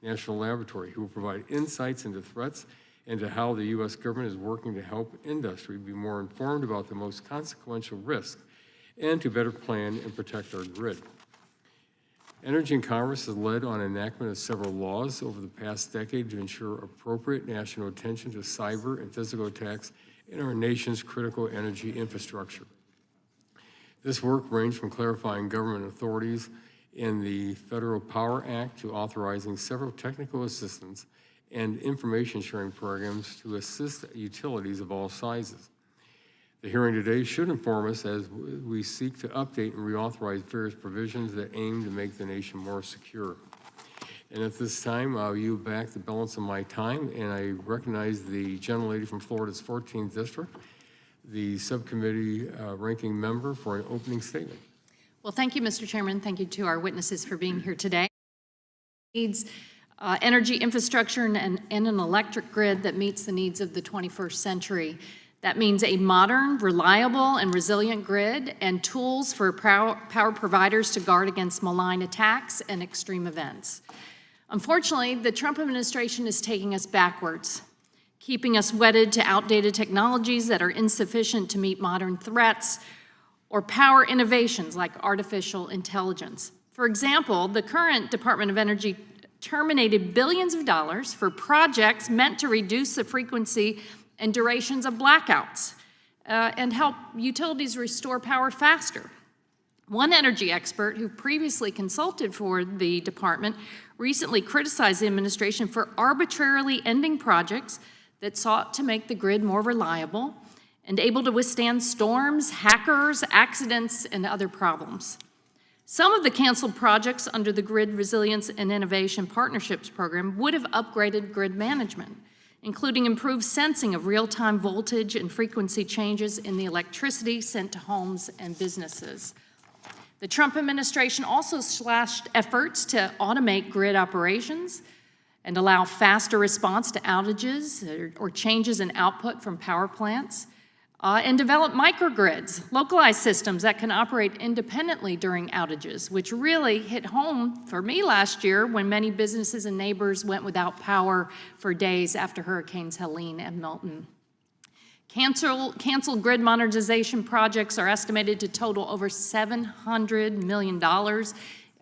National Laboratory, who will provide insights into threats and to how the U.S. government is working to help industry be more informed about the most consequential risks and to better plan and protect our grid. Energy and Commerce has led on enactment of several laws over the past decade to ensure appropriate national attention to cyber and physical attacks in our nation's critical energy infrastructure. This work ranged from clarifying government authorities in the Federal Power Act to authorizing several technical assistance and information sharing programs to assist utilities of all sizes. The hearing today should inform us as we seek to update and reauthorize various provisions that aim to make the nation more secure. And at this time, I'll yield back the balance of my time, and I recognize the gentlelady from Florida's 14th District, the subcommittee ranking member, for an opening statement. Well, thank you, Mr. Chairman. Thank you to our witnesses for being here today. Needs energy infrastructure and an electric grid that meets the needs of the 21st century. That means a modern, reliable, and resilient grid and tools for power providers to guard against malign attacks and extreme events. Unfortunately, the Trump administration is taking us backwards, keeping us wedded to outdated technologies that are insufficient to meet modern threats or power innovations like artificial intelligence. For example, the current Department of Energy terminated billions of dollars for projects meant to reduce the frequency and durations of blackouts and help utilities restore power faster. One energy expert who previously consulted for the department recently criticized the administration for arbitrarily ending projects that sought to make the grid more reliable and able to withstand storms, hackers, accidents, and other problems. Some of the canceled projects under the Grid Resilience and Innovation Partnerships Program would have upgraded grid management, including improved sensing of real-time voltage and frequency changes in the electricity sent to homes and businesses. The Trump administration also slashed efforts to automate grid operations and allow faster response to outages or changes in output from power plants, and develop microgrids, localized systems that can operate independently during outages, which really hit home for me last year when many businesses and neighbors went without power for days after Hurricanes Helene and Milton. Canceled grid modernization projects are estimated to total over $700 million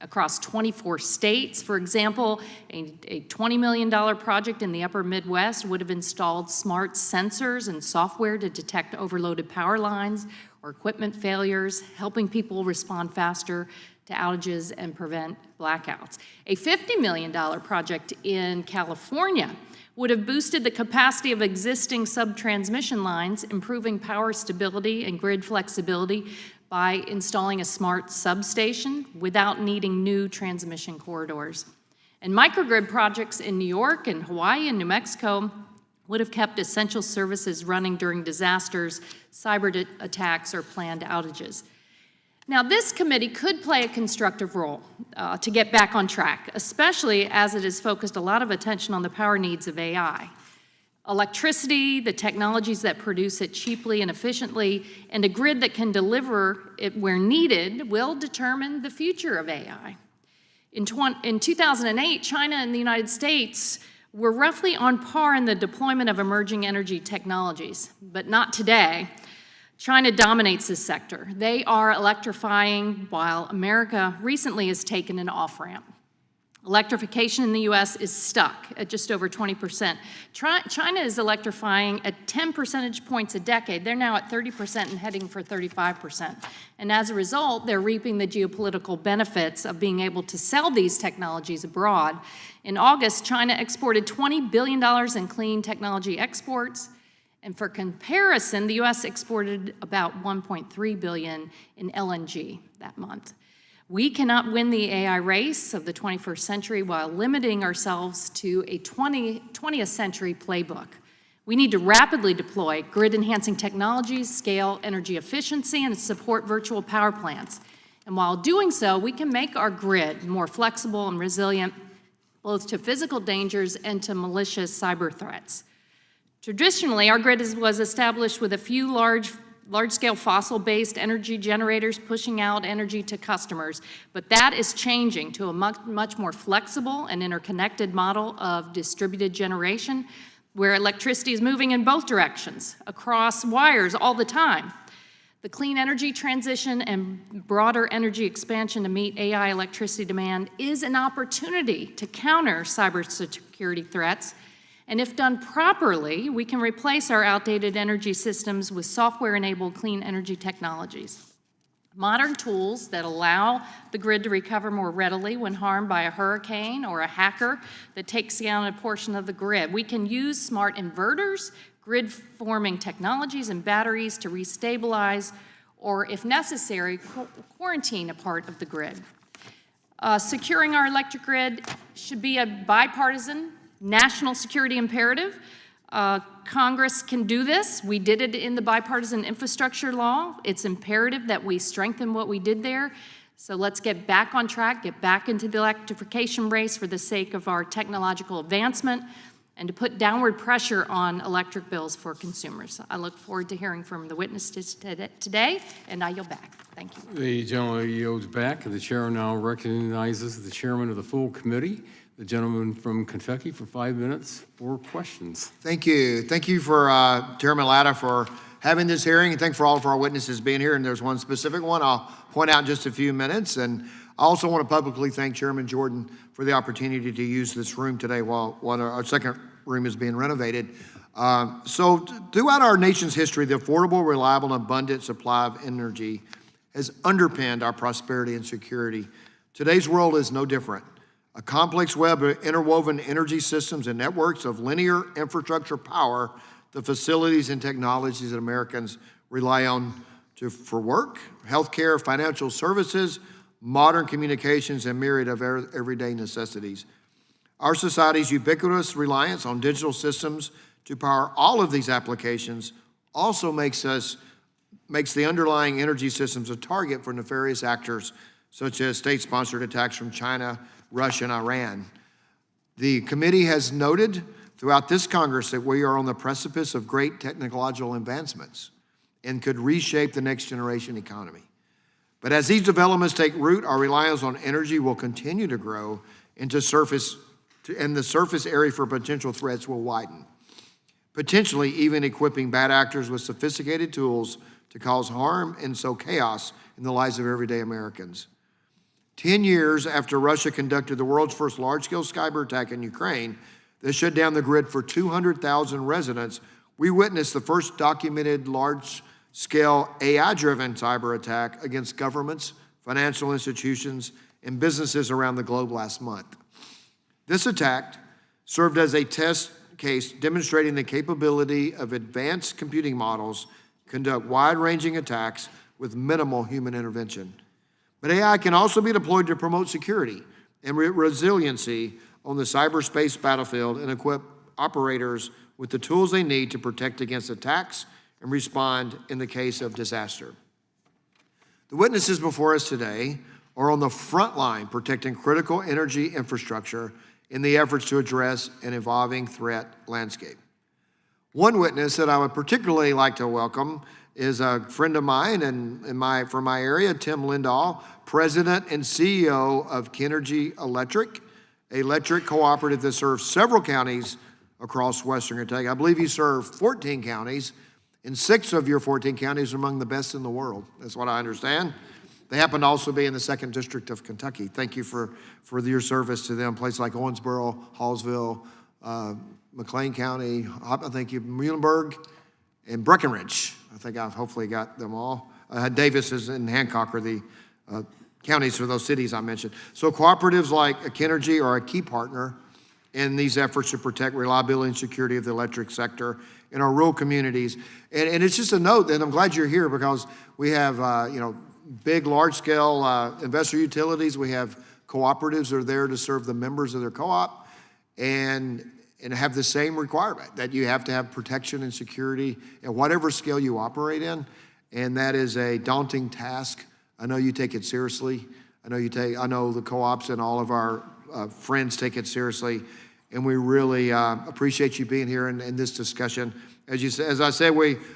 across 24 states. For example, a $20 million project in the upper Midwest would have installed smart sensors and software to detect overloaded power lines or equipment failures, helping people respond faster to outages and prevent blackouts. A $50 million project in California would have boosted the capacity of existing sub-transmission lines, improving power stability and grid flexibility by installing a smart substation without needing new transmission corridors. And microgrid projects in New York and Hawaii and New Mexico would have kept essential services running during disasters, cyber attacks, or planned outages. Now, this committee could play a constructive role to get back on track, especially as it has focused a lot of attention on the power needs of AI. Electricity, the technologies that produce it cheaply and efficiently, and a grid that can deliver it where needed will determine the future of AI. In 2008, China and the United States were roughly on par in the deployment of emerging energy technologies, but not today. China dominates this sector. They are electrifying while America recently has taken an off-ramp. Electrification in the U.S. is stuck at just over 20%. China is electrifying at 10 percentage points a decade. They're now at 30% and heading for 35%. And as a result, they're reaping the geopolitical benefits of being able to sell these technologies abroad. In August, China exported $20 billion in clean technology exports. And for comparison, the U.S. exported about $1.3 billion in LNG that month. We cannot win the AI race of the 21st century while limiting ourselves to a 20th century playbook. We need to rapidly deploy grid-enhancing technologies, scale energy efficiency, and support virtual power plants. And while doing so, we can make our grid more flexible and resilient, both to physical dangers and to malicious cyber threats. Traditionally, our grid was established with a few large large-scale fossil-based energy generators pushing out energy to customers. But that is changing to a much more flexible and interconnected model of distributed generation, where electricity is moving in both directions, across wires all the time. The clean energy transition and broader energy expansion to meet AI electricity demand is an opportunity to counter cybersecurity threats. And if done properly, we can replace our outdated energy systems with software-enabled clean energy technologies. Modern tools that allow the grid to recover more readily when harmed by a hurricane or a hacker that takes down a portion of the grid. We can use smart inverters, grid-forming technologies, and batteries to restabilize, or if necessary, quarantine a part of the grid. Securing our electric grid should be a bipartisan national security imperative. Congress can do this. We did it in the bipartisan infrastructure law. It's imperative that we strengthen what we did there. So let's get back on track, get back into the electrification race for the sake of our technological advancement and to put downward pressure on electric bills for consumers. I look forward to hearing from the witnesses today, and I yield back. Thank you. The gentleman yields back, and the chair now recognizes the chairman of the full committee, the gentleman from Kentucky, for 5 minutes for questions. Thank you. Thank you for Chairman Latta for having this hearing, and thank for all of our witnesses being here. And there's one specific one I'll point out in just a few minutes. And I also want to publicly thank Chairman Jordan for the opportunity to use this room today while our second room is being renovated. So throughout our nation's history, the affordable, reliable, and abundant supply of energy has underpinned our prosperity and security. Today's world is no different. A complex web of interwoven energy systems and networks of linear infrastructure power the facilities and technologies that Americans rely on for work, healthcare, financial services, modern communications, and myriad of everyday necessities. Our society's ubiquitous reliance on digital systems to power all of these applications also makes the underlying energy systems a target for nefarious actors such as state-sponsored attacks from China, Russia, and Iran. The committee has noted throughout this Congress that we are on the precipice of great technological advancements and could reshape the next generation economy. But as these developments take root, our reliance on energy will continue to grow and the surface area for potential threats will widen, potentially even equipping bad actors with sophisticated tools to cause harm and sow chaos in the lives of everyday Americans. 10 years after Russia conducted the world's first large-scale cyber attack in Ukraine that shut down the grid for 200,000 residents, we witnessed the first documented large-scale AI-driven cyber attack against governments, financial institutions, and businesses around the globe last month. This attack served as a test case demonstrating the capability of advanced computing models to conduct wide-ranging attacks with minimal human intervention. But AI can also be deployed to promote security and resiliency on the cyberspace battlefield and equip operators with the tools they need to protect against attacks and respond in the case of disaster. The witnesses before us today are on the front line protecting critical energy infrastructure in the efforts to address an evolving threat landscape. One witness that I would particularly like to welcome is a friend of mine from my area, Tim Lindahl, President and CEO of Kenergy electric cooperative that serves several counties across Western Kentucky. I believe you serve 14 counties, and 6 of your 14 counties are among the best in the world. That's what I understand. They happen to also be in the 2nd District of Kentucky. Thank you for your service to them. Places like Owensboro, Hallsville, McLean County, I think Muhlenberg, and Breckenridge. I think I've hopefully got them all. Davis and Hancock are the counties for those cities I mentioned. So cooperatives like Kenergy are a key partner in these efforts to protect reliability and security of the electric sector in our rural communities. And it's just a note, and I'm glad you're here because we have big, large-scale investor utilities. We have cooperatives that are there to serve the members of their co-op and have the same requirement that you have to have protection and security at whatever scale you operate in. And that is a daunting task. I know you take it seriously. I know the co-ops and all of our friends take it seriously. And we really appreciate you being here in this discussion. As I said,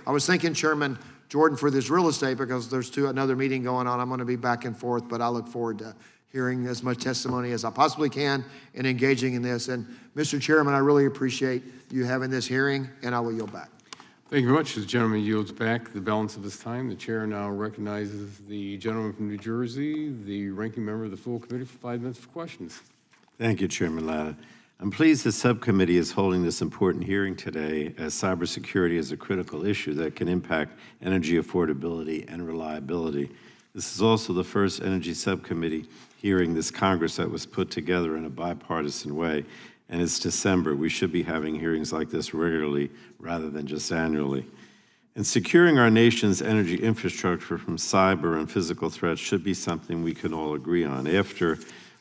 I was thinking, Chairman, Jordan for this real estate because there's another meeting going on. I'm going to be back and forth, but I look forward to hearing as much testimony as I possibly can and engaging in this. And Mr. Chairman, I really appreciate you having this hearing, and I will yield back. Thank you very much. As the gentleman yields back the balance of his time, the chair now recognizes the gentleman from New Jersey, the ranking member of the full committee, for 5 minutes for questions. Thank you, Chairman Latta. I'm pleased the subcommittee is holding this important hearing today, as cybersecurity is a critical issue that can impact energy affordability and reliability. This is also the first energy subcommittee hearing this Congress that was put together in a bipartisan way, and it's December. We should be having hearings like this regularly rather than just annually. And securing our nation's energy infrastructure from cyber and physical threats should be something we can all agree on. After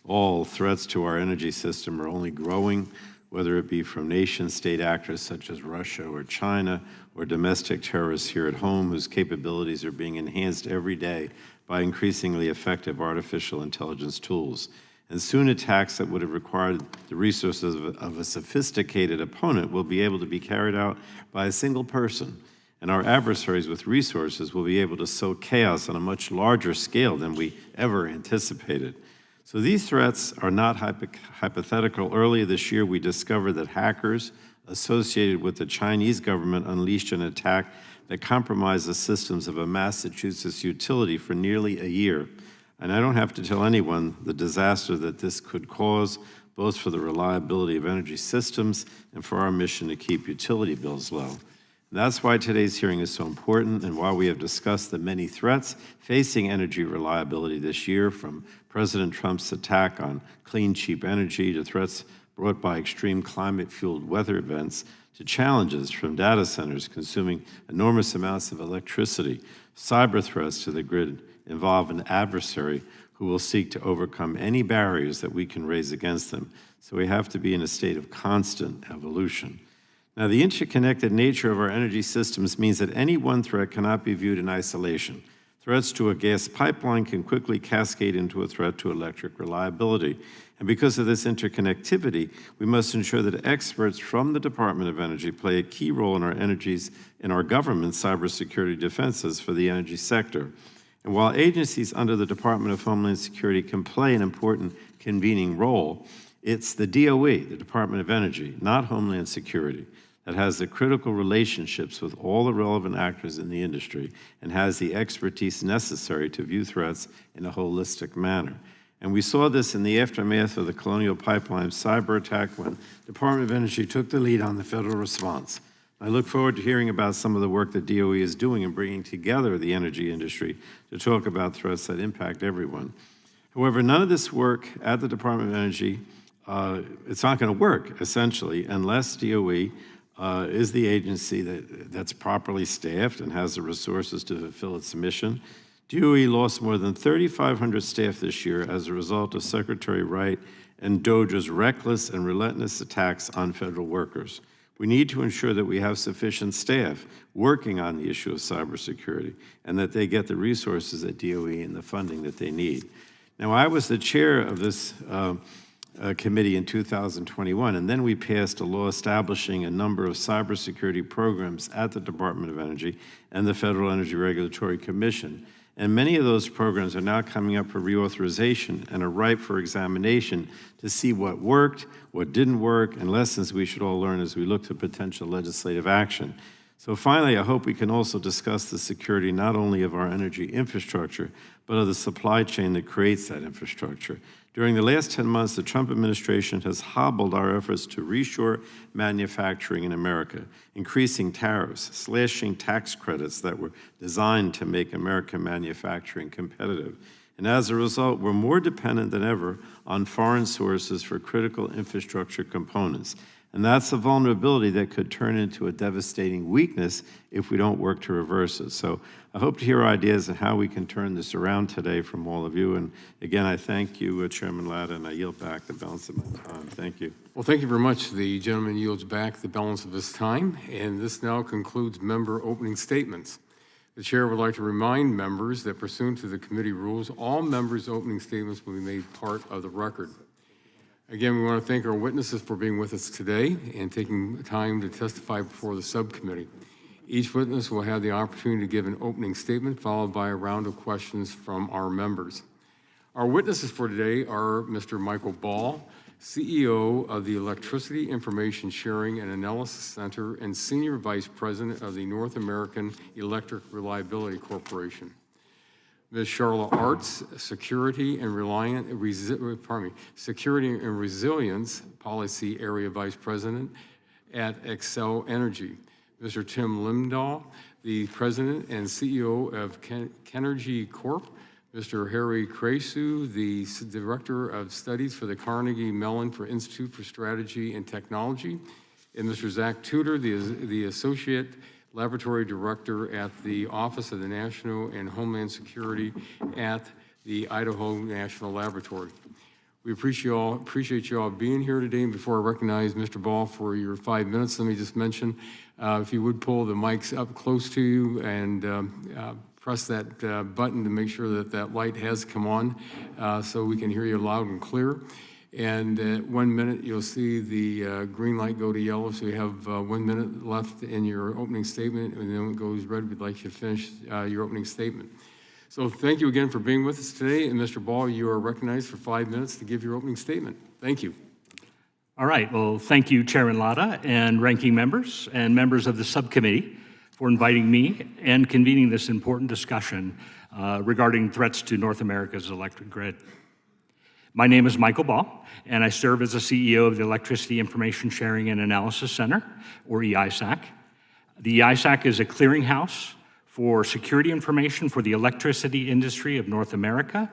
all, threats to our energy system are only growing, whether it be from nation-state actors such as Russia or China, or domestic terrorists here at home whose capabilities are being enhanced every day by increasingly effective artificial intelligence tools. And soon attacks that would have required the resources of a sophisticated opponent will be able to be carried out by a single person. And our adversaries with resources will be able to sow chaos on a much larger scale than we ever anticipated. So these threats are not hypothetical. Earlier this year, we discovered that hackers associated with the Chinese government unleashed an attack that compromised the systems of a Massachusetts utility for nearly a year. And I don't have to tell anyone the disaster that this could cause, both for the reliability of energy systems and for our mission to keep utility bills low. That's why today's hearing is so important, and why we have discussed the many threats facing energy reliability this year, from President Trump's attack on clean, cheap energy to threats brought by extreme climate-fueled weather events, to challenges from data centers consuming enormous amounts of electricity. Cyber threats to the grid involve an adversary who will seek to overcome any barriers that we can raise against them. So we have to be in a state of constant evolution. Now, the interconnected nature of our energy systems means that any one threat cannot be viewed in isolation. Threats to a gas pipeline can quickly cascade into a threat to electric reliability. And because of this interconnectivity, we must ensure that experts from the Department of Energy play a key role in our government's cybersecurity defenses for the energy sector. And while agencies under the Department of Homeland Security can play an important convening role, it's the DOE, the Department of Energy, not Homeland Security, that has the critical relationships with all the relevant actors in the industry and has the expertise necessary to view threats in a holistic manner. And we saw this in the aftermath of the Colonial Pipeline cyber attack, when the Department of Energy took the lead on the federal response. I look forward to hearing about some of the work that DOE is doing in bringing together the energy industry to talk about threats that impact everyone. However, none of this work at the Department of Energy, it's not going to work, essentially, unless DOE is the agency that's properly staffed and has the resources to fulfill its mission. DOE lost more than 3,500 staff this year as a result of Secretary Wright and DOJ's reckless and relentless attacks on federal workers. We need to ensure that we have sufficient staff working on the issue of cybersecurity and that they get the resources at DOE and the funding that they need. Now, I was the chair of this committee in 2021, and then we passed a law establishing a number of cybersecurity programs at the Department of Energy and the Federal Energy Regulatory Commission. And many of those programs are now coming up for reauthorization and are ripe for examination to see what worked, what didn't work, and lessons we should all learn as we look to potential legislative action. So finally, I hope we can also discuss the security not only of our energy infrastructure, but of the supply chain that creates that infrastructure. During the last 10 months, the Trump administration has hobbled our efforts to reshore manufacturing in America, increasing tariffs, slashing tax credits that were designed to make American manufacturing competitive. And as a result, we're more dependent than ever on foreign sources for critical infrastructure components. And that's a vulnerability that could turn into a devastating weakness if we don't work to reverse it. So I hope to hear ideas on how we can turn this around today from all of you. And again, I thank you, Chairman Latta, and I yield back the balance of my time. Thank you. Well, thank you very much. The gentleman yields back the balance of his time, and this now concludes member opening statements. The chair would like to remind members that pursuant to the committee rules, all members' opening statements will be made part of the record. Again, we want to thank our witnesses for being with us today and taking time to testify before the subcommittee. Each witness will have the opportunity to give an opening statement, followed by a round of questions from our members. Our witnesses for today are Mr. Michael Ball, CEO of the Electricity Information Sharing and Analysis Center and Senior Vice President of the North American Electric Reliability Corporation. Ms. Sharla Artz, Security and Resilience Policy Area Vice President at Xcel Energy. Mr. Tim Lindahl, the President and CEO of Kenergy Corp. Mr. Harry Krejsa, the Director of Studies for the Carnegie Mellon for Institute for Strategy and Technology. And Mr. Zach Tudor, the Associate Laboratory Director at the Office of the National and Homeland Security at the Idaho National Laboratory. We appreciate you all being here today. And before I recognize Mr. Ball for your 5 minutes, let me just mention, if you would pull the mics up close to you and press that button to make sure that that light has come on so we can hear you loud and clear. And at 1 minute, you'll see the green light go to yellow, so you have 1 minute left in your opening statement, and then when it goes red, we'd like you to finish your opening statement. So thank you again for being with us today, and Mr. Ball, you are recognized for 5 minutes to give your opening statement. Thank you. All right, well, thank you, Chairman Latta and ranking members and members of the subcommittee for inviting me and convening this important discussion regarding threats to North America's electric grid. My name is Michael Ball, and I serve as the CEO of the Electricity Information Sharing and Analysis Center, or EISAC. The EISAC is a clearinghouse for security information for the electricity industry of North America.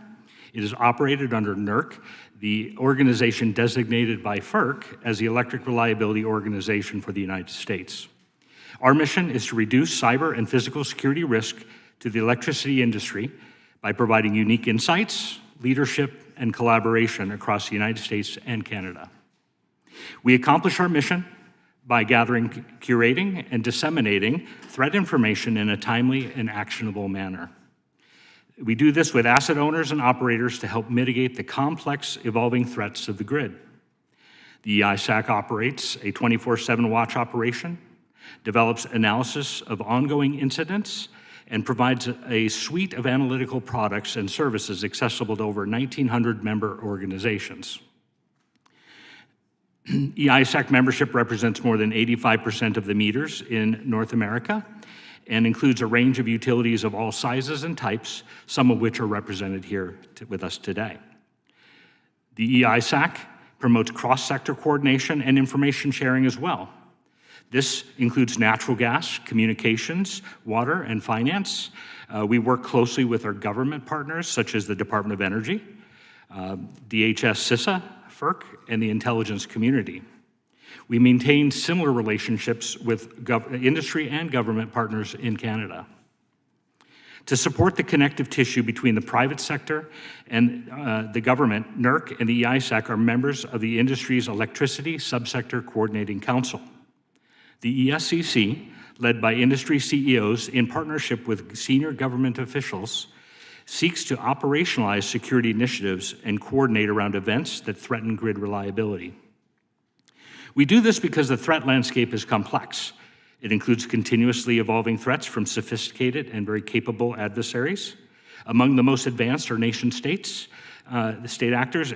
It is operated under NERC, the organization designated by FERC as the Electric Reliability Organization for the United States. Our mission is to reduce cyber and physical security risk to the electricity industry by providing unique insights, leadership, and collaboration across the United States and Canada. We accomplish our mission by gathering, curating, and disseminating threat information in a timely and actionable manner. We do this with asset owners and operators to help mitigate the complex, evolving threats of the grid. The EISAC operates a 24/7 watch operation, develops analysis of ongoing incidents, and provides a suite of analytical products and services accessible to over 1,900 member organizations. EISAC membership represents more than 85% of the meters in North America and includes a range of utilities of all sizes and types, some of which are represented here with us today. The EISAC promotes cross-sector coordination and information sharing as well. This includes natural gas, communications, water, and finance. We work closely with our government partners, such as the Department of Energy, DHS, CISA, FERC, and the intelligence community. We maintain similar relationships with industry and government partners in Canada. To support the connective tissue between the private sector and the government, NERC and the EISAC are members of the industry's Electricity Subsector Coordinating Council. The ESCC, led by industry CEOs in partnership with senior government officials, seeks to operationalize security initiatives and coordinate around events that threaten grid reliability. We do this because the threat landscape is complex. It includes continuously evolving threats from sophisticated and very capable adversaries. Among the most advanced are nation states, the state actors,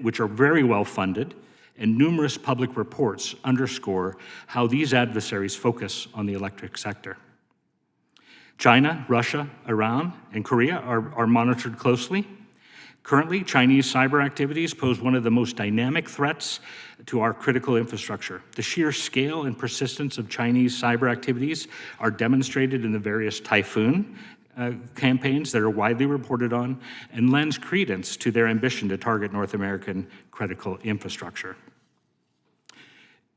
which are very well funded, and numerous public reports underscore how these adversaries focus on the electric sector. China, Russia, Iran, and Korea are monitored closely. Currently, Chinese cyber activities pose one of the most dynamic threats to our critical infrastructure. The sheer scale and persistence of Chinese cyber activities are demonstrated in the various typhoon campaigns that are widely reported on and lends credence to their ambition to target North American critical infrastructure.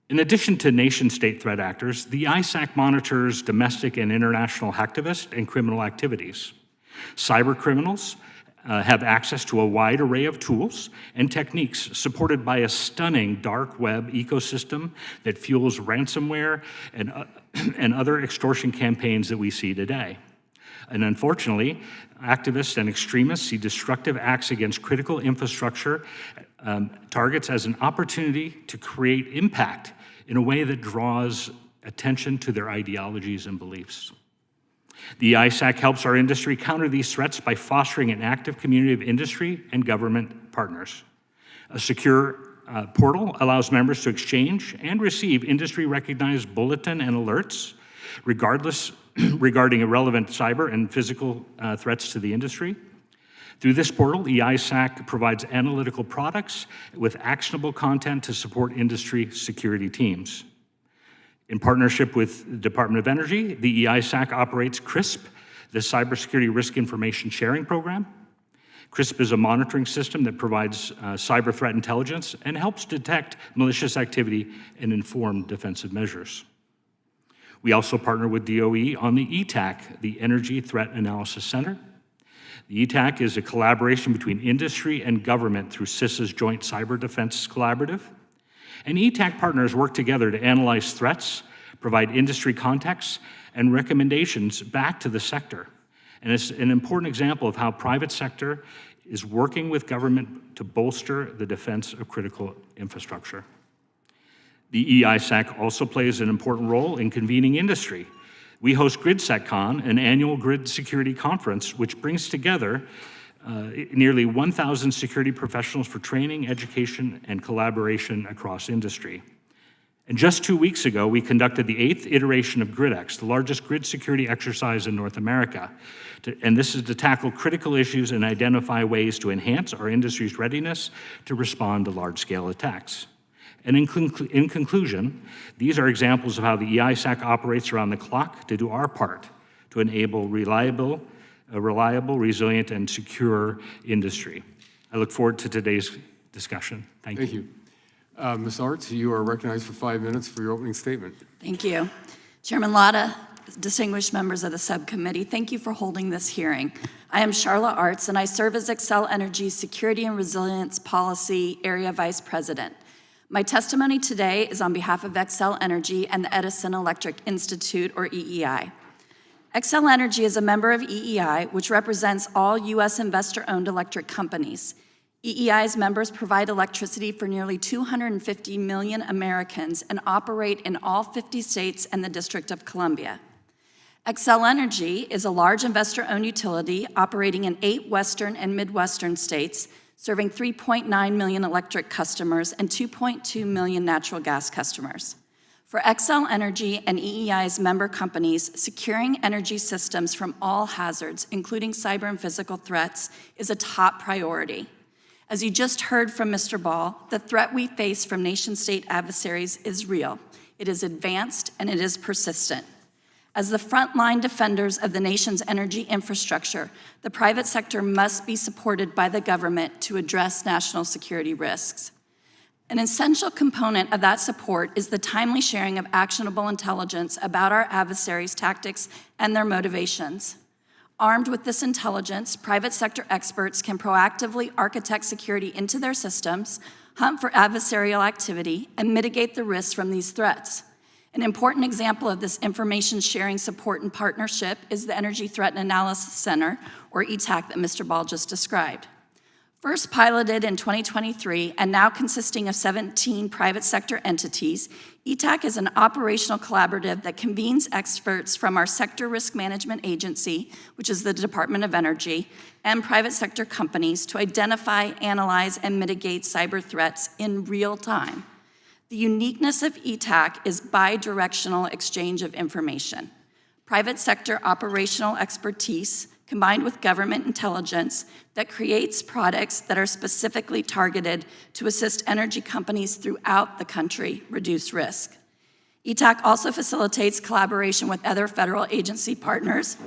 In addition to nation-state threat actors, the EISAC monitors domestic and international hacktivist and criminal activities. Cyber criminals have access to a wide array of tools and techniques supported by a stunning dark web ecosystem that fuels ransomware and other extortion campaigns that we see today. And unfortunately, activists and extremists see destructive acts against critical infrastructure targets as an opportunity to create impact in a way that draws attention to their ideologies and beliefs. The EISAC helps our industry counter these threats by fostering an active community of industry and government partners. A secure portal allows members to exchange and receive industry-recognized bulletin and alerts regarding irrelevant cyber and physical threats to the industry. Through this portal, EISAC provides analytical products with actionable content to support industry security teams. In partnership with the Department of Energy, the EISAC operates CRISP, the Cybersecurity Risk Information Sharing Program. CRISP is a monitoring system that provides cyber threat intelligence and helps detect malicious activity and inform defensive measures. We also partner with DOE on the ETAC, the Energy Threat Analysis Center. The ETAC is a collaboration between industry and government through CISA's Joint Cyber Defense Collaborative. And ETAC partners work together to analyze threats, provide industry context, and recommendations back to the sector. And it's an important example of how private sector is working with government to bolster the defense of critical infrastructure. The EISAC also plays an important role in convening industry. We host GridSecCon, an annual grid security conference, which brings together nearly 1,000 security professionals for training, education, and collaboration across industry. And just 2 weeks ago, we conducted the 8th iteration of GridX, the largest grid security exercise in North America. And this is to tackle critical issues and identify ways to enhance our industry's readiness to respond to large-scale attacks. And in conclusion, these are examples of how the EISAC operates around the clock to do our part to enable reliable, resilient, and secure industry. I look forward to today's discussion. Thank you. Thank you. Ms. Artz, you are recognized for 5 minutes for your opening statement. Thank you. Chairman Latta, distinguished members of the subcommittee, thank you for holding this hearing. I am Sharla Artz, and I serve as Xcel Energy's Security and Resilience Policy Area Vice President. My testimony today is on behalf of Xcel Energy and the Edison Electric Institute, or EEI. Xcel Energy is a member of EEI, which represents all U.S. investor-owned electric companies. EEI's members provide electricity for nearly 250 million Americans and operate in all 50 states and the District of Columbia. Xcel Energy is a large investor-owned utility operating in 8 western and midwestern states, serving 3.9 million electric customers and 2.2 million natural gas customers. For Xcel Energy and EEI's member companies, securing energy systems from all hazards, including cyber and physical threats, is a top priority. As you just heard from Mr. Ball, the threat we face from nation-state adversaries is real. It is advanced and it is persistent. As the frontline defenders of the nation's energy infrastructure, the private sector must be supported by the government to address national security risks. An essential component of that support is the timely sharing of actionable intelligence about our adversaries' tactics and their motivations. Armed with this intelligence, private sector experts can proactively architect security into their systems, hunt for adversarial activity, and mitigate the risks from these threats. An important example of this information sharing support and partnership is the Energy Threat Analysis Center, or ETAC, that Mr. Ball just described. First piloted in 2023 and now consisting of 17 private sector entities, ETAC is an operational collaborative that convenes experts from our Sector Risk Management Agency, which is the Department of Energy, and private sector companies to identify, analyze, and mitigate cyber threats in real time. The uniqueness of ETAC is bi-directional exchange of information. Private sector operational expertise combined with government intelligence that creates products that are specifically targeted to assist energy companies throughout the country reduce risk. ETAC also facilitates collaboration with other federal agency partners,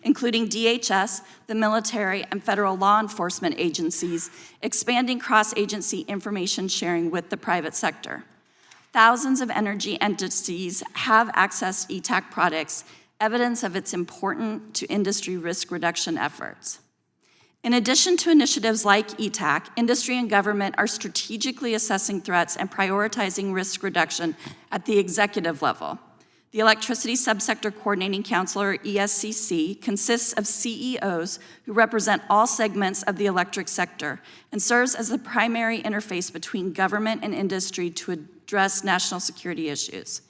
including DHS, the military, and federal law enforcement agencies, expanding cross-agency information sharing with the private sector. Thousands of energy entities have accessed ETAC products, evidence of its importance to industry risk reduction efforts. In addition to initiatives like ETAC, industry and government are strategically assessing threats and prioritizing risk reduction at the executive level. The Electricity Subsector Coordinating Council, or ESCC, consists of CEOs who represent all segments of the electric sector and serves as the primary interface between government and industry to address national security issues.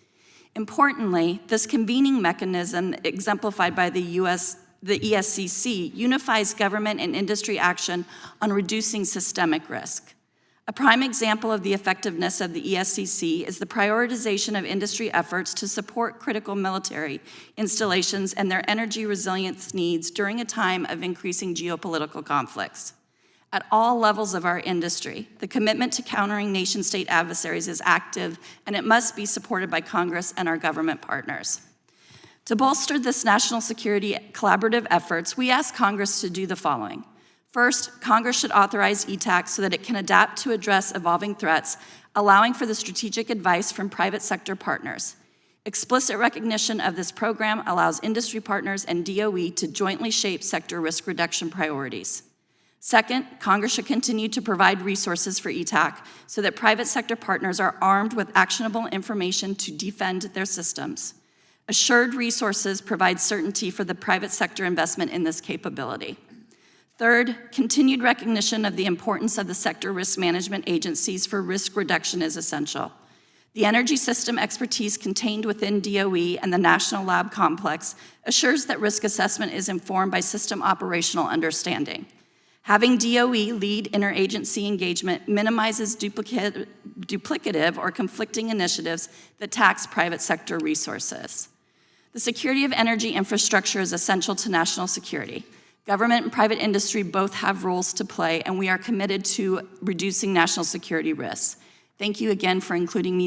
Importantly, this convening mechanism exemplified by the ESCC unifies government and industry action on reducing systemic risk. A prime example of the effectiveness of the ESCC is the prioritization of industry efforts to support critical military installations and their energy resilience needs during a time of increasing geopolitical conflicts. At all levels of our industry, the commitment to countering nation-state adversaries is active, and it must be supported by Congress and our government partners. To bolster this national security collaborative efforts, we ask Congress to do the following. First, Congress should authorize ETAC so that it can adapt to address evolving threats, allowing for the strategic advice from private sector partners. Explicit recognition of this program allows industry partners and DOE to jointly shape sector risk reduction priorities. Second, Congress should continue to provide resources for ETAC so that private sector partners are armed with actionable information to defend their systems. Assured resources provide certainty for the private sector investment in this capability. Third, continued recognition of the importance of the sector risk management agencies for risk reduction is essential. The energy system expertise contained within DOE and the National Lab Complex assures that risk assessment is informed by system operational understanding. Having DOE lead interagency engagement minimizes duplicative or conflicting initiatives that tax private sector resources. The security of energy infrastructure is essential to national security. Government and private industry both have roles to play, and we are committed to reducing national security risks. Thank you again for including me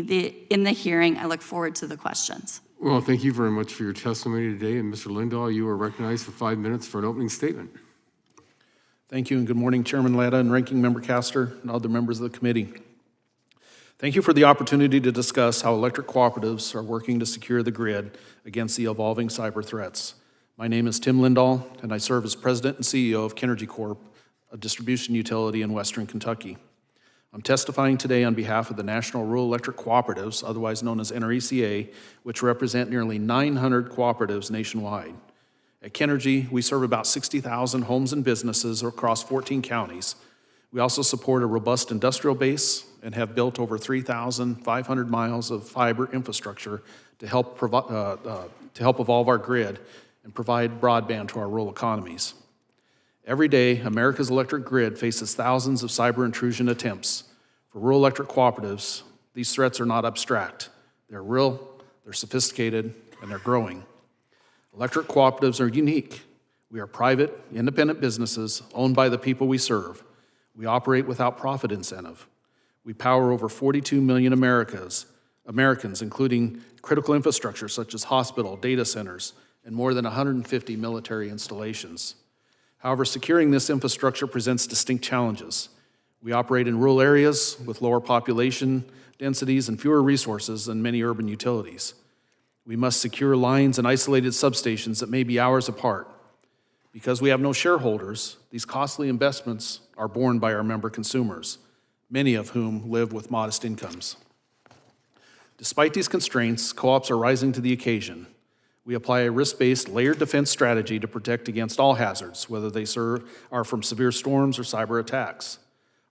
in the hearing. I look forward to the questions. Well, thank you very much for your testimony today. And Mr. Lindahl, you are recognized for 5 minutes for an opening statement. Thank you, and good morning, Chairman Latta and Ranking Member Castor and other members of the committee. Thank you for the opportunity to discuss how electric cooperatives are working to secure the grid against the evolving cyber threats. My name is Tim Lindahl, and I serve as President and CEO of Kenergy Corp, a distribution utility in Western Kentucky. I'm testifying today on behalf of the National Rural Electric Cooperatives, otherwise known as NRECA, which represent nearly 900 cooperatives nationwide. At Kenergy, we serve about 60,000 homes and businesses across 14 counties. We also support a robust industrial base and have built over 3,500 miles of fiber infrastructure to help evolve our grid and provide broadband to our rural economies. Every day, America's electric grid faces thousands of cyber intrusion attempts. For rural electric cooperatives, these threats are not abstract. They're real, they're sophisticated, and they're growing. Electric cooperatives are unique. We are private, independent businesses owned by the people we serve. We operate without profit incentive. We power over 42 million Americans, including critical infrastructure such as hospital, data centers, and more than 150 military installations. However, securing this infrastructure presents distinct challenges. We operate in rural areas with lower population densities and fewer resources than many urban utilities. We must secure lines and isolated substations that may be hours apart. Because we have no shareholders, these costly investments are borne by our member consumers, many of whom live with modest incomes. Despite these constraints, co-ops are rising to the occasion. We apply a risk-based layered defense strategy to protect against all hazards, whether they are from severe storms or cyber attacks.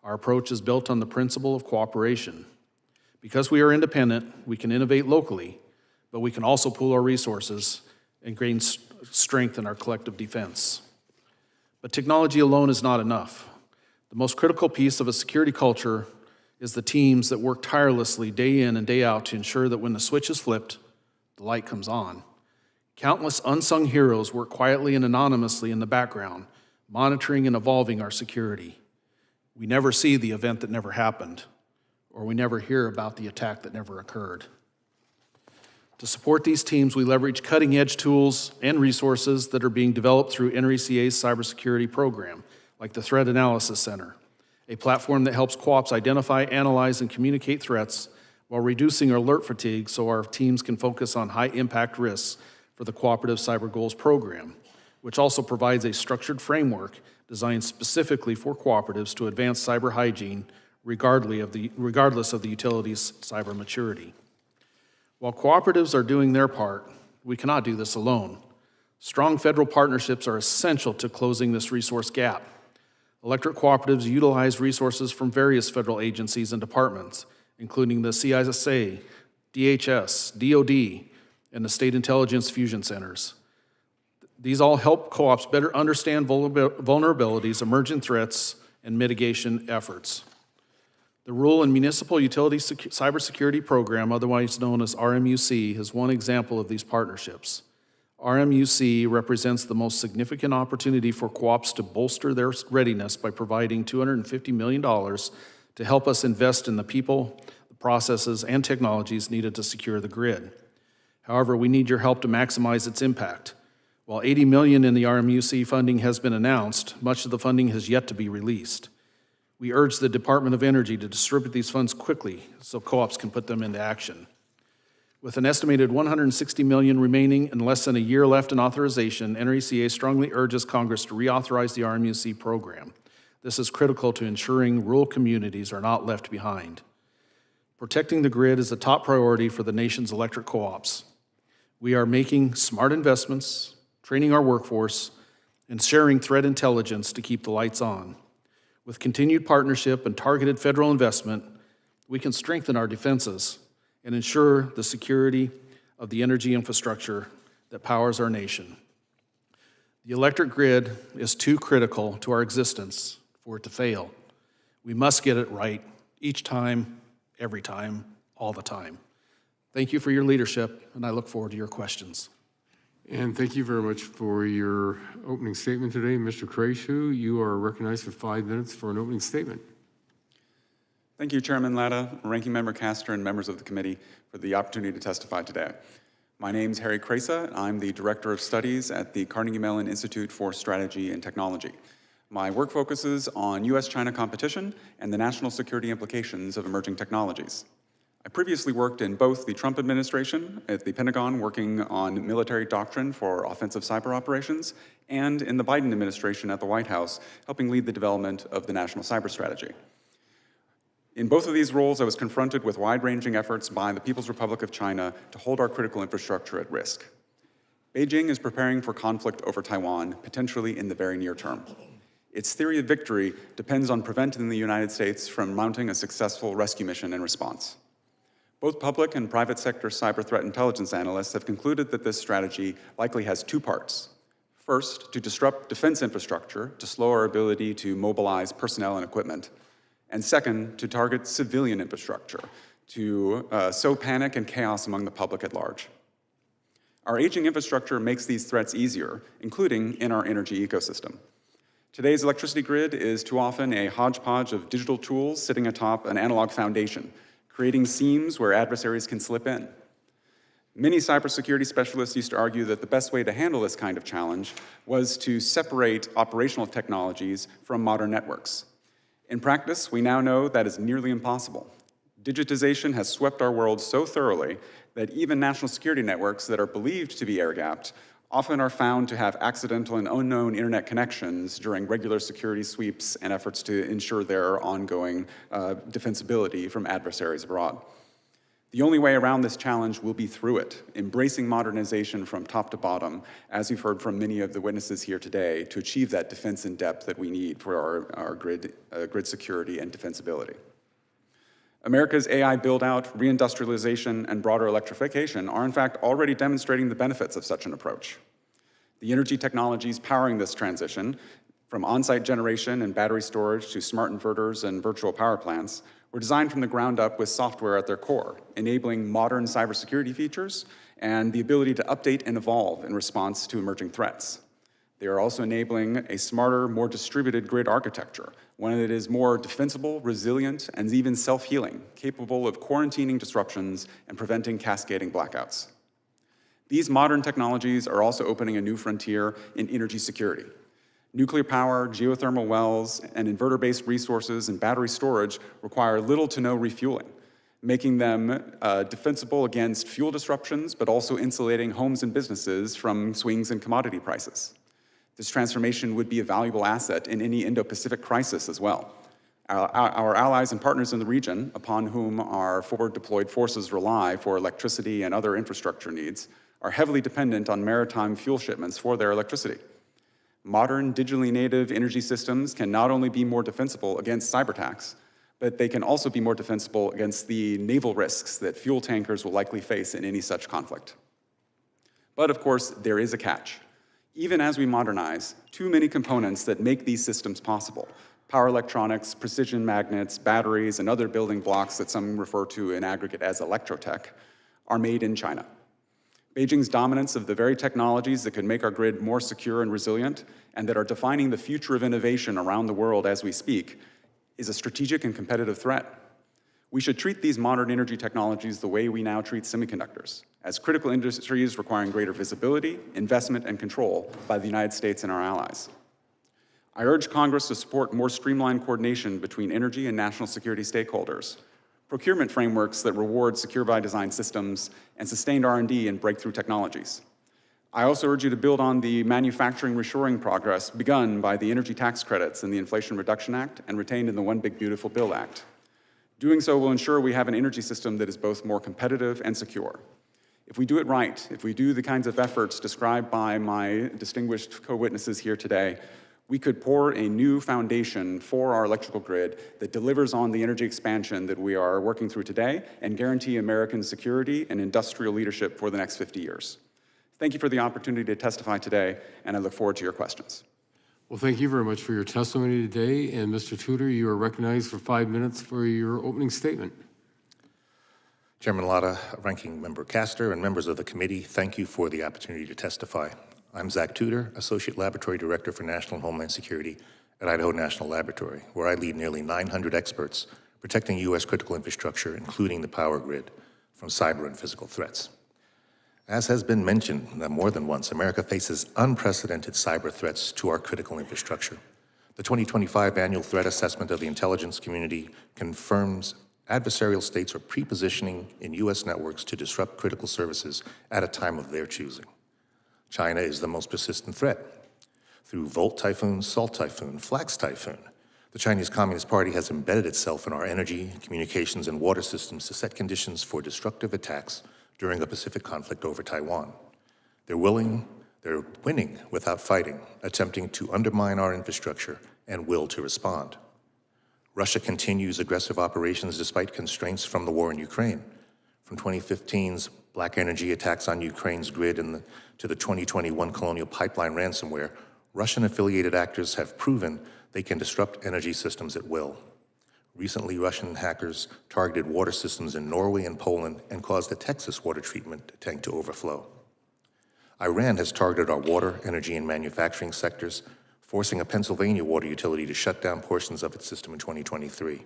Our approach is built on the principle of cooperation. Because we are independent, we can innovate locally, but we can also pool our resources and gain strength in our collective defense. But technology alone is not enough. The most critical piece of a security culture is the teams that work tirelessly day in and day out to ensure that when the switch is flipped, the light comes on. Countless unsung heroes work quietly and anonymously in the background, monitoring and evolving our security. We never see the event that never happened, or we never hear about the attack that never occurred. To support these teams, we leverage cutting-edge tools and resources that are being developed through NRECA's cybersecurity program, like the Threat Analysis Center, a platform that helps co-ops identify, analyze, and communicate threats while reducing alert fatigue so our teams can focus on high-impact risks for the Cooperative Cyber Goals program, which also provides a structured framework designed specifically for cooperatives to advance cyber hygiene regardless of the utility's cyber maturity. While cooperatives are doing their part, we cannot do this alone. Strong federal partnerships are essential to closing this resource gap. Electric cooperatives utilize resources from various federal agencies and departments, including the CISA, DHS, DOD, and the State Intelligence Fusion Centers. These all help co-ops better understand vulnerabilities, emergent threats, and mitigation efforts. The Rural and Municipal Utility Cybersecurity Program, otherwise known as RMUC, is one example of these partnerships. RMUC represents the most significant opportunity for co-ops to bolster their readiness by providing $250 million to help us invest in the people, the processes, and technologies needed to secure the grid. However, we need your help to maximize its impact. While $80 million in the RMUC funding has been announced, much of the funding has yet to be released. We urge the Department of Energy to distribute these funds quickly so co-ops can put them into action. With an estimated $160 million remaining and less than a year left in authorization, NRECA strongly urges Congress to reauthorize the RMUC program. This is critical to ensuring rural communities are not left behind. Protecting the grid is a top priority for the nation's electric co-ops. We are making smart investments, training our workforce, and sharing threat intelligence to keep the lights on. With continued partnership and targeted federal investment, we can strengthen our defenses and ensure the security of the energy infrastructure that powers our nation. The electric grid is too critical to our existence for it to fail. We must get it right each time, every time, all the time. Thank you for your leadership, and I look forward to your questions. And thank you very much for your opening statement today. Mr. Krejsa, you are recognized for 5 minutes for an opening statement. Thank you, Chairman Latta, Ranking Member Castor, and members of the committee for the opportunity to testify today. My name is Harry Krejsa. I'm the Director of Studies at the Carnegie Mellon Institute for Strategy and Technology. My work focuses on U.S.-China competition and the national security implications of emerging technologies. I previously worked in both the Trump administration at the Pentagon working on military doctrine for offensive cyber operations and in the Biden administration at the White House helping lead the development of the national cyber strategy. In both of these roles, I was confronted with wide-ranging efforts by the People's Republic of China to hold our critical infrastructure at risk. Beijing is preparing for conflict over Taiwan, potentially in the very near term. Its theory of victory depends on preventing the United States from mounting a successful rescue mission in response. Both public and private sector cyber threat intelligence analysts have concluded that this strategy likely has two parts. First, to disrupt defense infrastructure to slow our ability to mobilize personnel and equipment. And second, to target civilian infrastructure to sow panic and chaos among the public at large. Our aging infrastructure makes these threats easier, including in our energy ecosystem. Today's electricity grid is too often a hodgepodge of digital tools sitting atop an analog foundation, creating seams where adversaries can slip in. Many cybersecurity specialists used to argue that the best way to handle this kind of challenge was to separate operational technologies from modern networks. In practice, we now know that is nearly impossible. Digitization has swept our world so thoroughly that even national security networks that are believed to be air-gapped often are found to have accidental and unknown internet connections during regular security sweeps and efforts to ensure their ongoing defensibility from adversaries abroad. The only way around this challenge will be through it, embracing modernization from top to bottom, as we've heard from many of the witnesses here today, to achieve that defense in depth that we need for our grid security and defensibility. America's AI build-out, reindustrialization, and broader electrification are in fact already demonstrating the benefits of such an approach. The energy technologies powering this transition, from on-site generation and battery storage to smart inverters and virtual power plants, were designed from the ground up with software at their core, enabling modern cybersecurity features and the ability to update and evolve in response to emerging threats. They are also enabling a smarter, more distributed grid architecture, one that is more defensible, resilient, and even self-healing, capable of quarantining disruptions and preventing cascading blackouts. These modern technologies are also opening a new frontier in energy security. Nuclear power, geothermal wells, and inverter-based resources and battery storage require little to no refueling, making them defensible against fuel disruptions, but also insulating homes and businesses from swings in commodity prices. This transformation would be a valuable asset in any Indo-Pacific crisis as well. Our allies and partners in the region, upon whom our forward-deployed forces rely for electricity and other infrastructure needs, are heavily dependent on maritime fuel shipments for their electricity. Modern, digitally native energy systems can not only be more defensible against cyber attacks, but they can also be more defensible against the naval risks that fuel tankers will likely face in any such conflict. But of course, there is a catch. Even as we modernize, too many components that make these systems possible, power electronics, precision magnets, batteries, and other building blocks that some refer to in aggregate as electrotech, are made in China. Beijing's dominance of the very technologies that could make our grid more secure and resilient, and that are defining the future of innovation around the world as we speak, is a strategic and competitive threat. We should treat these modern energy technologies the way we now treat semiconductors, as critical industries requiring greater visibility, investment, and control by the United States and our allies. I urge Congress to support more streamlined coordination between energy and national security stakeholders, procurement frameworks that reward secure-by-design systems, and sustained R&D in breakthrough technologies. I also urge you to build on the manufacturing reshoring progress begun by the energy tax credits in the Inflation Reduction Act and retained in the One Big Beautiful Bill Act. Doing so will ensure we have an energy system that is both more competitive and secure. If we do it right, if we do the kinds of efforts described by my distinguished co-witnesses here today, we could pour a new foundation for our electrical grid that delivers on the energy expansion that we are working through today and guarantee American security and industrial leadership for the next 50 years. Thank you for the opportunity to testify today, and I look forward to your questions. Well, thank you very much for your testimony today. And Mr. Tudor, you are recognized for 5 minutes for your opening statement. Chairman Latta, Ranking Member Castor, and members of the committee, thank you for the opportunity to testify. I'm Zach Tudor, Associate Laboratory Director for National and Homeland Security at Idaho National Laboratory, where I lead nearly 900 experts protecting U.S. critical infrastructure, including the power grid, from cyber and physical threats. As has been mentioned more than once, America faces unprecedented cyber threats to our critical infrastructure. The 2025 Annual Threat Assessment of the Intelligence Community confirms adversarial states are pre-positioning in U.S. networks to disrupt critical services at a time of their choosing. China is the most persistent threat. Through Volt Typhoon, Salt Typhoon, Flax Typhoon, the Chinese Communist Party has embedded itself in our energy, communications, and water systems to set conditions for destructive attacks during a Pacific conflict over Taiwan. They're winning without fighting, attempting to undermine our infrastructure and will to respond. Russia continues aggressive operations despite constraints from the war in Ukraine. From 2015's Black Energy attacks on Ukraine's grid to the 2021 Colonial Pipeline ransomware, Russian-affiliated actors have proven they can disrupt energy systems at will. Recently, Russian hackers targeted water systems in Norway and Poland and caused a Texas water treatment tank to overflow. Iran has targeted our water, energy, and manufacturing sectors, forcing a Pennsylvania water utility to shut down portions of its system in 2023.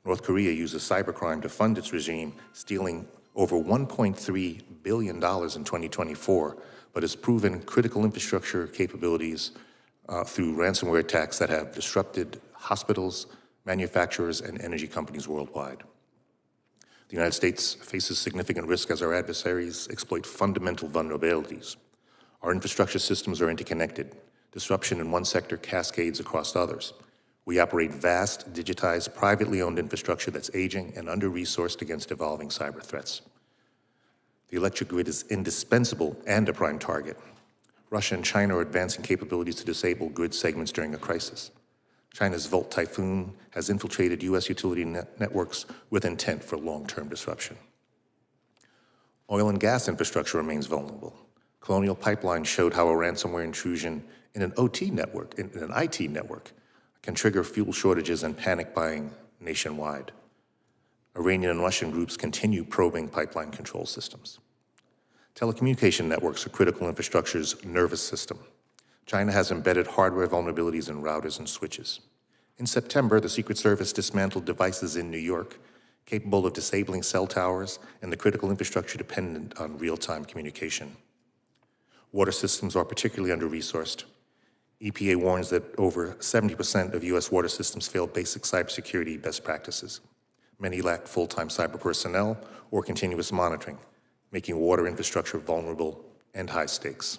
North Korea uses cybercrime to fund its regime, stealing over $1.3 billion in 2024, but has proven critical infrastructure capabilities through ransomware attacks that have disrupted hospitals, manufacturers, and energy companies worldwide. The United States faces significant risk as our adversaries exploit fundamental vulnerabilities. Our infrastructure systems are interconnected. Disruption in one sector cascades across others. We operate vast, digitized, privately owned infrastructure that's aging and under-resourced against evolving cyber threats. The electric grid is indispensable and a prime target. Russia and China are advancing capabilities to disable grid segments during a crisis. China's Volt Typhoon has infiltrated U.S. utility networks with intent for long-term disruption. Oil and gas infrastructure remains vulnerable. Colonial Pipeline showed how a ransomware intrusion in an OT network, in an IT network, can trigger fuel shortages and panic buying nationwide. Iranian and Russian groups continue probing pipeline control systems. Telecommunication networks are critical infrastructure's nervous system. China has embedded hardware vulnerabilities in routers and switches. In September, the Secret Service dismantled devices in New York capable of disabling cell towers and the critical infrastructure dependent on real-time communication. Water systems are particularly under-resourced. EPA warns that over 70% of U.S. water systems fail basic cybersecurity best practices. Many lack full-time cyber personnel or continuous monitoring, making water infrastructure vulnerable and high stakes.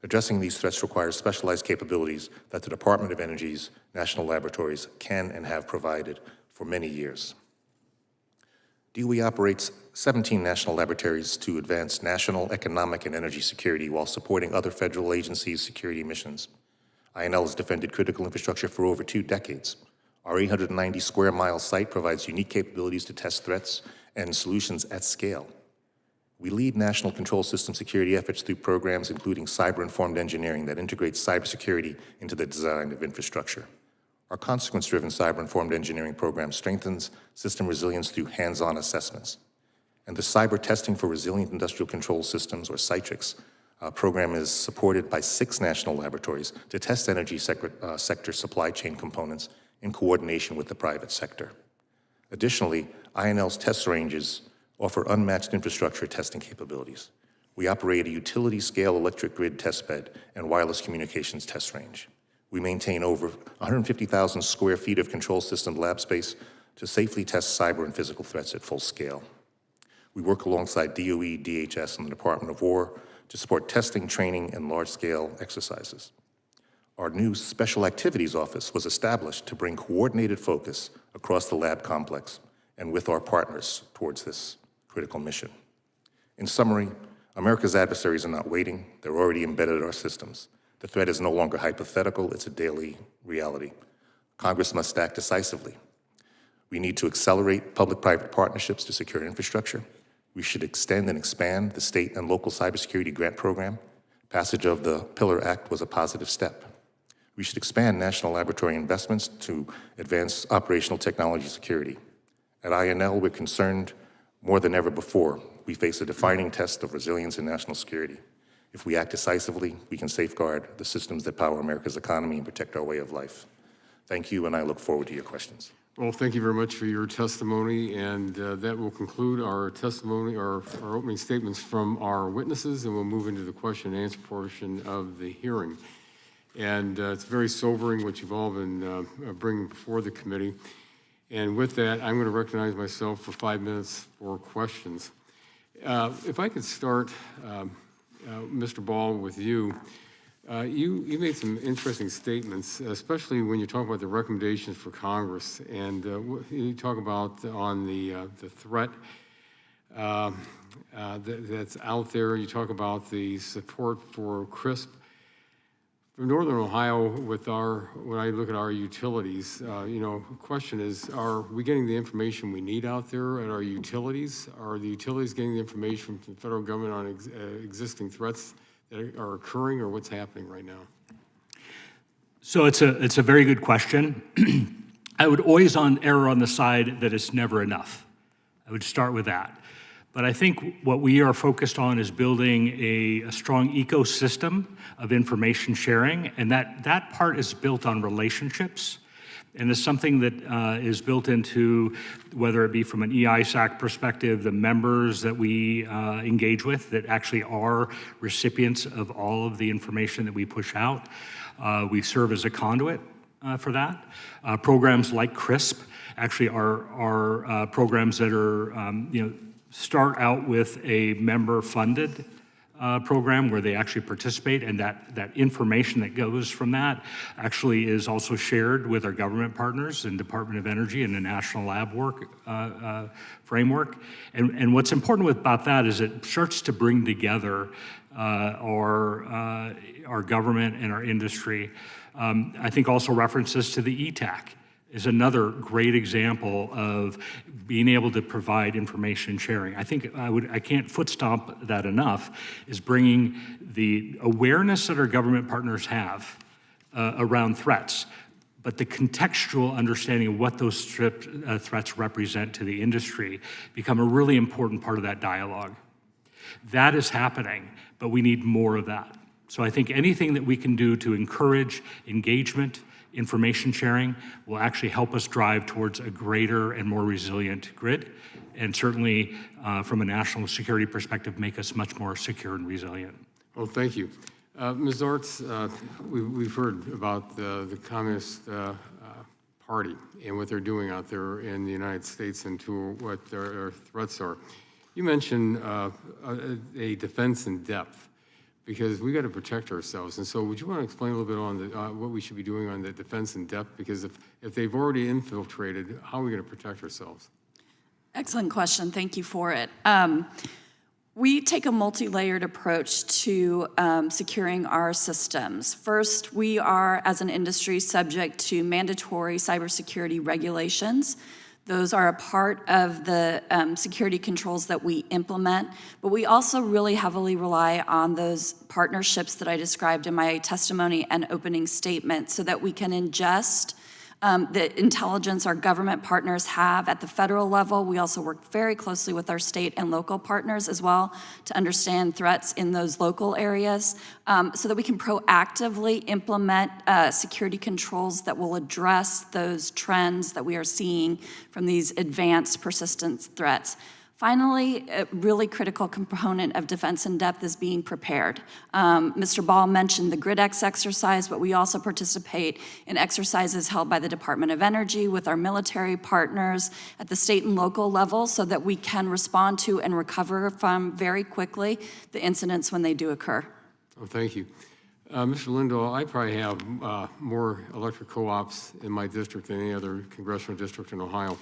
Addressing these threats requires specialized capabilities that the Department of Energy's national laboratories can and have provided for many years. DOE operates 17 national laboratories to advance national economic and energy security while supporting other federal agencies' security missions. INL has defended critical infrastructure for over 2 decades. Our 890 square mile site provides unique capabilities to test threats and solutions at scale. We lead national control system security efforts through programs including cyber-informed engineering that integrates cybersecurity into the design of infrastructure. Our consequence-driven cyber-informed engineering program strengthens system resilience through hands-on assessments. And the Cyber Testing for Resilient Industrial Control Systems, or CITRIX, program is supported by 6 national laboratories to test energy sector supply chain components in coordination with the private sector. Additionally, INL's test ranges offer unmatched infrastructure testing capabilities. We operate a utility-scale electric grid testbed and wireless communications test range. We maintain over 150,000 square feet of control system lab space to safely test cyber and physical threats at full scale. We work alongside DOE, DHS, and the Department of War to support testing, training, and large-scale exercises. Our new Special Activities Office was established to bring coordinated focus across the lab complex and with our partners towards this critical mission. In summary, America's adversaries are not waiting. They're already embedded in our systems. The threat is no longer hypothetical. It's a daily reality. Congress must act decisively. We need to accelerate public-private partnerships to secure infrastructure. We should extend and expand the state and local cybersecurity grant program. Passage of the Pillar Act was a positive step. We should expand national laboratory investments to advance operational technology security. At INL, we're concerned more than ever before. We face a defining test of resilience and national security. If we act decisively, we can safeguard the systems that power America's economy and protect our way of life. Thank you, and I look forward to your questions. Well, thank you very much for your testimony, and that will conclude our testimony, our opening statements from our witnesses, and we'll move into the question and answer portion of the hearing. And it's very sobering what you've all been bringing before the committee. And with that, I'm going to recognize myself for 5 minutes for questions. If I could start, Mr. Ball, with you. You made some interesting statements, especially when you talk about the recommendations for Congress, and you talk about on the threat that's out there. You talk about the support for CRISP. For Northern Ohio, when I look at our utilities, the question is, are we getting the information we need out there at our utilities? Are the utilities getting the information from the federal government on existing threats that are occurring, or what's happening right now? So it's a very good question. I would always err on the side that it's never enough. I would start with that. But I think what we are focused on is building a strong ecosystem of information sharing, and that part is built on relationships. And it's something that is built into, whether it be from an EISAC perspective, the members that we engage with that actually are recipients of all of the information that we push out. We serve as a conduit for that. Programs like CRISP actually are programs that are, start out with a member-funded program where they actually participate, and that information that goes from that actually is also shared with our government partners and Department of Energy and the National Lab Work framework. And what's important about that is it starts to bring together our government and our industry. I think also references to the ETAC is another great example of being able to provide information sharing. I think I can't foot stomp that enough, is bringing the awareness that our government partners have around threats, but the contextual understanding of what those threats represent to the industry become a really important part of that dialogue. That is happening, but we need more of that. So I think anything that we can do to encourage engagement, information sharing, will actually help us drive towards a greater and more resilient grid, and certainly from a national security perspective, make us much more secure and resilient. Well, thank you. Ms. Artz, we've heard about the Communist Party and what they're doing out there in the United States and to what their threats are. You mentioned a defense in depth, because we got to protect ourselves. And so would you want to explain a little bit on what we should be doing on the defense in depth? Because if they've already infiltrated, how are we going to protect ourselves? Excellent question. Thank you for it. We take a multi-layered approach to securing our systems. First, we are, as an industry, subject to mandatory cybersecurity regulations. Those are a part of the security controls that we implement, but we also really heavily rely on those partnerships that I described in my testimony and opening statement so that we can ingest the intelligence our government partners have at the federal level. We also work very closely with our state and local partners as well to understand threats in those local areas so that we can proactively implement security controls that will address those trends that we are seeing from these advanced persistent threats. Finally, a really critical component of defense in depth is being prepared. Mr. Ball mentioned the GridX exercise, but we also participate in exercises held by the Department of Energy with our military partners at the state and local level so that we can respond to and recover from very quickly the incidents when they do occur. Oh, thank you. Mr. Lindahl, I probably have more electric co-ops in my district than any other congressional district in Ohio.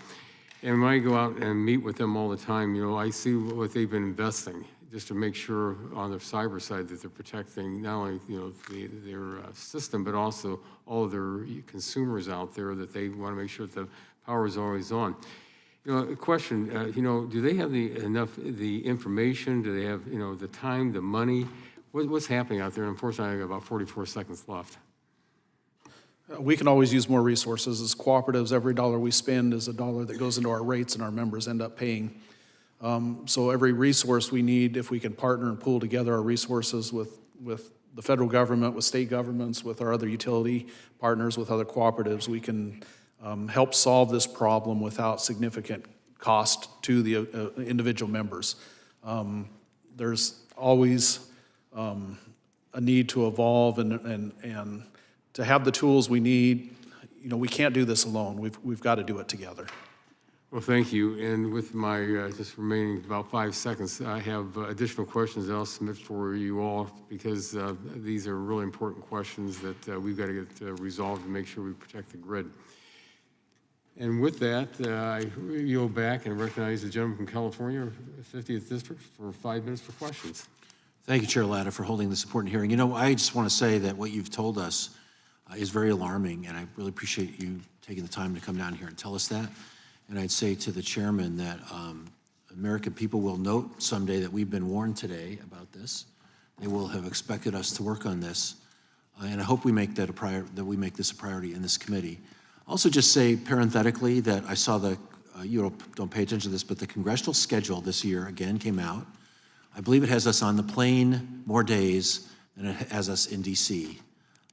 And when I go out and meet with them all the time, you know, I see what they've been investing just to make sure on the cyber side that they're protecting not only, you know, their system, but also all of their consumers out there, that they want to make sure that the power is always on. You know, a question, you know, do they have the information? Do they have, you know, the time, the money? What's happening out there? And unfortunately, I have about 44 seconds left. We can always use more resources. As cooperatives, every dollar we spend is a dollar that goes into our rates and our members end up paying. So every resource we need, if we can partner and pool together our resources with the federal government, with state governments, with our other utility partners, with other cooperatives, we can help solve this problem without significant cost to the individual members. There's always a need to evolve and to have the tools we need. You know, we can't do this alone. We've got to do it together. Well, thank you. And with my just remaining about 5 seconds, I have additional questions that I'll submit for you all because these are really important questions that we've got to get resolved to make sure we protect the grid. And with that, I yield back and recognize the gentleman from California, 50th District, for 5 minutes for questions. Thank you, Chair Latta, for holding this important hearing. You know, I just want to say that what you've told us is very alarming, and I really appreciate you taking the time to come down here and tell us that. And I'd say to the chairman that American people will note someday that we've been warned today about this. They will have expected us to work on this, and I hope we make that we make this a priority in this committee. Also, just say parenthetically that I saw the you don't pay attention to this, but the congressional schedule this year again came out. I believe it has us on the plane more days than it has us in D.C.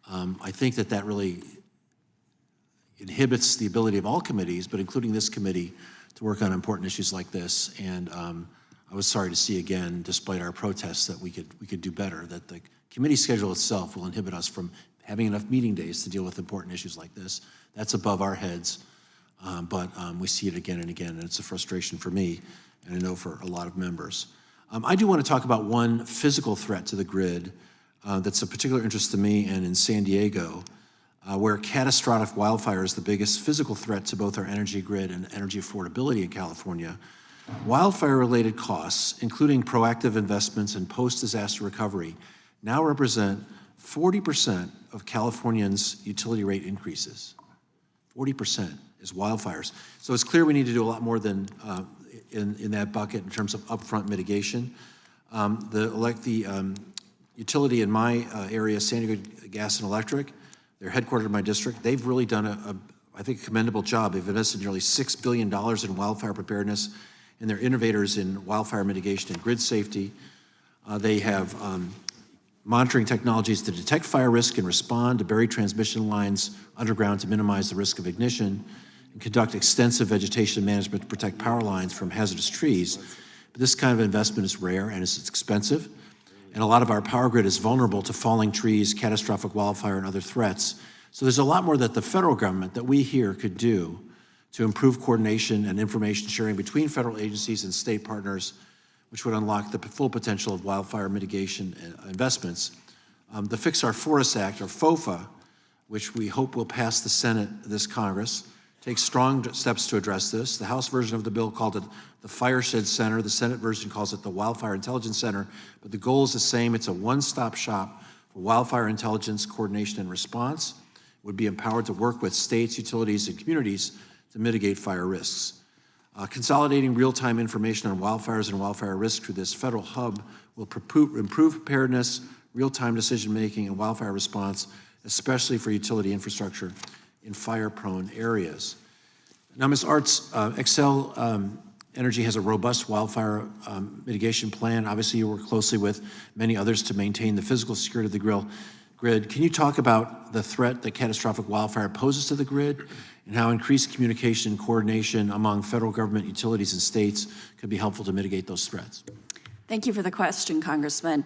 I think that really inhibits the ability of all committees, but including this committee, to work on important issues like this. And I was sorry to see again, despite our protests, that we could do better, that the committee schedule itself will inhibit us from having enough meeting days to deal with important issues like this. That's above our heads, but we see it again and again, and it's a frustration for me, and I know for a lot of members. I do want to talk about one physical threat to the grid that's of particular interest to me, and in San Diego, where catastrophic wildfire is the biggest physical threat to both our energy grid and energy affordability in California. Wildfire-related costs, including proactive investments and post-disaster recovery, now represent 40% of Californians' utility rate increases. 40% is wildfires. So it's clear we need to do a lot more than in that bucket in terms of upfront mitigation. The utility in my area, San Diego Gas and Electric, they're headquartered in my district. They've really done I think, a commendable job. They've invested nearly $6 billion in wildfire preparedness, and they're innovators in wildfire mitigation and grid safety. They have monitoring technologies to detect fire risk and respond to buried transmission lines underground to minimize the risk of ignition, and conduct extensive vegetation management to protect power lines from hazardous trees. But this kind of investment is rare and it's expensive. And a lot of our power grid is vulnerable to falling trees, catastrophic wildfire, and other threats. So there's a lot more that the federal government, that we here, could do to improve coordination and information sharing between federal agencies and state partners, which would unlock the full potential of wildfire mitigation investments. The Fix Our Forests Act, or FOFA, which we hope will pass the Senate this Congress, takes strong steps to address this. The House version of the bill called it the Fireshed Center. The Senate version calls it the Wildfire Intelligence Center. But the goal is the same. It's a one-stop shop for wildfire intelligence, coordination, and response. It would be empowered to work with states, utilities, and communities to mitigate fire risks. Consolidating real-time information on wildfires and wildfire risk through this federal hub will improve preparedness, real-time decision-making, and wildfire response, especially for utility infrastructure in fire-prone areas. Now, Ms. Artz, Xcel Energy has a robust wildfire mitigation plan. Obviously, you work closely with many others to maintain the physical security of the grid. Can you talk about the threat that catastrophic wildfire poses to the grid and how increased communication and coordination among federal government, utilities, and states could be helpful to mitigate those threats? Thank you for the question, Congressman.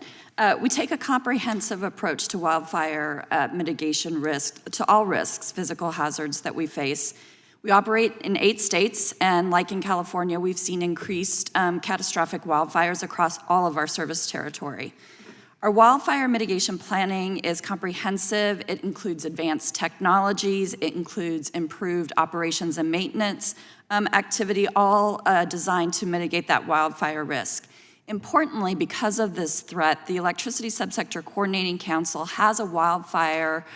We take a comprehensive approach to wildfire mitigation risk, to all risks, physical hazards that we face. We operate in 8 states, and like in California, we've seen increased catastrophic wildfires across all of our service territory. Our wildfire mitigation planning is comprehensive. It includes advanced technologies. It includes improved operations and maintenance activity, all designed to mitigate that wildfire risk. Importantly, because of this threat, the Electricity Subsector Coordinating Council has a wildfire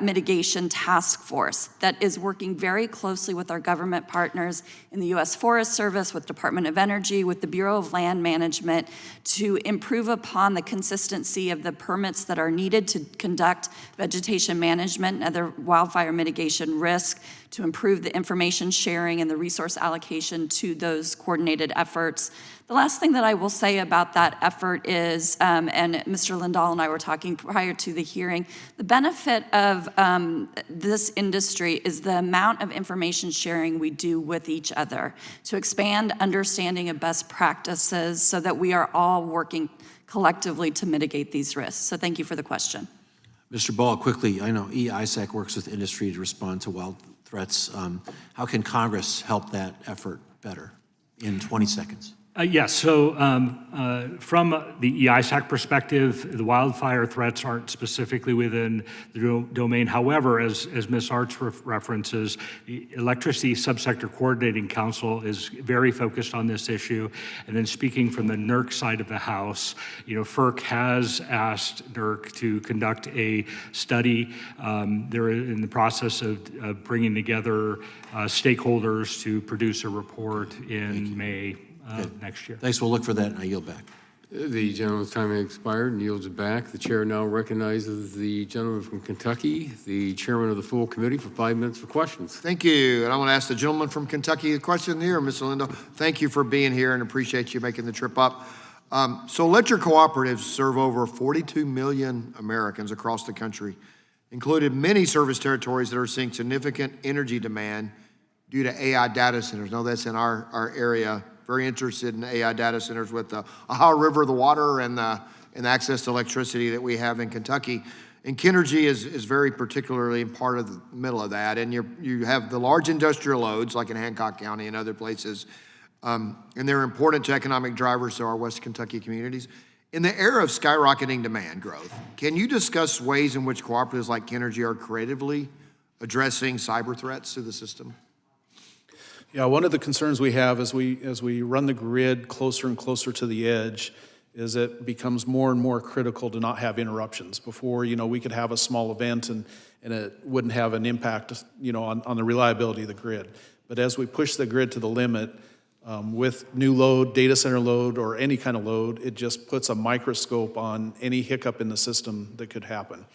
mitigation task force that is working very closely with our government partners in the U.S. Forest Service, with Department of Energy, with the Bureau of Land Management to improve upon the consistency of the permits that are needed to conduct vegetation management and other wildfire mitigation risk, to improve the information sharing and the resource allocation to those coordinated efforts. The last thing that I will say about that effort is, and Mr. Lindahl and I were talking prior to the hearing, the benefit of this industry is the amount of information sharing we do with each other to expand understanding of best practices so that we are all working collectively to mitigate these risks. So thank you for the question. Mr. Ball, quickly, I know EISAC works with industry to respond to wild threats. How can Congress help that effort better in 20 seconds? Yes, so from the EISAC perspective, the wildfire threats aren't specifically within the domain. However, as Ms. Artz references, the Electricity Subsector Coordinating Council is very focused on this issue. And then speaking from the NERC side of the House, FERC has asked NERC to conduct a study. They're in the process of bringing together stakeholders to produce a report in May. Next year. Thanks. We'll look for that, and I yield back. The gentleman's time has expired and yields back. The chair now recognizes the gentleman from Kentucky, the chairman of the full committee, for 5 minutes for questions. Thank you. And I want to ask the gentleman from Kentucky a question here, Mr. Lindahl. Thank you for being here and appreciate you making the trip up. So electric cooperatives serve over 42 million Americans across the country, including many service territories that are seeing significant energy demand due to AI data centers. I know that's in our area. Very interested in AI data centers with the Ohio River, the water, and the access to electricity that we have in Kentucky. And Kenergy is very particularly part of the middle of that. And you have the large industrial loads, like in Hancock County and other places, and they're important to economic drivers to our West Kentucky communities. In the era of skyrocketing demand growth, can you discuss ways in which cooperatives like Kenergy are creatively addressing cyber threats to the system? Yeah, one of the concerns we have as we run the grid closer and closer to the edge is it becomes more and more critical to not have interruptions. Before, we could have a small event and it wouldn't have an impact, on the reliability of the grid. But as we push the grid to the limit, with new load, data center load, or any kind of load, it just puts a microscope on any hiccup in the system that could happen.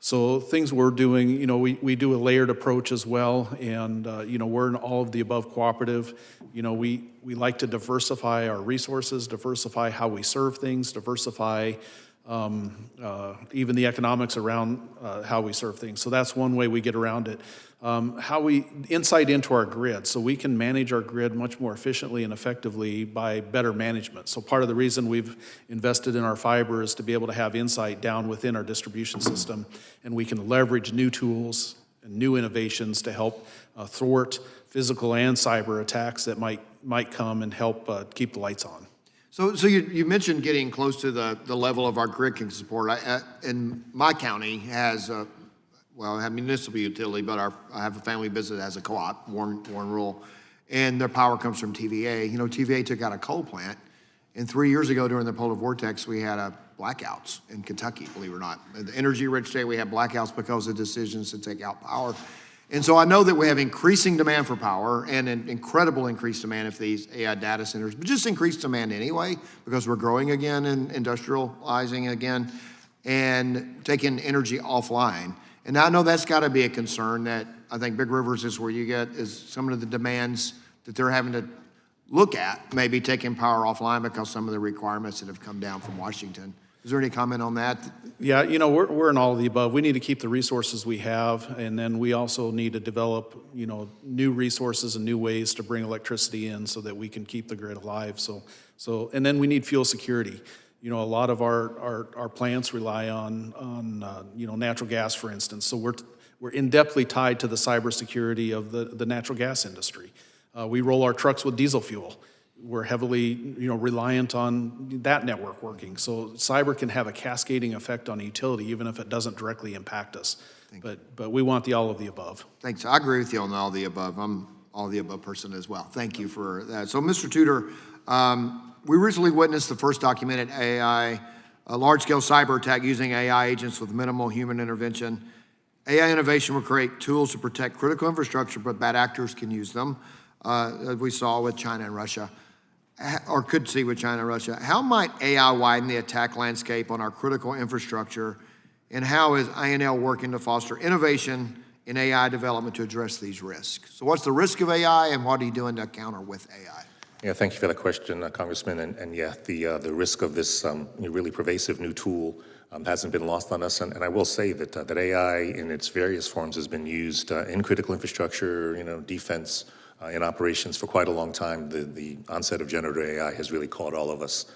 So things we're doing, we do a layered approach as well, and we're an all of the above cooperative. We like to diversify our resources, diversify how we serve things, diversify even the economics around how we serve things. So that's one way we get around it. Insight into our grid, so we can manage our grid much more efficiently and effectively by better management. So part of the reason we've invested in our fiber is to be able to have insight down within our distribution system, and we can leverage new tools and new innovations to help thwart physical and cyber attacks that might come and help keep the lights on. So you mentioned getting close to the level of our grid can support. In my county has well, I have municipal utility, but I have a family business that has a co-op, Warren Rural, and their power comes from TVA. You know, TVA took out a coal plant, and 3 years ago during the polar vortex, we had blackouts in Kentucky, believe it or not. In the energy-rich state, we had blackouts because of decisions to take out power. And so I know that we have increasing demand for power and an incredible increased demand if these AI data centers, but just increased demand anyway, because we're growing again and industrializing again and taking energy offline. And I know that's got to be a concern that I think Big Rivers is where you get is some of the demands that they're having to look at, maybe taking power offline because some of the requirements that have come down from Washington. Is there any comment on that? Yeah, you know, we're in all of the above. We need to keep the resources we have, and then we also need to develop, you know, new resources and new ways to bring electricity in so that we can keep the grid alive. So, and then we need fuel security. You know, a lot of our plants rely on you know, natural gas, for instance. So we're in-depthly tied to the cybersecurity of the natural gas industry. We roll our trucks with diesel fuel. We're heavily, you know, reliant on that network working. So cyber can have a cascading effect on a utility, even if it doesn't directly impact us. But we want the all of the above. Thanks. I agree with you on all the above. I'm all the above person as well. Thank you for that. So, Mr. Tudor, we recently witnessed the first documented AI, a large-scale cyber attack using AI agents with minimal human intervention. AI innovation will create tools to protect critical infrastructure, but bad actors can use them, as we saw with China and Russia, or could see with China and Russia. How might AI widen the attack landscape on our critical infrastructure, and how is INL working to foster innovation in AI development to address these risks? So what's the risk of AI, and what are you doing to counter with AI? Yeah, thank you for the question, Congressman. And yeah, the risk of this really pervasive new tool hasn't been lost on us. And I will say that that AI in its various forms has been used in critical infrastructure, you know, defense, in operations for quite a long time. The onset of generative AI has really caught all of us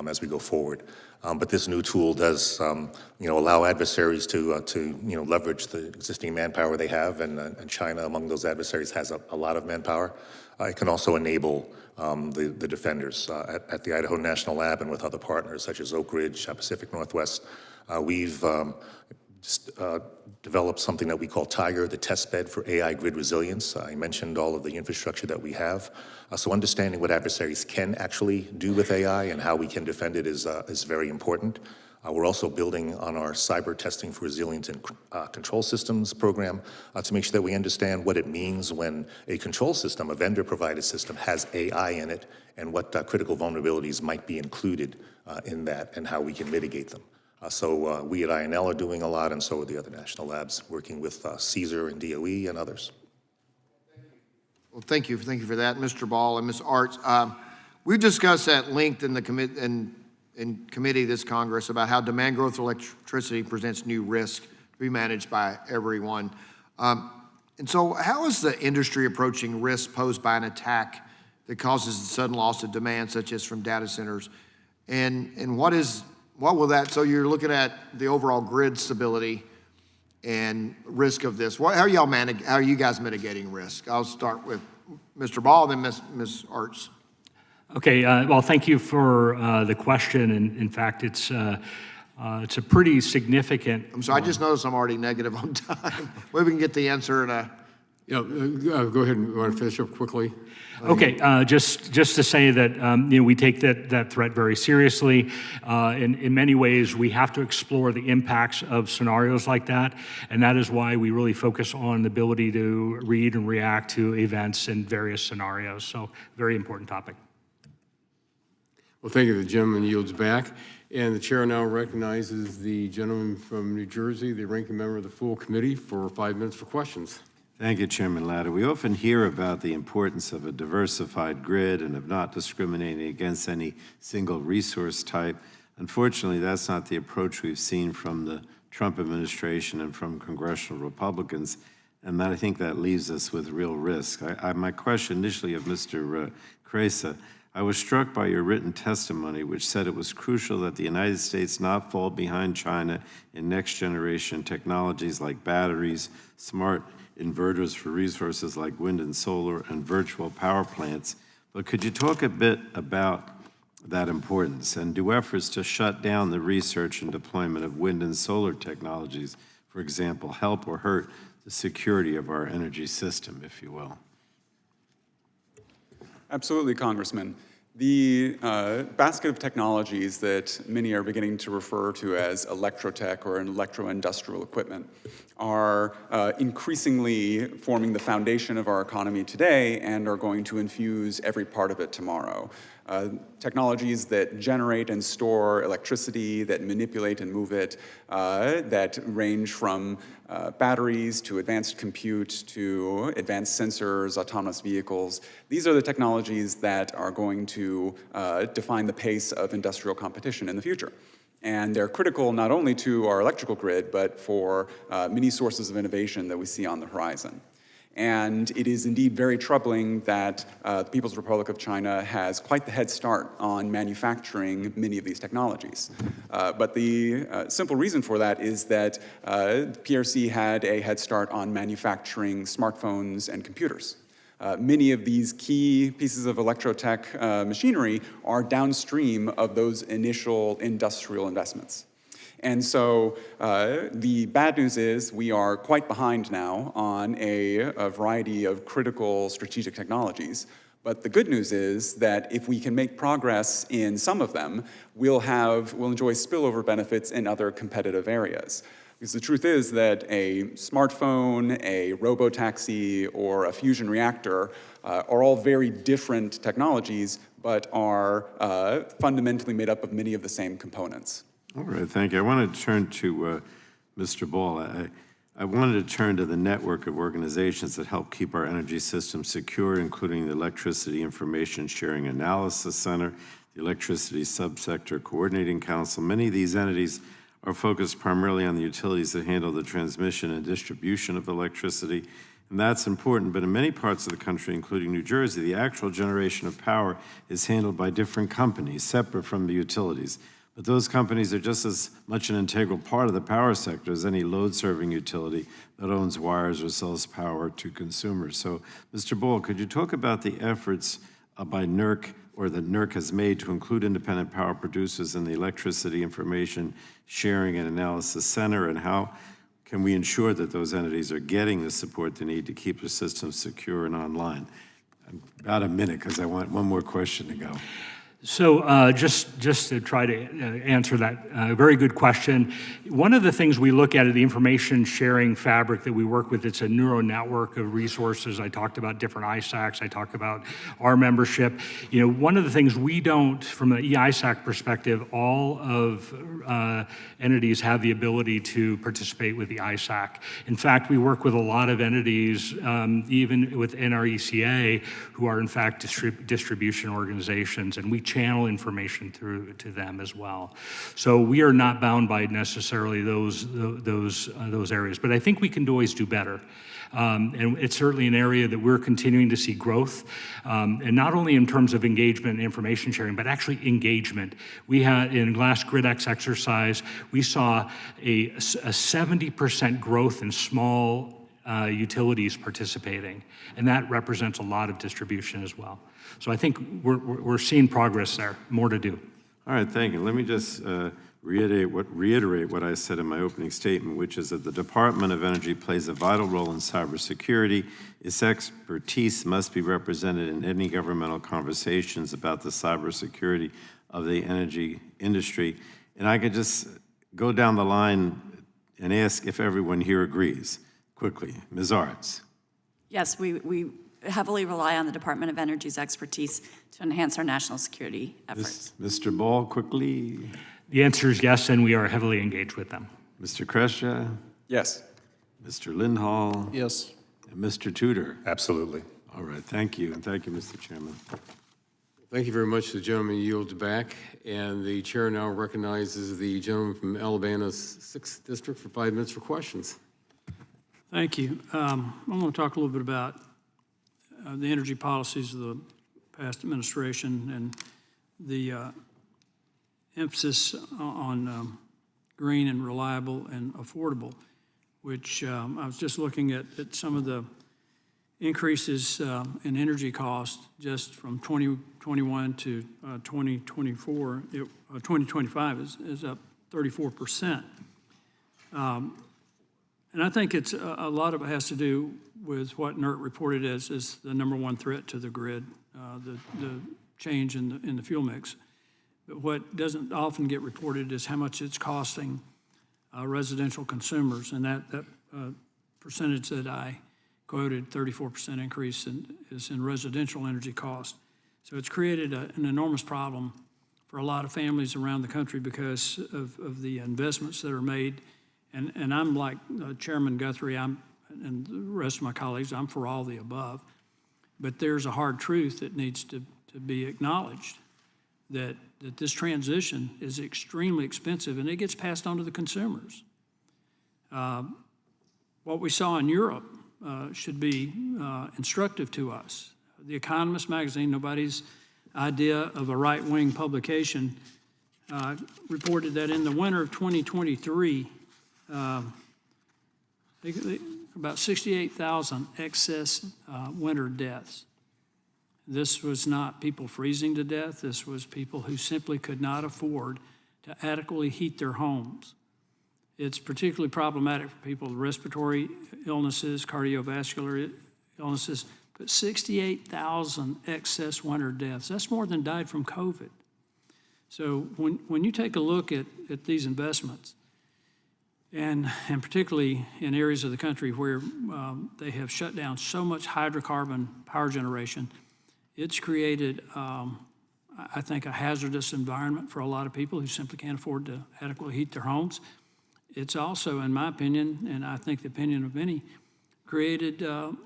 as we go forward. But this new tool does, you know, allow adversaries to you know, leverage the existing manpower they have, and China among those adversaries has a lot of manpower. It can also enable the defenders at the Idaho National Lab and with other partners such as Oak Ridge, Pacific Northwest. We've developed something that we call Tiger, the test bed for AI grid resilience. I mentioned all of the infrastructure that we have. So understanding what adversaries can actually do with AI and how we can defend it is very important. We're also building on our cyber testing for resilience and control systems program to make sure that we understand what it means when a control system, a vendor-provided system, has AI in it, and what critical vulnerabilities might be included in that, and how we can mitigate them. So we at INL are doing a lot, and so are the other national labs, working with CSER and DOE and others. Well, thank you for that, Mr. Ball and Ms. Artz. We've discussed at length in the committee this Congress about how demand growth of electricity presents new risk to be managed by everyone. And so how is the industry approaching risk posed by an attack that causes the sudden loss of demand, such as from data centers? And what will that, so you're looking at the overall grid stability and risk of this. How are you guys mitigating risk? I'll start with Mr. Ball, then Ms. Artz. Okay, well, thank you for the question. And in fact, it's a pretty significant. I'm sorry, I just noticed I'm already negative on time. Maybe we can get the answer in a. Yeah, go ahead and want to finish up quickly. Okay, just to say that you know, we take that threat very seriously. In many ways, we have to explore the impacts of scenarios like that, and that is why we really focus on the ability to read and react to events in various scenarios. So, very important topic. Well, thank you. The gentleman yields back, and the chair now recognizes the gentleman from New Jersey, the ranking member of the full committee, for 5 minutes for questions. Thank you, Chairman Latta. We often hear about the importance of a diversified grid and of not discriminating against any single resource type. Unfortunately, that's not the approach we've seen from the Trump administration and from congressional Republicans, and I think that leaves us with real risk. My question initially of Mr. Krejsa, I was struck by your written testimony, which said it was crucial that the United States not fall behind China in next-generation technologies like batteries, smart inverters for resources like wind and solar, and virtual power plants. But could you talk a bit about that importance and do efforts to shut down the research and deployment of wind and solar technologies for example, help or hurt the security of our energy system, if you will? Absolutely, Congressman. The basket of technologies that many are beginning to refer to as electrotech or electro-industrial equipment are increasingly forming the foundation of our economy today and are going to infuse every part of it tomorrow. Technologies that generate and store electricity, that manipulate and move it, that range from batteries to advanced compute to advanced sensors, autonomous vehicles. These are the technologies that are going to define the pace of industrial competition in the future. And they're critical not only to our electrical grid, but for many sources of innovation that we see on the horizon. And it is indeed very troubling that the People's Republic of China has quite the head start on manufacturing many of these technologies. But the simple reason for that is that PRC had a head start on manufacturing smartphones and computers. Many of these key pieces of electrotech machinery are downstream of those initial industrial investments. And so the bad news is we are quite behind now on a variety of critical strategic technologies. But the good news is that if we can make progress in some of them, we'll enjoy spillover benefits in other competitive areas. Because the truth is that a smartphone, a robotaxi, or a fusion reactor are all very different technologies, but are fundamentally made up of many of the same components. All right, thank you. I want to turn to Mr. Ball. I wanted to turn to the network of organizations that help keep our energy system secure, including the Electricity Information Sharing Analysis Center, the Electricity Subsector Coordinating Council. Many of these entities are focused primarily on the utilities that handle the transmission and distribution of electricity, and that's important. But in many parts of the country, including New Jersey, the actual generation of power is handled by different companies, separate from the utilities. But those companies are just as much an integral part of the power sector as any load-serving utility that owns wires or sells power to consumers. So, Mr. Ball, could you talk about the efforts by NERC, or that NERC has made, to include independent power producers in the Electricity Information Sharing and Analysis Center, and how can we ensure that those entities are getting the support they need to keep their systems secure and online? About a minute, because I want one more question to go. So just to try to answer that very good question, one of the things we look at is the information sharing fabric that we work with. It's a neural network of resources. I talked about different ISACs. I talked about our membership. You know, one of the things we don't, from an EISAC perspective, all of entities have the ability to participate with the ISAC. In fact, we work with a lot of entities, even within our ECA, who are in fact distribution organizations, and we channel information through to them as well. So we are not bound by necessarily those areas, but I think we can always do better. And it's certainly an area that we're continuing to see growth, and not only in terms of engagement and information sharing, but actually engagement. We had, in last GridX exercise, we saw a 70% growth in small utilities participating, and that represents a lot of distribution as well. So I think we're seeing progress there, more to do. All right, thank you. Let me just reiterate what I said in my opening statement, which is that the Department of Energy plays a vital role in cybersecurity. Its expertise must be represented in any governmental conversations about the cybersecurity of the energy industry. And I could just go down the line and ask if everyone here agrees. Quickly, Ms. Artz. Yes, we heavily rely on the Department of Energy's expertise to enhance our national security efforts. Mr. Ball, quickly. The answer is yes, and we are heavily engaged with them. Mr. Krejsa? Yes. Mr. Lindahl? Yes. And Mr. Tudor? Absolutely. All right, thank you, and thank you, Mr. Chairman. Thank you very much. The gentleman yields back, and the chair now recognizes the gentleman from Alabama's 6th District for 5 minutes for questions. Thank you. I want to talk a little bit about the energy policies of the past administration and the emphasis on green and reliable and affordable, which I was just looking at some of the increases in energy costs just from 2021 to 2024. 2025 is up 34%. And I think it's, a lot of it has to do with what NERC reported as the number one threat to the grid, the change in the fuel mix. But what doesn't often get reported is how much it's costing residential consumers. And that percentage that I quoted, 34% increase is in residential energy cost. So it's created an enormous problem for a lot of families around the country because of the investments that are made. And I'm like Chairman Guthrie, and the rest of my colleagues, I'm for all the above. But there's a hard truth that needs to be acknowledged, that this transition is extremely expensive, and it gets passed on to the consumers. What we saw in Europe should be instructive to us. The Economist magazine, nobody's idea of a right-wing publication, reported that in the winter of 2023, about 68,000 excess winter deaths. This was not people freezing to death. This was people who simply could not afford to adequately heat their homes. It's particularly problematic for people with respiratory illnesses, cardiovascular illnesses, but 68,000 excess winter deaths. That's more than died from COVID. So when you take a look at these investments, and particularly in areas of the country where they have shut down so much hydrocarbon power generation, it's created, I think, a hazardous environment for a lot of people who simply can't afford to adequately heat their homes. It's also, in my opinion, and I think the opinion of many, created an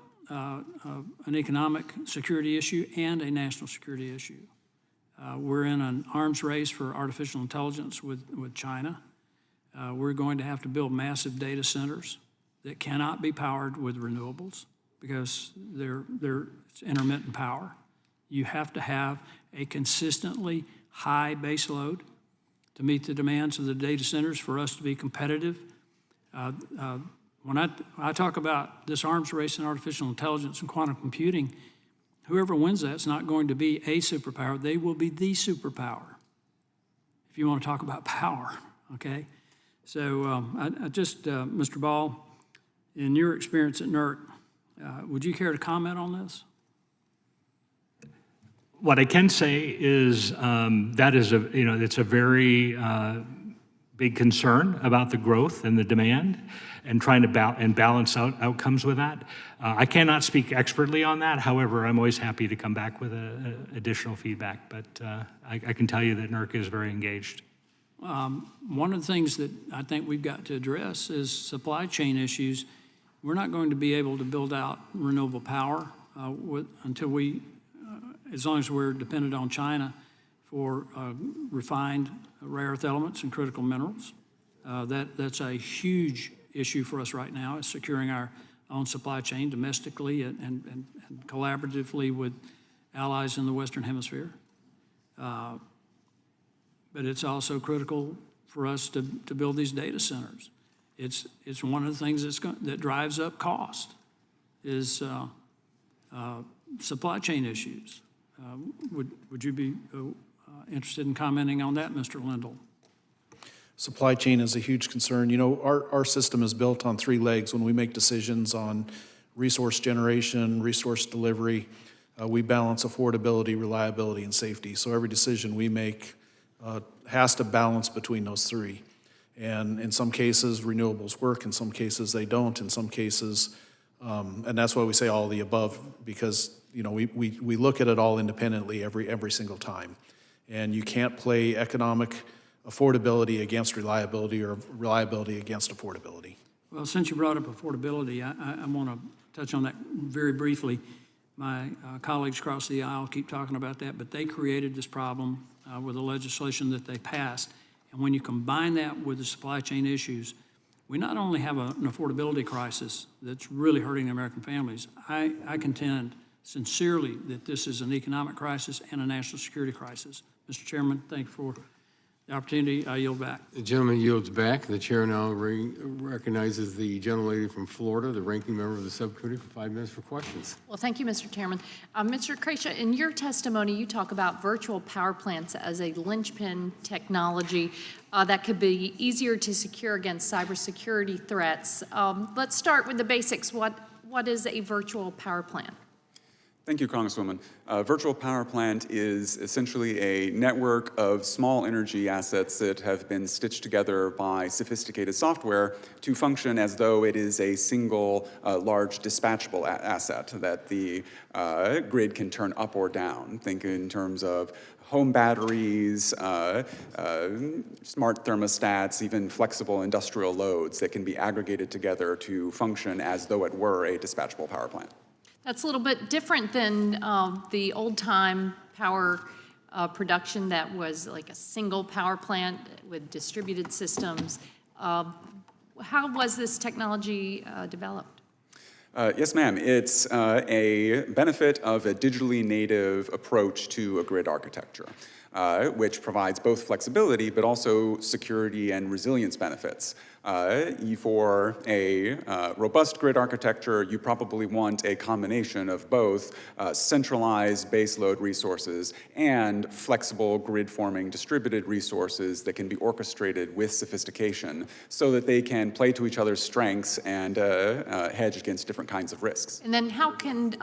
economic security issue and a national security issue. We're in an arms race for artificial intelligence with China. We're going to have to build massive data centers that cannot be powered with renewables because they're intermittent power. You have to have a consistently high base load to meet the demands of the data centers for us to be competitive. When I talk about this arms race in artificial intelligence and quantum computing, whoever wins that's not going to be a superpower. They will be the superpower, if you want to talk about power, okay? So Mr. Ball, in your experience at NERC, would you care to comment on this? What I can say is that is it's a very big concern about the growth and the demand and trying to balance out outcomes with that. I cannot speak expertly on that. However, I'm always happy to come back with additional feedback. But I can tell you that NERC is very engaged. One of the things that I think we've got to address is supply chain issues. We're not going to be able to build out renewable power until we, as long as we're dependent on China for refined rare earth elements and critical minerals. That's a huge issue for us right now, is securing our own supply chain domestically and collaboratively with allies in the Western Hemisphere. But it's also critical for us to build these data centers. It's one of the things that drives up cost is supply chain issues. Would you be interested in commenting on that, Mr. Lindahl? Supply chain is a huge concern. You know, our system is built on three legs. When we make decisions on resource generation, resource delivery, we balance affordability, reliability, and safety. So every decision we make has to balance between those three. And in some cases, renewables work. In some cases, they don't. In some cases, and that's why we say all of the above, because you know we look at it all independently every single time. And you can't play economic affordability against reliability or reliability against affordability. Well, since you brought up affordability, I want to touch on that very briefly. My colleagues across the aisle keep talking about that, but they created this problem with the legislation that they passed. And when you combine that with the supply chain issues, we not only have an affordability crisis that's really hurting American families, I contend sincerely that this is an economic crisis and a national security crisis. Mr. Chairman, thank you for the opportunity, I yield back. The gentleman yields back. The chair now recognizes the gentlelady from Florida, the ranking member of the subcommittee, for 5 minutes for questions. Well, thank you, Mr. Chairman. Mr. Krejsa, in your testimony, you talk about virtual power plants as a linchpin technology that could be easier to secure against cybersecurity threats. Let's start with the basics. What is a virtual power plant? Thank you, Congresswoman. A virtual power plant is essentially a network of small energy assets that have been stitched together by sophisticated software to function as though it is a single large dispatchable asset that the grid can turn up or down. Think in terms of home batteries, smart thermostats, even flexible industrial loads that can be aggregated together to function as though it were a dispatchable power plant. That's a little bit different than the old-time power production that was like a single power plant with distributed systems. How was this technology developed? Yes, ma'am. It's a benefit of a digitally native approach to a grid architecture, which provides both flexibility but also security and resilience benefits. For a robust grid architecture, you probably want a combination of both centralized baseload resources and flexible grid-forming distributed resources that can be orchestrated with sophistication so that they can play to each other's strengths and hedge against different kinds of risks. And then how can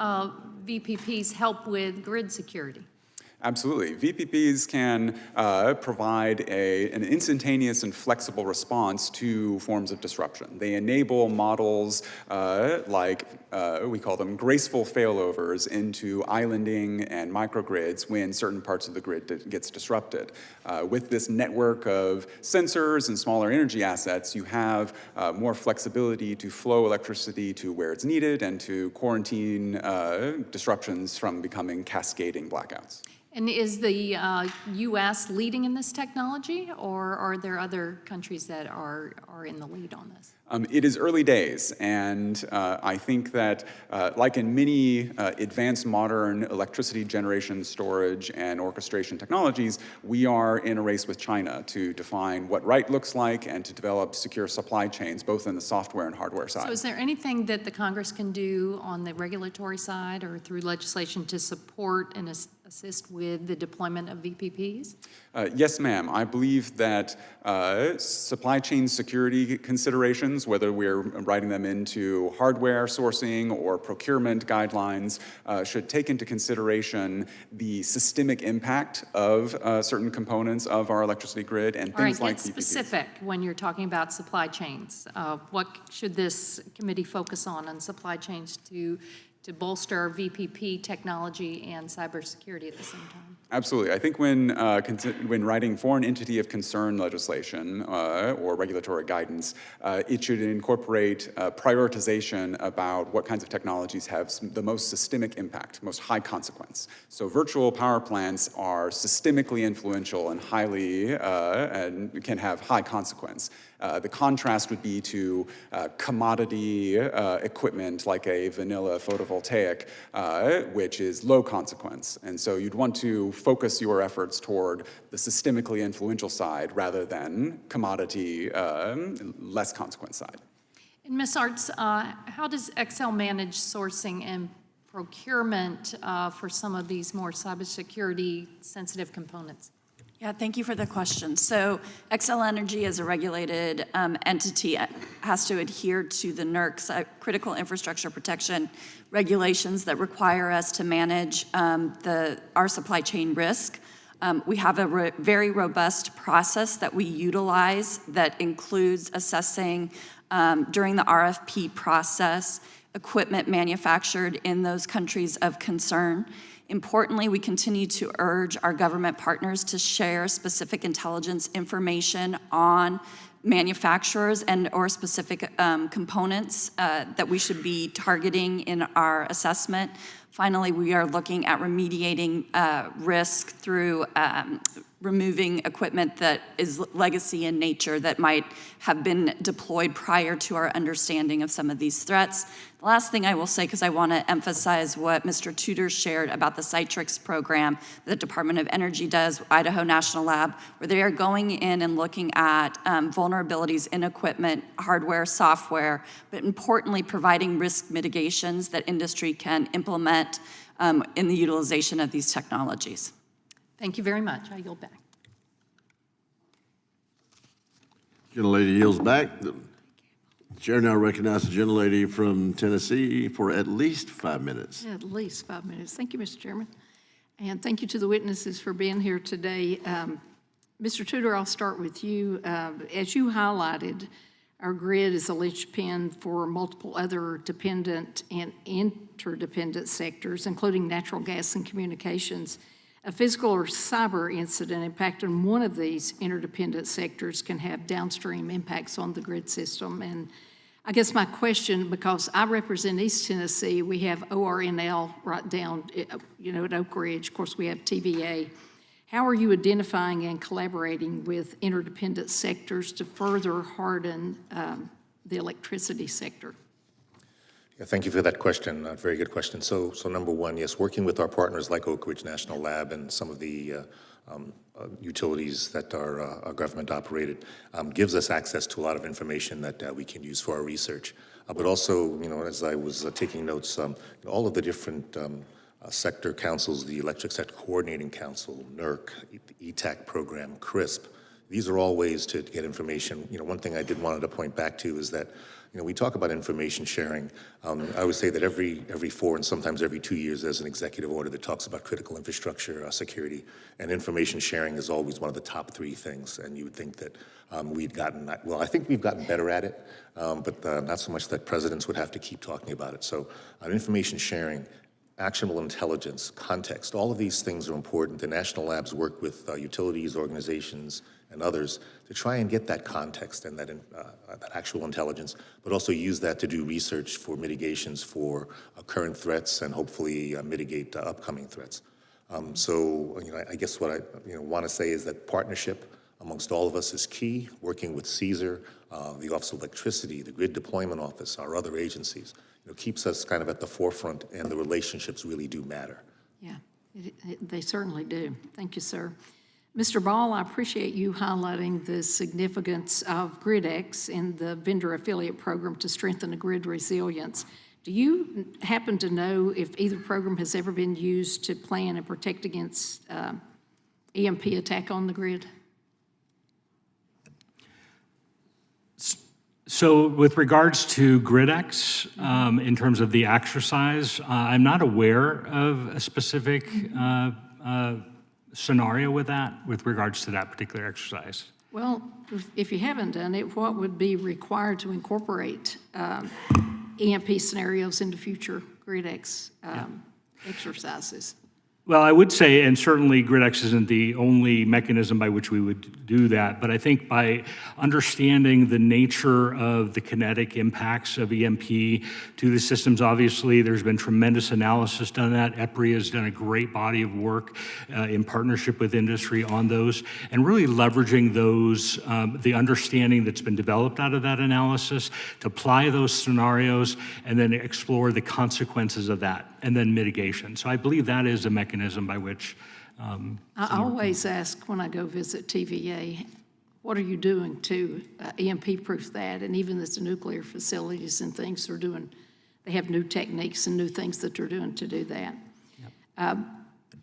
VPPs help with grid security? Absolutely. VPPs can provide an instantaneous and flexible response to forms of disruption. They enable models like, we call them graceful failovers into islanding and microgrids when certain parts of the grid gets disrupted. With this network of sensors and smaller energy assets, you have more flexibility to flow electricity to where it's needed and to quarantine disruptions from becoming cascading blackouts. And is the U.S. leading in this technology, or are there other countries that are in the lead on this? It is early days, and I think that, like in many advanced modern electricity generation, storage, and orchestration technologies, we are in a race with China to define what right looks like and to develop secure supply chains, both in the software and hardware side. So is there anything that the Congress can do on the regulatory side or through legislation to support and assist with the deployment of VPPs? Yes, ma'am. I believe that supply chain security considerations, whether we're writing them into hardware sourcing or procurement guidelines, should take into consideration the systemic impact of certain components of our electricity grid and things like VPPs. Get specific when you're talking about supply chains. What should this committee focus on supply chains to bolster VPP technology and cybersecurity at the same time? Absolutely. I think when writing foreign entity of concern legislation or regulatory guidance, it should incorporate prioritization about what kinds of technologies have the most systemic impact, most high consequence. So virtual power plants are systemically influential and highly and can have high consequence. The contrast would be to commodity equipment like a vanilla photovoltaic, which is low consequence. And so you'd want to focus your efforts toward the systemically influential side rather than commodity, less consequence side. And Ms. Artz, how does Xcel manage sourcing and procurement for some of these more cybersecurity sensitive components? Yeah, thank you for the question. So Xcel Energy as a regulated entity has to adhere to the NERC's critical infrastructure protection regulations that require us to manage our supply chain risk. We have a very robust process that we utilize that includes assessing during the RFP process equipment manufactured in those countries of concern. Importantly, we continue to urge our government partners to share specific intelligence information on manufacturers and or specific components that we should be targeting in our assessment. Finally, we are looking at remediating risk through removing equipment that is legacy in nature that might have been deployed prior to our understanding of some of these threats. The last thing I will say, because I want to emphasize what Mr. Tudor shared about the Citrix program that the Department of Energy does, Idaho National Lab, where they are going in and looking at vulnerabilities in equipment, hardware, software, but importantly, providing risk mitigations that industry can implement in the utilization of these technologies. Thank you very much. I yield back. Gentlelady yields back. The chair now recognizes the gentlelady from Tennessee for at least 5 minutes. At least 5 minutes. Thank you, Mr. Chairman. And thank you to the witnesses for being here today. Mr. Tudor, I'll start with you. As you highlighted, our grid is a linchpin for multiple other dependent and interdependent sectors, including natural gas and communications. A physical or cyber incident impacting one of these interdependent sectors can have downstream impacts on the grid system. And I guess my question, because I represent East Tennessee, we have ORNL right down, at Oak Ridge. Of course, we have TVA. How are you identifying and collaborating with interdependent sectors to further harden the electricity sector? Yeah, thank you for that question. Very good question. So number one, yes, working with our partners like Oak Ridge National Lab and some of the utilities that are government operated gives us access to a lot of information that we can use for our research. But also, as I was taking notes, all of the different sector councils, the Electric Sector Coordinating Council, NERC, the ETAC program, CRISP, these are all ways to get information. One thing I wanted to point back to is that we talk about information sharing. I would say that every 4 and sometimes every 2 years there's an executive order that talks about critical infrastructure security, and information sharing is always one of the top 3 things. And you would think that we'd gotten that. Well, I think we've gotten better at it, but not so much that presidents would have to keep talking about it. So information sharing, actionable intelligence, context, all of these things are important. The national labs work with utilities, organizations, and others to try and get that context and that actual intelligence, but also use that to do research for mitigations for current threats and hopefully mitigate upcoming threats. I guess what I want to say is that partnership amongst all of us is key, working with CSER, the Office of Electricity, the Grid Deployment Office, our other agencies. Keeps us kind of at the forefront, and the relationships really do matter. Yeah, they certainly do. Thank you, sir. Mr. Ball, I appreciate you highlighting the significance of GridX and the vendor affiliate program to strengthen the grid resilience. Do you happen to know if either program has ever been used to plan and protect against EMP attack on the grid? So with regards to GridX, in terms of the exercise, I'm not aware of a specific scenario with regards to that particular exercise. Well, if you haven't done it, what would be required to incorporate EMP scenarios into future GridX exercises? Well, I would say, and certainly GridX isn't the only mechanism by which we would do that, but I think by understanding the nature of the kinetic impacts of EMP to the systems, obviously there's been tremendous analysis done on that. EPRI has done a great body of work in partnership with industry on those, and really leveraging those, the understanding that's been developed out of that analysis to apply those scenarios and then explore the consequences of that and then mitigation. So I believe that is a mechanism by which I always ask when I go visit TVA, what are you doing to EMP-proof that? And even as the nuclear facilities and things are doing, they have new techniques and new things that they're doing to do that. Yep.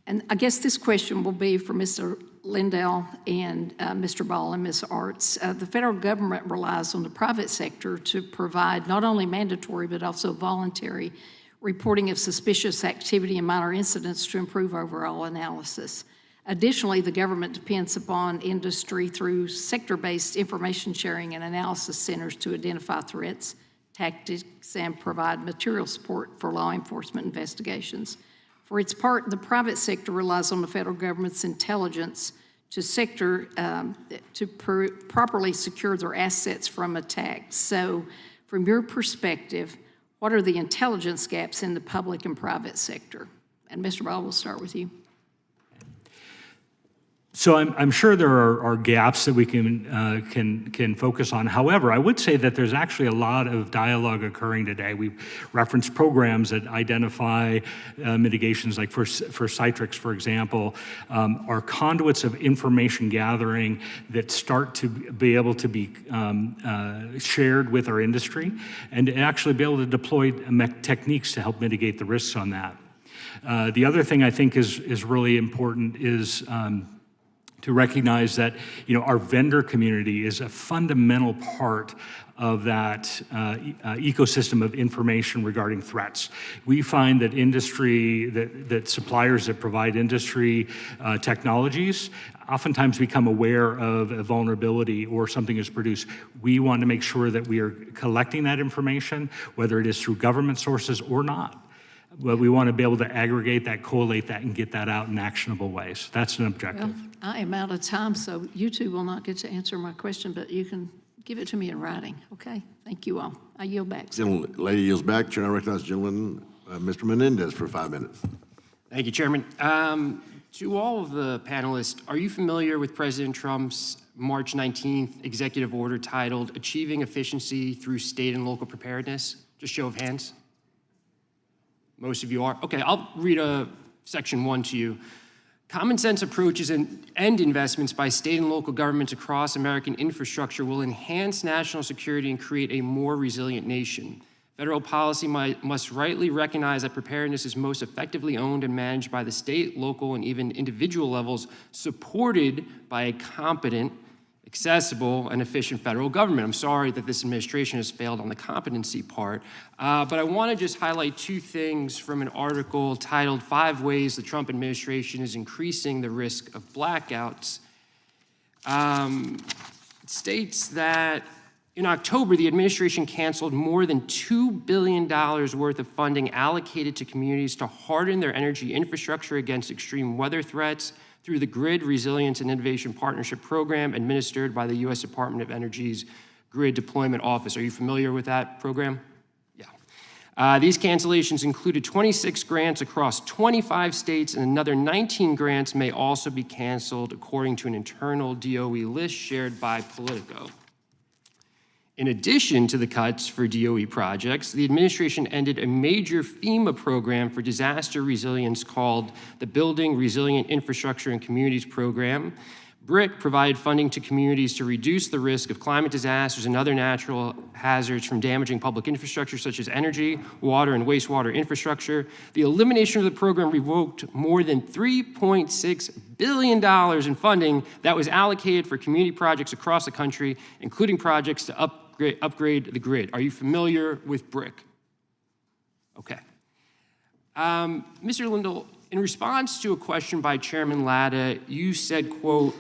And I guess this question will be for Mr. Lindahl and Mr. Ball and Ms. Artz. The federal government relies on the private sector to provide not only mandatory but also voluntary reporting of suspicious activity and minor incidents to improve overall analysis. Additionally, the government depends upon industry through sector-based information sharing and analysis centers to identify threats, tactics, and provide material support for law enforcement investigations. For its part, the private sector relies on the federal government's intelligence to sector to properly secure their assets from attack. So from your perspective, what are the intelligence gaps in the public and private sector? And Mr. Ball, we'll start with you. So I'm sure there are gaps that we can focus on. However, I would say that there's actually a lot of dialogue occurring today. We've referenced programs that identify mitigations, like for Citrix, for example, are conduits of information gathering that start to be able to be shared with our industry and to actually be able to deploy techniques to help mitigate the risks on that. The other thing I think is really important is to recognize that, you know, our vendor community is a fundamental part of that ecosystem of information regarding threats. We find that industry, that suppliers that provide industry technologies oftentimes become aware of a vulnerability or something is produced. We want to make sure that we are collecting that information, whether it is through government sources or not. But we want to be able to aggregate that, collate that, and get that out in actionable ways. That's an objective. Well, I am out of time, so you two will not get to answer my question, but you can give it to me in writing, okay? Thank you all. I yield back. Lady yields back. Chair, I recognize the gentleman, Mr. Menendez, for 5 minutes. Thank you, Chairman. To all of the panelists, are you familiar with President Trump's March 19th executive order titled Achieving Efficiency Through State and Local Preparedness? Just show of hands. Most of you are. Okay, I'll read section 1 to you. Common sense approaches and investments by state and local governments across American infrastructure will enhance national security and create a more resilient nation. Federal policy must rightly recognize that preparedness is most effectively owned and managed by the state, local, and even individual levels, supported by a competent, accessible, and efficient federal government. I'm sorry that this administration has failed on the competency part, but I want to just highlight 2 things from an article titled 5 Ways the Trump Administration is Increasing the Risk of Blackouts. It states that in October, the administration canceled more than $2 billion worth of funding allocated to communities to harden their energy infrastructure against extreme weather threats through the Grid Resilience and Innovation Partnership Program administered by the U.S. Department of Energy's Grid Deployment Office. Are you familiar with that program? Yeah. These cancellations included 26 grants across 25 states, and another 19 grants may also be canceled according to an internal DOE list shared by Politico. In addition to the cuts for DOE projects, the administration ended a major FEMA program for disaster resilience called the Building Resilient Infrastructure and Communities Program. BRIC provided funding to communities to reduce the risk of climate disasters and other natural hazards from damaging public infrastructure such as energy, water, and wastewater infrastructure. The elimination of the program revoked more than $3.6 billion in funding that was allocated for community projects across the country, including projects to upgrade the grid. Are you familiar with BRIC? Okay. Mr. Lindahl, in response to a question by Chairman Latta, you said, quote,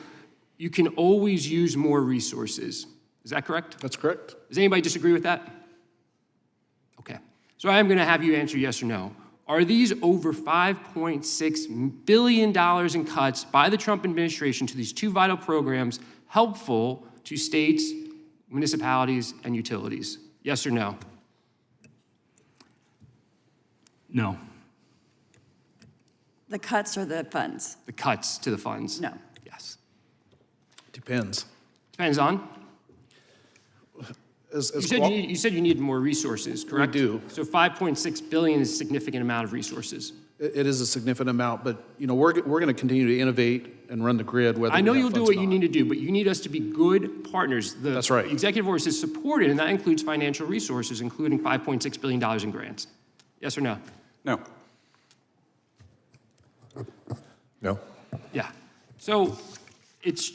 "You can always use more resources." Is that correct? That's correct. Does anybody disagree with that? Okay. So I am going to have you answer yes or no. Are these over $5.6 billion in cuts by the Trump administration to these 2 vital programs helpful to states, municipalities, and utilities? Yes or no? No. The cuts or the funds? The cuts to the funds? No. Yes. Depends. Depends on? You said you need more resources, correct? We do. So $5.6 billion is a significant amount of resources. It is a significant amount, but you know we're going to continue to innovate and run the grid. Whether I know we have you'll do funds what or you not. need to do, but you need us to be good partners. That's right. The executive order says supported, and that includes financial resources, including $5.6 billion in grants. Yes or no? No. No? Yeah. So it's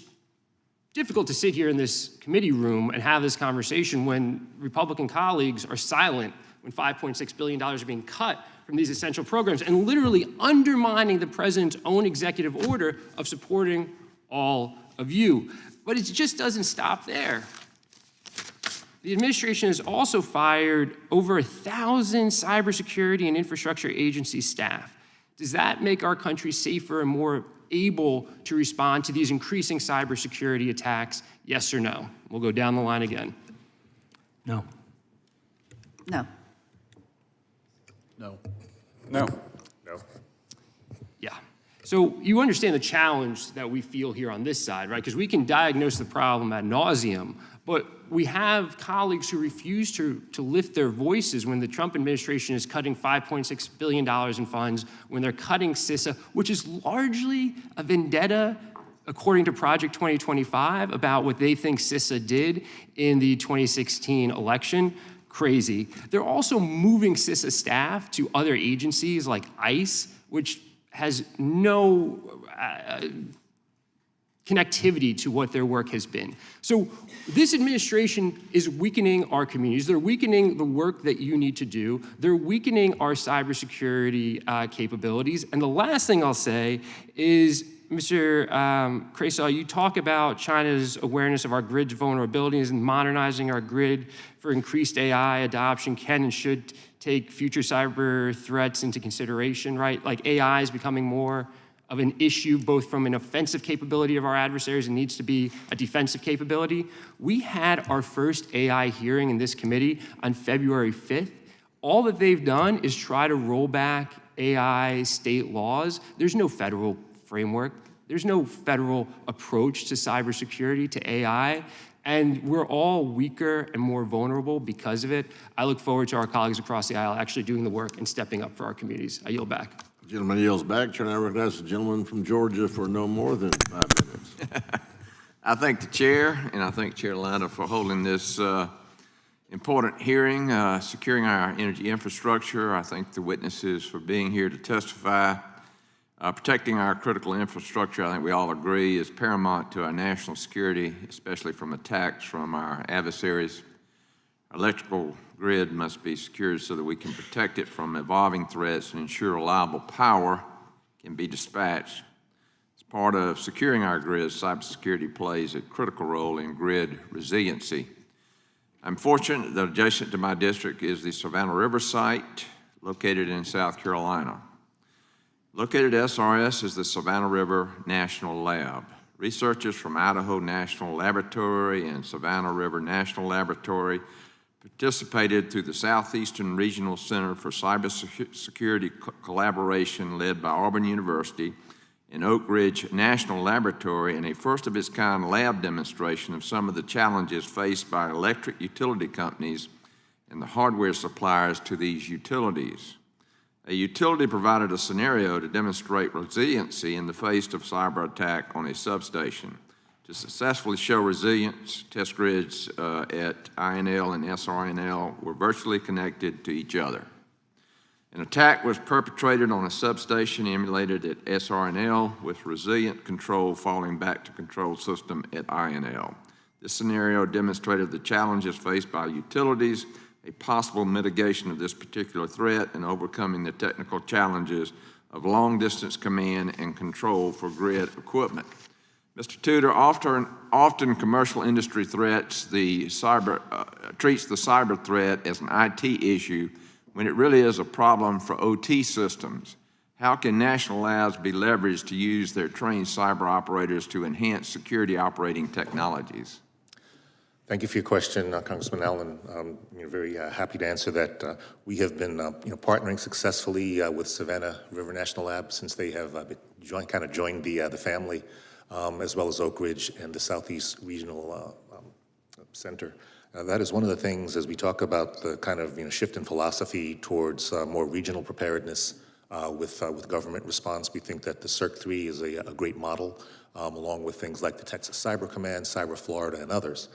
difficult to sit here in this committee room and have this conversation when Republican colleagues are silent when $5.6 billion are being cut from these essential programs and literally undermining the president's own executive order of supporting all of you. But it just doesn't stop there. The administration has also fired over 1,000 cybersecurity and infrastructure agency staff. Does that make our country safer and more able to respond to these increasing cybersecurity attacks? Yes or no? We'll go down the line again. No. No. No. No. No. Yeah. So you understand the challenge that we feel here on this side, right? Because we can diagnose the problem ad nauseum, but we have colleagues who refuse to lift their voices when the Trump administration is cutting $5.6 billion in funds, when they're cutting CISA, which is largely a vendetta, according to Project 2025, about what they think CISA did in the 2016 election. Crazy. They're also moving CISA staff to other agencies like ICE, which has no connectivity to what their work has been. So this administration is weakening our communities. They're weakening the work that you need to do. They're weakening our cybersecurity capabilities. And the last thing I'll say is, Mr. Krejsa, you talk about China's awareness of our grid's vulnerabilities and modernizing our grid for increased AI adoption can and should take future cyber threats into consideration, right? Like AI is becoming more of an issue, both from an offensive capability of our adversaries and needs to be a defensive capability. We had our first AI hearing in this committee on February 5th. All that they've done is try to roll back AI state laws. There's no federal framework. There's no federal approach to cybersecurity, to AI, and we're all weaker and more vulnerable because of it. I look forward to our colleagues across the aisle actually doing the work and stepping up for our communities. I yield back. The gentleman yields back. Chair now recognizes the gentleman from Georgia for no more than 5 minutes. I thank the chair, and I thank Chair Lindahl for holding this important hearing, securing our energy infrastructure. I thank the witnesses for being here to testify. Protecting our critical infrastructure, I think we all agree, is paramount to our national security, especially from attacks from our adversaries. Our electrical grid must be secured so that we can protect it from evolving threats and ensure reliable power can be dispatched. As part of securing our grid, cybersecurity plays a critical role in grid resiliency. I'm fortunate that adjacent to my district is the Savannah River site located in South Carolina. Located at SRS is the Savannah River National Lab. Researchers from Idaho National Laboratory and Savannah River National Laboratory participated through the Southeastern Regional Center for Cybersecurity Collaboration led by Auburn University and Oak Ridge National Laboratory in a first-of-its-kind lab demonstration of some of the challenges faced by electric utility companies and the hardware suppliers to these utilities. A utility provided a scenario to demonstrate resiliency in the face of cyber attack on a substation. To successfully show resilience, test grids at INL and SRNL were virtually connected to each other. An attack was perpetrated on a substation emulated at SRNL with resilient control falling back to control system at INL. This scenario demonstrated the challenges faced by utilities, a possible mitigation of this particular threat, and overcoming the technical challenges of long-distance command and control for grid equipment. Mr. Tudor, often commercial industry treats the cyber threat as an IT issue when it really is a problem for OT systems. How can national labs be leveraged to use their trained cyber operators to enhance security operating technologies? Thank you for your question, Congressman Allen. Very happy to answer that. We have been partnering successfully with Savannah River National Lab since they have joined the family, as well as Oak Ridge and the Southeast Regional Center. That is one of the things, as we talk about the kind of shift in philosophy towards more regional preparedness with government response. We think that the CERC-3 is a great model, along with things like the Texas Cyber Command, Cyber Florida, and others.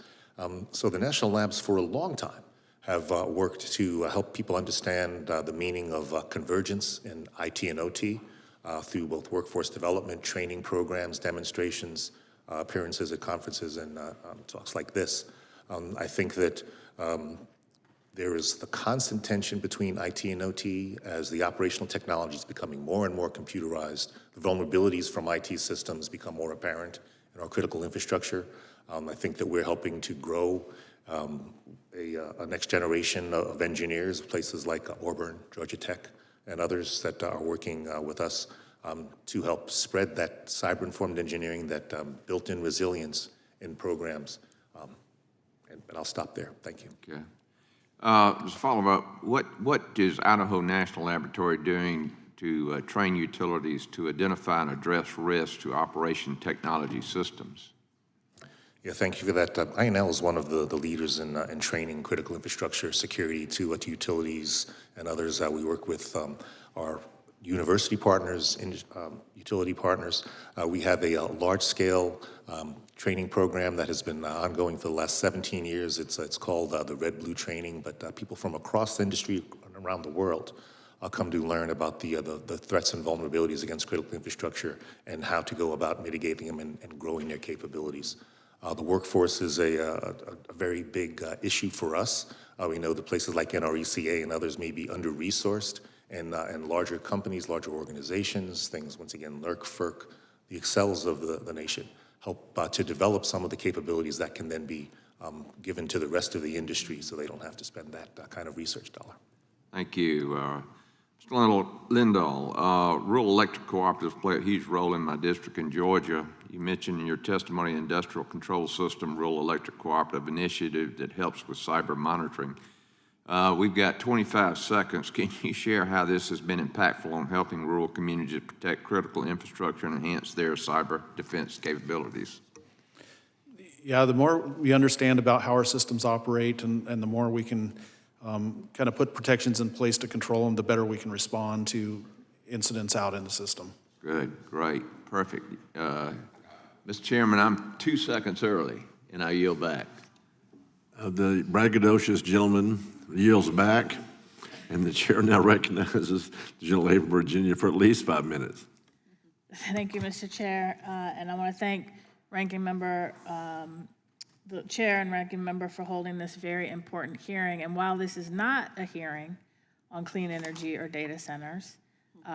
So the national labs for a long time have worked to help people understand the meaning of convergence in IT and OT through both workforce development, training programs, demonstrations, appearances at conferences, and talks like this. I think that there is the constant tension between IT and OT as the operational technology is becoming more and more computerized. The vulnerabilities from IT systems become more apparent in our critical infrastructure. I think that we're helping to grow a next generation of engineers, places like Auburn, Georgia Tech, and others that are working with us to help spread that cyber-informed engineering, that built-in resilience in programs. And I'll stop there. Thank you. Okay. Just a follow-up, what is Idaho National Laboratory doing to train utilities to identify and address risks to operation technology systems? Yeah, thank you for that. INL is one of the leaders in training critical infrastructure security to utilities and others. We work with our university partners and utility partners. We have a large-scale training program that has been ongoing for the last 17 years. It's called the Red Blue Training, but people from across the industry and around the world come to learn about the threats and vulnerabilities against critical infrastructure and how to go about mitigating them and growing their capabilities. The workforce is a very big issue for us. We know that places like NRECA and others may be under-resourced, and larger companies, larger organizations, things, once again, NERC, FERC, the Xcels of the nation, help to develop some of the capabilities that can then be given to the rest of the industry so they don't have to spend that kind of research dollar. Thank you. Mr. Lindahl, rural electric cooperatives play a huge role in my district in Georgia. You mentioned in your testimony Industrial Control System Rural Electric Cooperative Initiative that helps with cyber monitoring. We've got 25 seconds. Can you share how this has been impactful on helping rural communities protect critical infrastructure and enhance their cyber defense capabilities? Yeah, the more we understand about how our systems operate and the more we can kind of put protections in place to control them, the better we can respond to incidents out in the system. Good, great, perfect. Mr. Chairman, I'm 2 seconds early, and I yield back. The braggadocious gentleman yields back, and the chair now recognizes the gentlelady from Virginia for at least 5 minutes. Thank you, Mr. Chair, and I want to thank Ranking Member, the Chair and Ranking Member for holding this very important hearing. And while this is not a hearing on clean energy or data centers,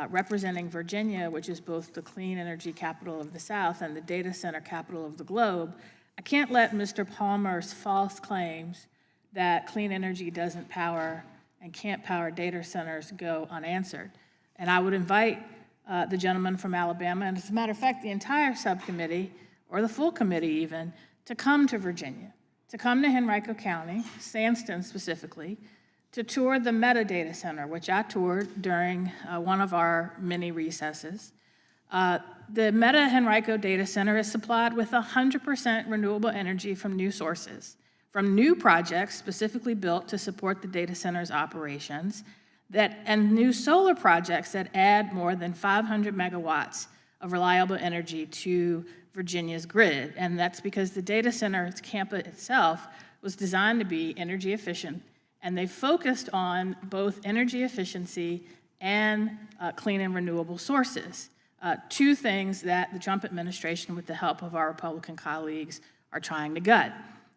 representing Virginia, which is both the clean energy capital of the South and the data center capital of the globe, I can't let Mr. Palmer's false claims that clean energy doesn't power and can't power data centers go unanswered. And I would invite the gentleman from Alabama, and as a matter of fact, the entire subcommittee, or the full committee even, to come to Virginia, to come to Henrico County, Sandston specifically, to tour the Metadata Center, which I toured during one of our mini recesses. The Meta Henrico Data Center is supplied with 100% renewable energy from new sources, from new projects specifically built to support the data center's operations, and new solar projects that add more than 500 megawatts of reliable energy to Virginia's grid. And that's because the data center's campus itself was designed to be energy efficient, and they focused on both energy efficiency and clean and renewable sources. Two things that the Trump administration, with the help of our Republican colleagues, are trying to gut.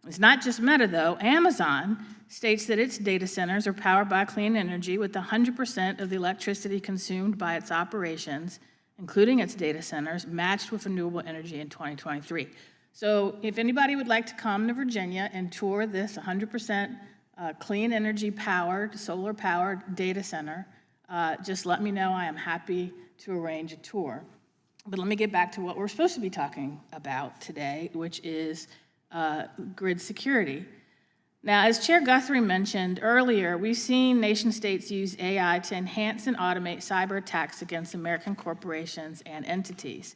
It's not just Meta, though. Amazon states that its data centers are powered by clean energy with 100% of the electricity consumed by its operations, including its data centers, matched with renewable energy in 2023. So if anybody would like to come to Virginia and tour this 100% clean energy powered, solar powered data center, just let me know. I am happy to arrange a tour. But let me get back to what we're supposed to be talking about today, which is grid security. Now, as Chair Guthrie mentioned earlier, we've seen nation states use AI to enhance and automate cyber attacks against American corporations and entities.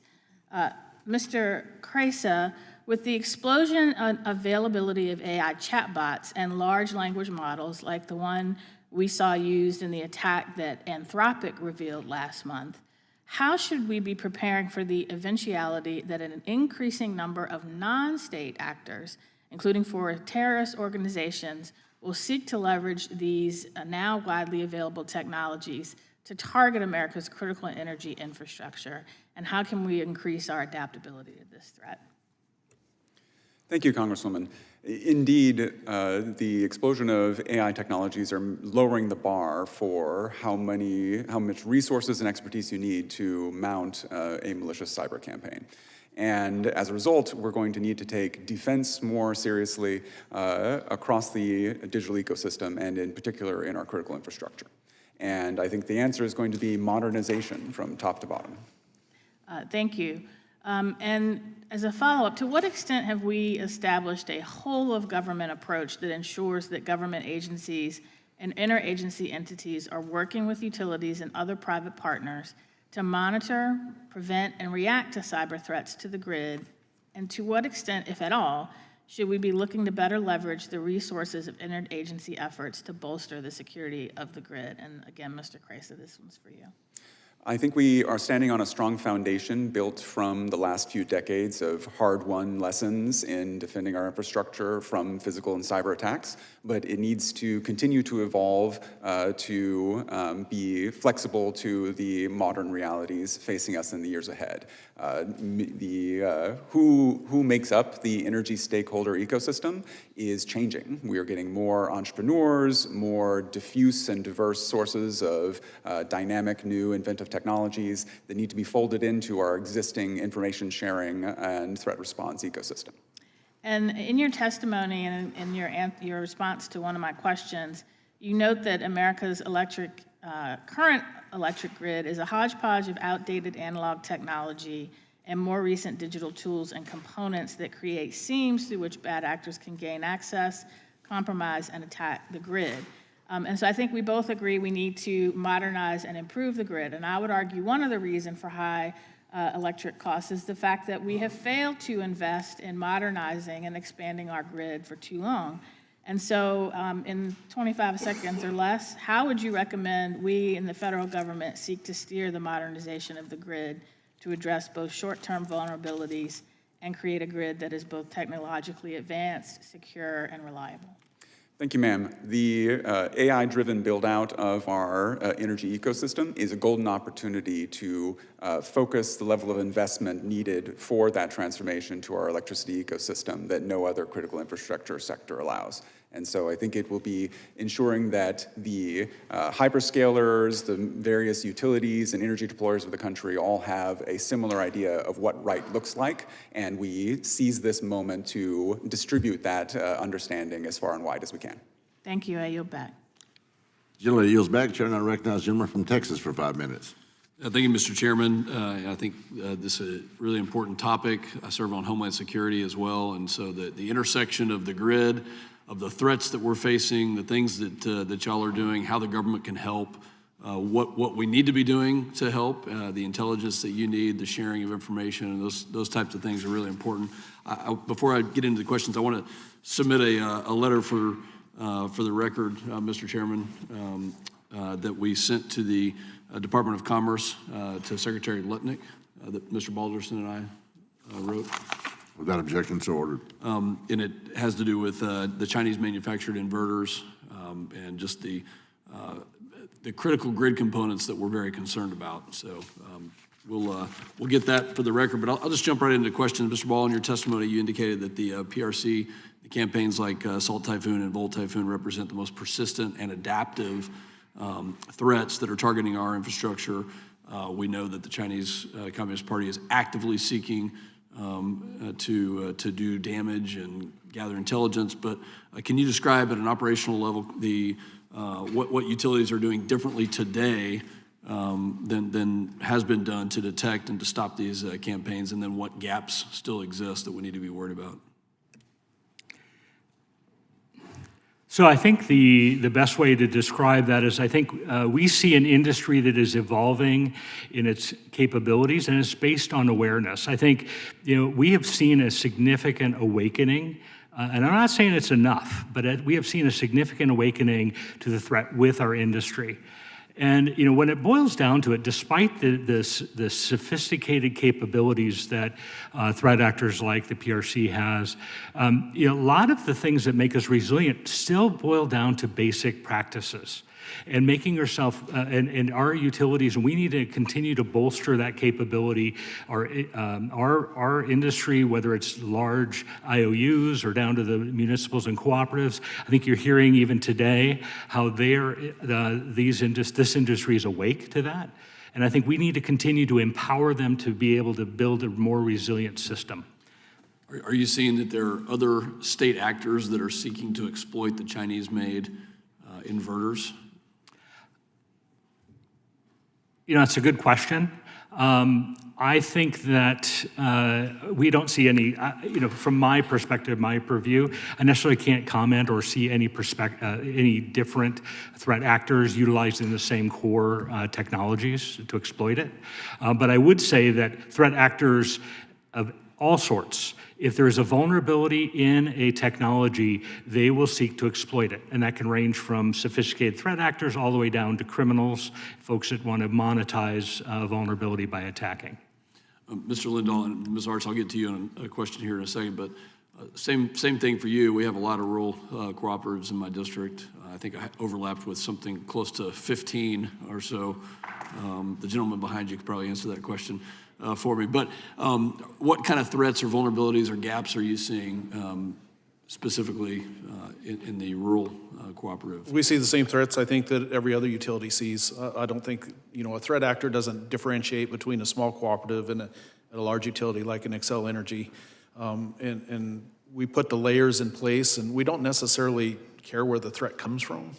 Mr. Krejsa, with the explosion and availability of AI chatbots and large language models like the one we saw used in the attack that Anthropic revealed last month, how should we be preparing for the eventuality that an increasing number of non-state actors, including for terrorist organizations, will seek to leverage these now widely available technologies to target America's critical energy infrastructure? And how can we increase our adaptability to this threat? Thank you, Congresswoman. Indeed, the explosion of AI technologies are lowering the bar for how much resources and expertise you need to mount a malicious cyber campaign. And as a result, we're going to need to take defense more seriously across the digital ecosystem and in particular in our critical infrastructure. And I think the answer is going to be modernization from top to bottom. Thank you. And as a follow-up, to what extent have we established a whole-of-government approach that ensures that government agencies and interagency entities are working with utilities and other private partners to monitor, prevent, and react to cyber threats to the grid? And to what extent, if at all, should we be looking to better leverage the resources of interagency efforts to bolster the security of the grid? And again, Mr. Krejsa, this one's for you. I think we are standing on a strong foundation built from the last few decades of hard-won lessons in defending our infrastructure from physical and cyber attacks, but it needs to continue to evolve to be flexible to the modern realities facing us in the years ahead. Who makes up the energy stakeholder ecosystem is changing. We are getting more entrepreneurs, more diffuse and diverse sources of dynamic, new, inventive technologies that need to be folded into our existing information sharing and threat response ecosystem. And in your testimony and in your response to one of my questions, you note that America's current electric grid is a hodgepodge of outdated analog technology and more recent digital tools and components that create seams through which bad actors can gain access, compromise, and attack the grid. And so I think we both agree we need to modernize and improve the grid. And I would argue one of the reasons for high electric costs is the fact that we have failed to invest in modernizing and expanding our grid for too long. And so in 25 seconds or less, how would you recommend we in the federal government seek to steer the modernization of the grid to address both short-term vulnerabilities and create a grid that is both technologically advanced, secure, and reliable? Thank you, ma'am. The AI-driven build-out of our energy ecosystem is a golden opportunity to focus the level of investment needed for that transformation to our electricity ecosystem that no other critical infrastructure sector allows. And so I think it will be ensuring that the hyperscalers, the various utilities and energy deployers of the country all have a similar idea of what right looks like, and we seize this moment to distribute that understanding as far and wide as we can. Thank you. I yield back. Gentleman yields back. Chair, now recognize the gentleman from Texas for 5 minutes. Thank you, Mr. Chairman. I think this is a really important topic. I serve on Homeland Security as well, and so the intersection of the grid, of the threats that we're facing, the things that y'all are doing, how the government can help, what we need to be doing to help, the intelligence that you need, the sharing of information, and those types of things are really important. Before I get into the questions, I want to submit a letter for the record, Mr. Chairman, that we sent to the Department of Commerce, to Secretary Lutnick, that Mr. Balderson and I wrote. Without objection, so ordered. And it has to do with the Chinese manufactured inverters and just the critical grid components that we're very concerned about. So we'll get that for the record, but I'll just jump right into questions. Mr. Ball, in your testimony, you indicated that the PRC, the campaigns like Salt Typhoon and Volt Typhoon represent the most persistent and adaptive threats that are targeting our infrastructure. We know that the Chinese Communist Party is actively seeking to do damage and gather intelligence, but can you describe at an operational level what utilities are doing differently today than has been done to detect and to stop these campaigns, and then what gaps still exist that we need to be worried about? So I think the best way to describe that is I think we see an industry that is evolving in its capabilities, and it's based on awareness. I think we have seen a significant awakening, and I'm not saying it's enough, but we have seen a significant awakening to the threat with our industry. And when it boils down to it, despite the sophisticated capabilities that threat actors like the PRC has, a lot of the things that make us resilient still boil down to basic practices. And making yourself, and our utilities, and we need to continue to bolster that capability. Our industry, whether it's large IOUs or down to the municipals and cooperatives, I think you're hearing even today how this industry is awake to that. And I think we need to continue to empower them to be able to build a more resilient system. Are you seeing that there are other state actors that are seeking to exploit the Chinese-made inverters? It's a good question. I think that we don't see any, from my perspective, my purview, I necessarily can't comment or see any different threat actors utilizing the same core technologies to exploit it. But I would say that threat actors of all sorts, if there is a vulnerability in a technology, they will seek to exploit it. And that can range from sophisticated threat actors all the way down to criminals, folks that want to monetize vulnerability by attacking. Mr. Lindahl and Ms. Artz, I'll get to you on a question here in a second, but same thing for you. We have a lot of rural cooperatives in my district. I think I overlapped with something close to 15 or so. The gentleman behind you could probably answer that question for me. But what kind of threats or vulnerabilities or gaps are you seeing specifically in the rural cooperative? We see the same threats, I think, that every other utility sees. I don't think, a threat actor doesn't differentiate between a small cooperative and a large utility like an Xcel Energy. And we put the layers in place, and we don't necessarily care where the threat comes from.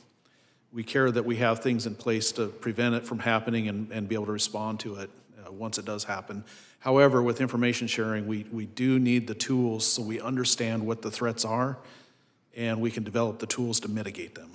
We care that we have things in place to prevent it from happening and be able to respond to it once it does happen. However, with information sharing, we do need the tools so we understand what the threats are, and we can develop the tools to mitigate them.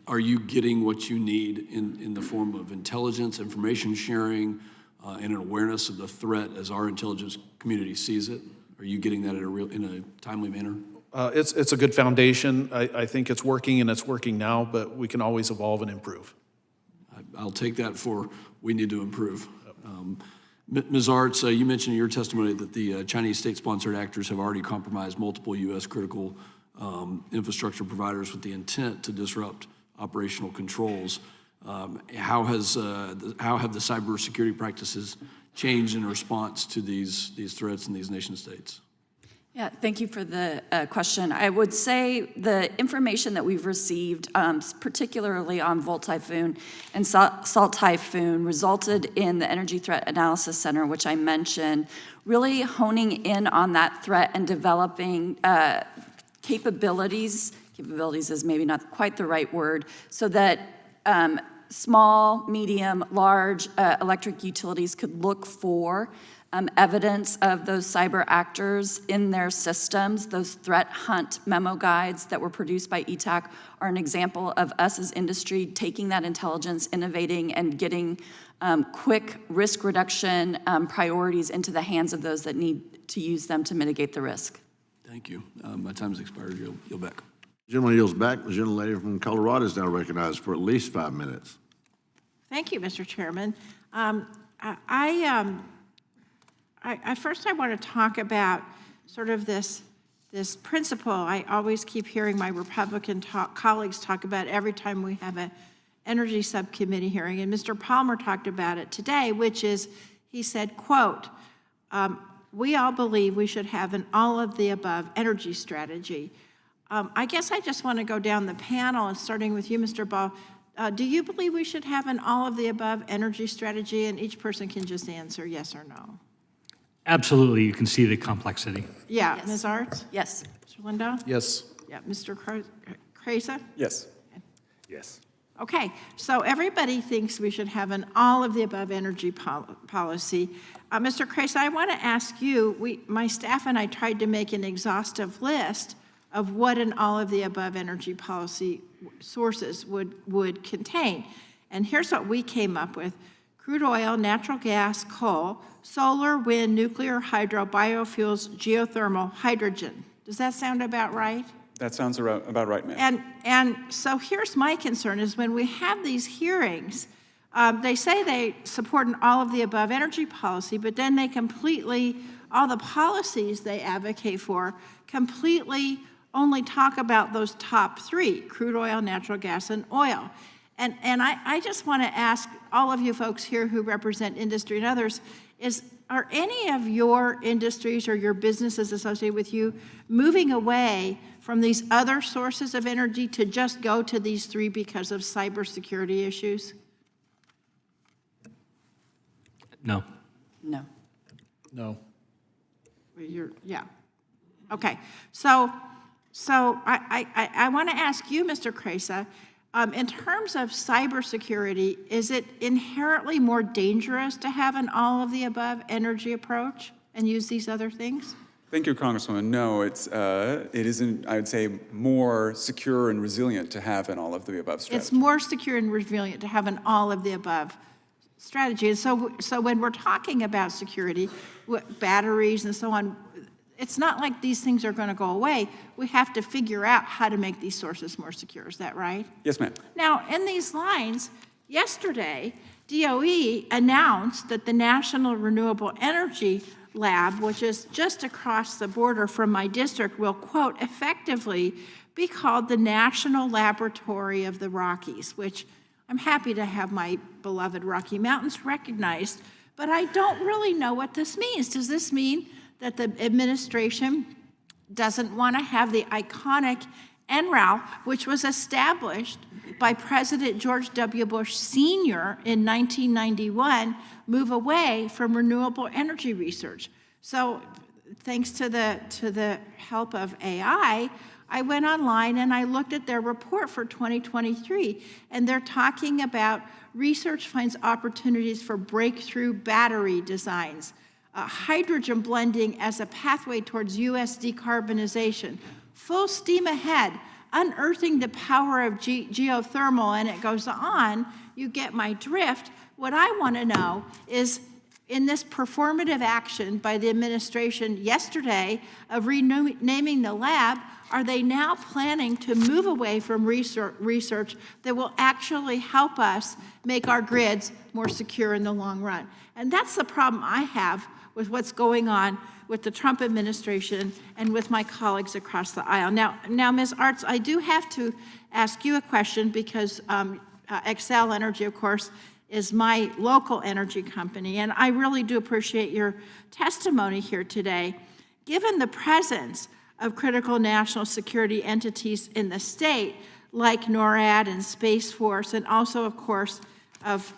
Are you getting what you need in the form of intelligence, information sharing, and an awareness of the threat as our intelligence community sees it? Are you getting that in a timely manner? It's a good foundation. I think it's working, and it's working now, but we can always evolve and improve. I'll take that for we need to improve. Ms. Artz, you mentioned in your testimony that the Chinese state-sponsored actors have already compromised multiple U.S. critical infrastructure providers with the intent to disrupt operational controls. How have the cybersecurity practices changed in response to these threats in these nation states? Yeah, thank you for the question. I would say the information that we've received, particularly on Volt Typhoon and Salt Typhoon, resulted in the Energy Threat Analysis Center, which I mentioned, really honing in on that threat and developing capabilities is maybe not quite the right word, so that small, medium, large electric utilities could look for evidence of those cyber actors in their systems. Those threat hunt memo guides that were produced by ETAC are an example of us as industry taking that intelligence, innovating, and getting quick risk reduction priorities into the hands of those that need to use them to mitigate the risk. Thank you. My time's expired. Yield back. Gentleman yields back. The gentlelady from Colorado is now recognized for at least 5 minutes. Thank you, Mr. Chairman. First, I want to talk about sort of this principle I always keep hearing my Republican colleagues talk about every time we have an energy subcommittee hearing, and Mr. Palmer talked about it today, which is, he said, quote, we all believe we should have an all-of-the-above energy strategy. I guess I just want to go down the panel, and starting with you, Mr. Ball. Do you believe we should have an all-of-the-above energy strategy? And each person can just answer yes or no. Absolutely, you can see the complexity. Yeah, Yes. Ms. Artz? Yes. Mr. Lindahl? Yes. Yeah, Mr. Krejsa? Yes. Yes. Okay, so everybody thinks we should have an all-of-the-above energy policy. Mr. Krejsa, I want to ask you, my staff and I tried to make an exhaustive list of what an all-of-the-above energy policy sources would contain. And here's what we came up with: crude oil, natural gas, coal, solar, wind, nuclear, hydro, biofuels, geothermal, hydrogen. Does that sound about right? That sounds about right, ma'am. And so here's my concern is when we have these hearings, they say they support an all-of-the-above energy policy, but then they all the policies they advocate for completely only talk about those top three: crude oil, natural gas, and oil. And I just want to ask all of you folks here who represent industry and others, are any of your industries or your businesses associated with you moving away from these other sources of energy to just go to these three because of cybersecurity issues? No. No. No. Yeah. Okay. So I want to ask you, Mr. Krejsa, In terms of cybersecurity, is it inherently more dangerous to have an all-of-the-above energy approach and use these other things? Thank you, Congresswoman. No, it isn't, I would say, more secure and resilient to have an all-of-the-above strategy. It's more secure and resilient to have an all-of-the-above strategy. And so when we're talking about security, batteries and so on, it's not like these things are going to go away. We have to figure out how to make these sources more secure. Is that right? Yes, ma'am. Now, in these lines, yesterday, DOE announced that the National Renewable Energy Lab, which is just across the border from my district, will, quote, effectively be called the National Laboratory of the Rockies, which I'm happy to have my beloved Rocky Mountains recognized, but I don't really know what this means. Does this mean that the administration doesn't want to have the iconic NREL, which was established by President George W. Bush Sr. in 1991, move away from renewable energy research? So thanks to the help of AI, I went online and I looked at their report for 2023, and they're talking about research finds opportunities for breakthrough battery designs, hydrogen blending as a pathway towards U.S. decarbonization, full steam ahead, unearthing the power of geothermal, and it goes on. You get my drift. What I want to know is, in this performative action by the administration yesterday of renaming the lab, are they now planning to move away from research that will actually help us make our grids more secure in the long run? And that's the problem I have with what's going on with the Trump administration and with my colleagues across the aisle. Now, Ms. Artz, I do have to ask you a question because Xcel Energy, of course, is my local energy company, and I really do appreciate your testimony here today. Given the presence of critical national security entities in the state, like NORAD and Space Force, and also, of course, of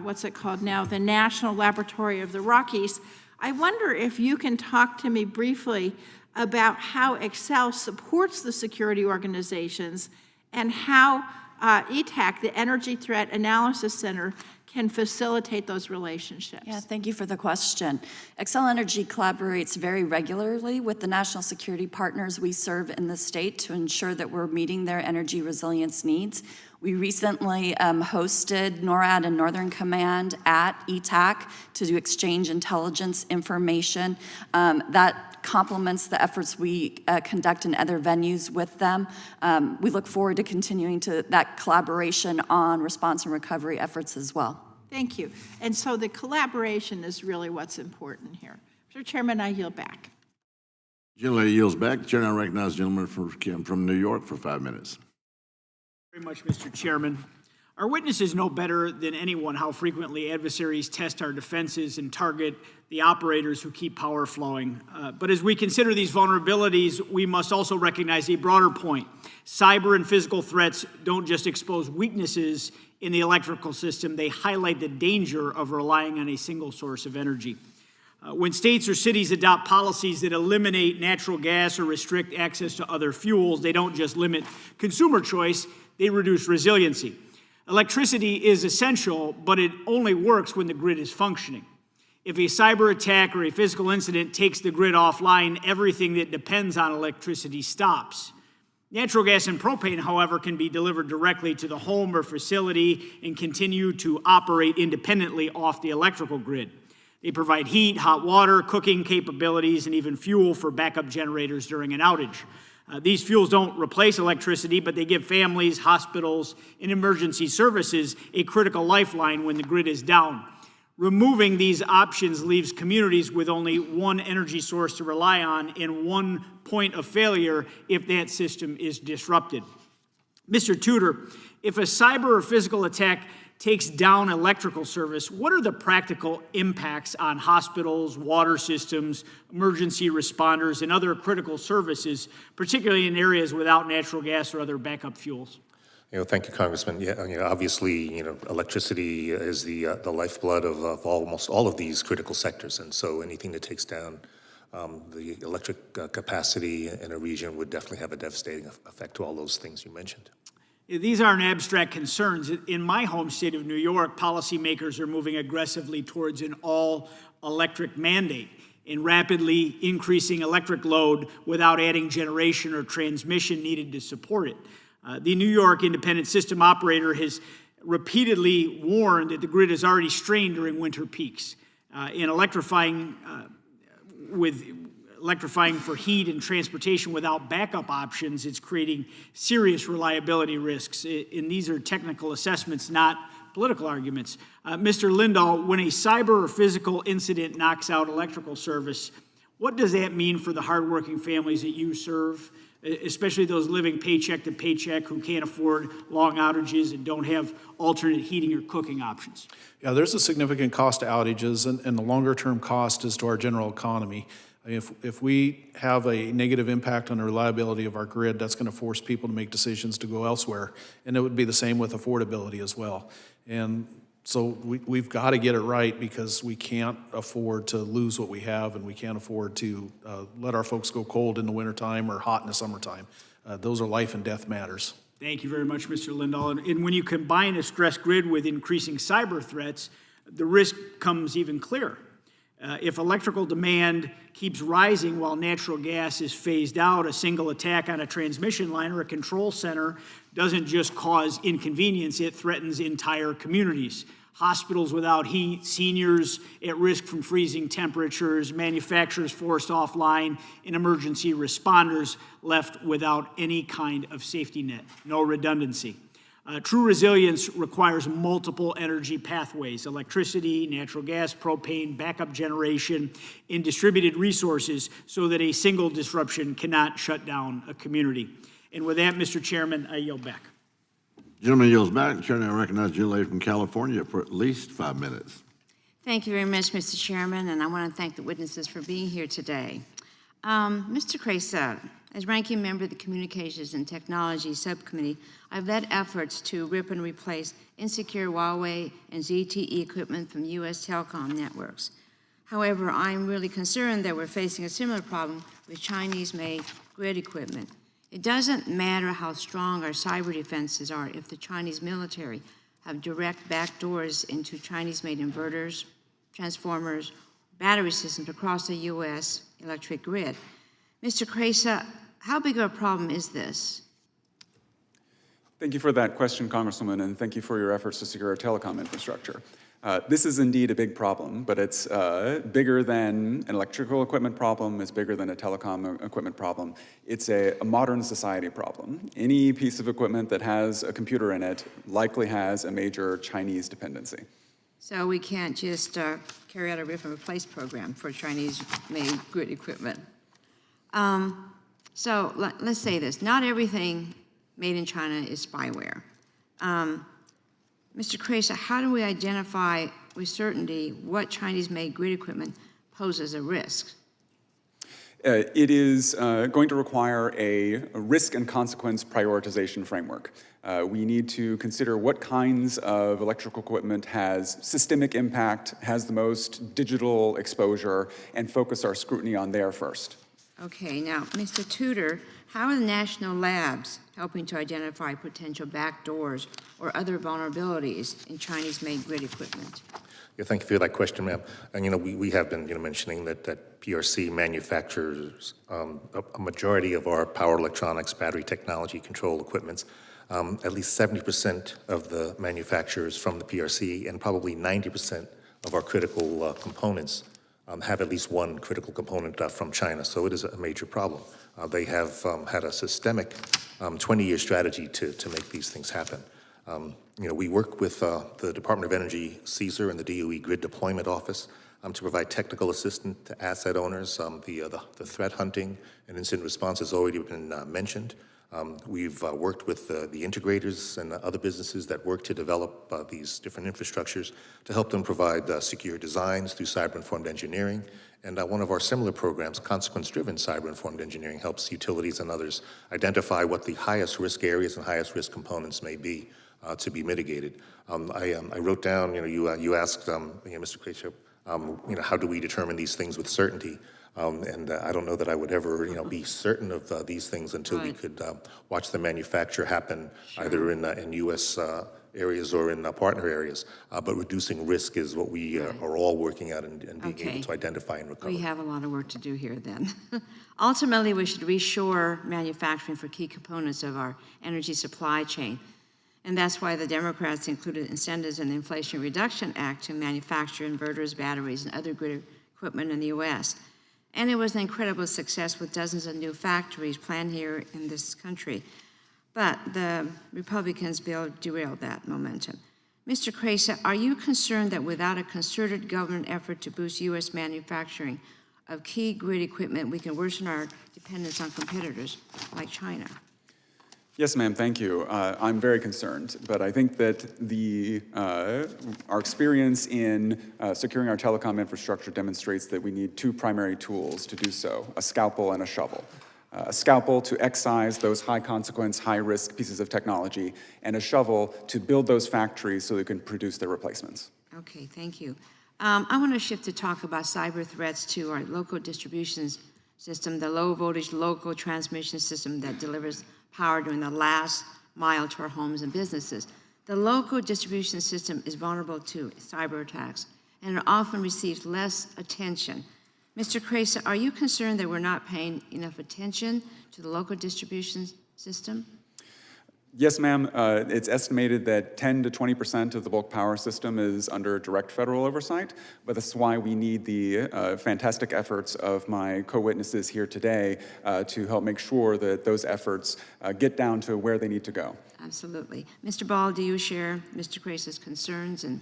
what's it called now, the National Laboratory of the Rockies, I wonder if you can talk to me briefly about how Xcel supports the security organizations and how ETAC, the Energy Threat Analysis Center, can facilitate those relationships. Yeah, thank you for the question. Xcel Energy collaborates very regularly with the national security partners we serve in the state to ensure that we're meeting their energy resilience needs. We recently hosted NORAD and Northern Command at ETAC to exchange intelligence information. That complements the efforts we conduct in other venues with them. We look forward to continuing that collaboration on response and recovery efforts as well. Thank you. And so the collaboration is really what's important here. Mr. Chairman, I yield back. Gentlelady yields back. The chair now recognizes the gentleman from New York for 5 minutes. Very much, Mr. Chairman. Our witnesses know better than anyone how frequently adversaries test our defenses and target the operators who keep power flowing. But as we consider these vulnerabilities, we must also recognize a broader point. Cyber and physical threats don't just expose weaknesses in the electrical system, they highlight the danger of relying on a single source of energy. When states or cities adopt policies that eliminate natural gas or restrict access to other fuels, they don't just limit consumer choice, they reduce resiliency. Electricity is essential, but it only works when the grid is functioning. If a cyber attack or a physical incident takes the grid offline, everything that depends on electricity stops. Natural gas and propane, however, can be delivered directly to the home or facility and continue to operate independently off the electrical grid. They provide heat, hot water, cooking capabilities, and even fuel for backup generators during an outage. These fuels don't replace electricity, but they give families, hospitals, and emergency services a critical lifeline when the grid is down. Removing these options leaves communities with only one energy source to rely on and one point of failure if that system is disrupted. Mr. Tudor, if a cyber or physical attack takes down electrical service, what are the practical impacts on hospitals, water systems, emergency responders, and other critical services, particularly in areas without natural gas or other backup fuels? Thank you, Congressman. Obviously, electricity is the lifeblood of almost all of these critical sectors, and so anything that takes down the electric capacity in a region would definitely have a devastating effect to all those things you mentioned. These aren't abstract concerns. In my home state of New York, policymakers are moving aggressively towards an all-electric mandate in rapidly increasing electric load without adding generation or transmission needed to support it. The New York Independent System Operator has repeatedly warned that the grid is already strained during winter peaks. In electrifying for heat and transportation without backup options, it's creating serious reliability risks. And these are technical assessments, not political arguments. Mr. Lindahl, when a cyber or physical incident knocks out electrical service, what does that mean for the hardworking families that you serve, especially those living paycheck to paycheck who can't afford long outages and don't have alternate heating or cooking options? Yeah, there's a significant cost to outages, and the longer-term cost is to our general economy. I mean, if we have a negative impact on the reliability of our grid, that's going to force people to make decisions to go elsewhere. And it would be the same with affordability as well. And so we've got to get it right, because we can't afford to lose what we have, and we can't afford to let our folks go cold in the wintertime or hot in the summertime. Those are life and death matters. Thank you very much, Mr. Lindahl. And when you combine a stressed grid with increasing cyber threats, the risk comes even clearer. If electrical demand keeps rising while natural gas is phased out, a single attack on a transmission line or a control center doesn't just cause inconvenience, it threatens entire communities. Hospitals without heat, seniors at risk from freezing temperatures, manufacturers forced offline, and emergency responders left without any kind of safety net, no redundancy. True resilience requires multiple energy pathways: electricity, natural gas, propane, backup generation, and distributed resources, so that a single disruption cannot shut down a community. And with that, Mr. Chairman, I yield back. Gentleman yields back. Chair now recognizes the gentlelady from California for at least 5 minutes. Thank you very much, Mr. Chairman, and I want to thank the witnesses for being here today. Mr. Krejsa, as ranking member of the Communications and Technology Subcommittee, I've led efforts to rip and replace insecure Huawei and ZTE equipment from U.S. telecom networks. However, I'm really concerned that we're facing a similar problem with Chinese-made grid equipment. It doesn't matter how strong our cyber defenses are if the Chinese military have direct backdoors into Chinese-made inverters, transformers, battery systems across the U.S. electric grid. Mr. Krejsa, how big of a problem is this? Thank you for that question, Congresswoman, and thank you for your efforts to secure our telecom infrastructure. This is indeed a big problem, but it's bigger than an electrical equipment problem, it's bigger than a telecom equipment problem. It's a modern society problem. Any piece of equipment that has a computer in it likely has a major Chinese dependency. So we can't just carry out a rip and replace program for Chinese-made grid equipment. So let's say this, not everything made in China is spyware. Mr. Krejsa, how do we identify with certainty what Chinese-made grid equipment poses a risk? It is going to require a risk and consequence prioritization framework. We need to consider what kinds of electrical equipment has systemic impact, has the most digital exposure, and focus our scrutiny on there first. Okay, now, Mr. Tudor, how are the national labs helping to identify potential backdoors or other vulnerabilities in Chinese-made grid equipment? Yeah, thank you for that question, ma'am. And we have been mentioning that PRC manufactures a majority of our power electronics, battery technology control equipments. At least 70% of the manufacturers from the PRC and probably 90% of our critical components have at least one critical component from China, so it is a major problem. They have had a systemic 20-year strategy to make these things happen. We work with the Department of Energy, CSER, and the DOE Grid Deployment Office to provide technical assistance to asset owners. The threat hunting and incident response has already been mentioned. We've worked with the integrators and other businesses that work to develop these different infrastructures to help them provide secure designs through cyber-informed engineering. And one of our similar programs, Consequence-Driven Cyber-Informed Engineering, helps utilities and others identify what the highest risk areas and highest risk components may be to be mitigated. I wrote down, you asked, Mr. Krejsa, How do we determine these things with certainty? I don't know that I would ever, be certain of these things until we could watch the manufacture happen either in U.S. Areas or in partner areas. But reducing risk is what we are all working at and being able to identify and recover. We have a lot of work to do here then. Ultimately, we should reshore manufacturing for key components of our energy supply chain. And that's why the Democrats included incentives in the Inflation Reduction Act to manufacture inverters, batteries, and other grid equipment in the U.S. And it was an incredible success with dozens of new factories planned here in this country. But the Republicans' bill derailed that momentum. Mr. Krejsa, are you concerned that without a concerted government effort to boost U.S. manufacturing of key grid equipment, we can worsen our dependence on competitors like China? Yes, ma'am, thank you. I'm very concerned, but I think that our experience in securing our telecom infrastructure demonstrates that we need two primary tools to do so, a scalpel and a shovel. A scalpel to excise those high-consequence, high-risk pieces of technology, and a shovel to build those factories so they can produce their replacements. Okay, thank you. I want to shift to talk about cyber threats to our local distribution system, the low-voltage local transmission system that delivers power during the last mile to our homes and businesses. The local distribution system is vulnerable to cyber attacks, and it often receives less attention. Mr. Krejsa, are you concerned that we're not paying enough attention to the local distribution system? Yes, ma'am. It's estimated that 10 to 20% of the bulk power system is under direct federal oversight, but that's why we need the fantastic efforts of my co-witnesses here today to help make sure that those efforts get down to where they need to go. Absolutely. Mr. Ball, do you share Mr. Krejsa's concerns and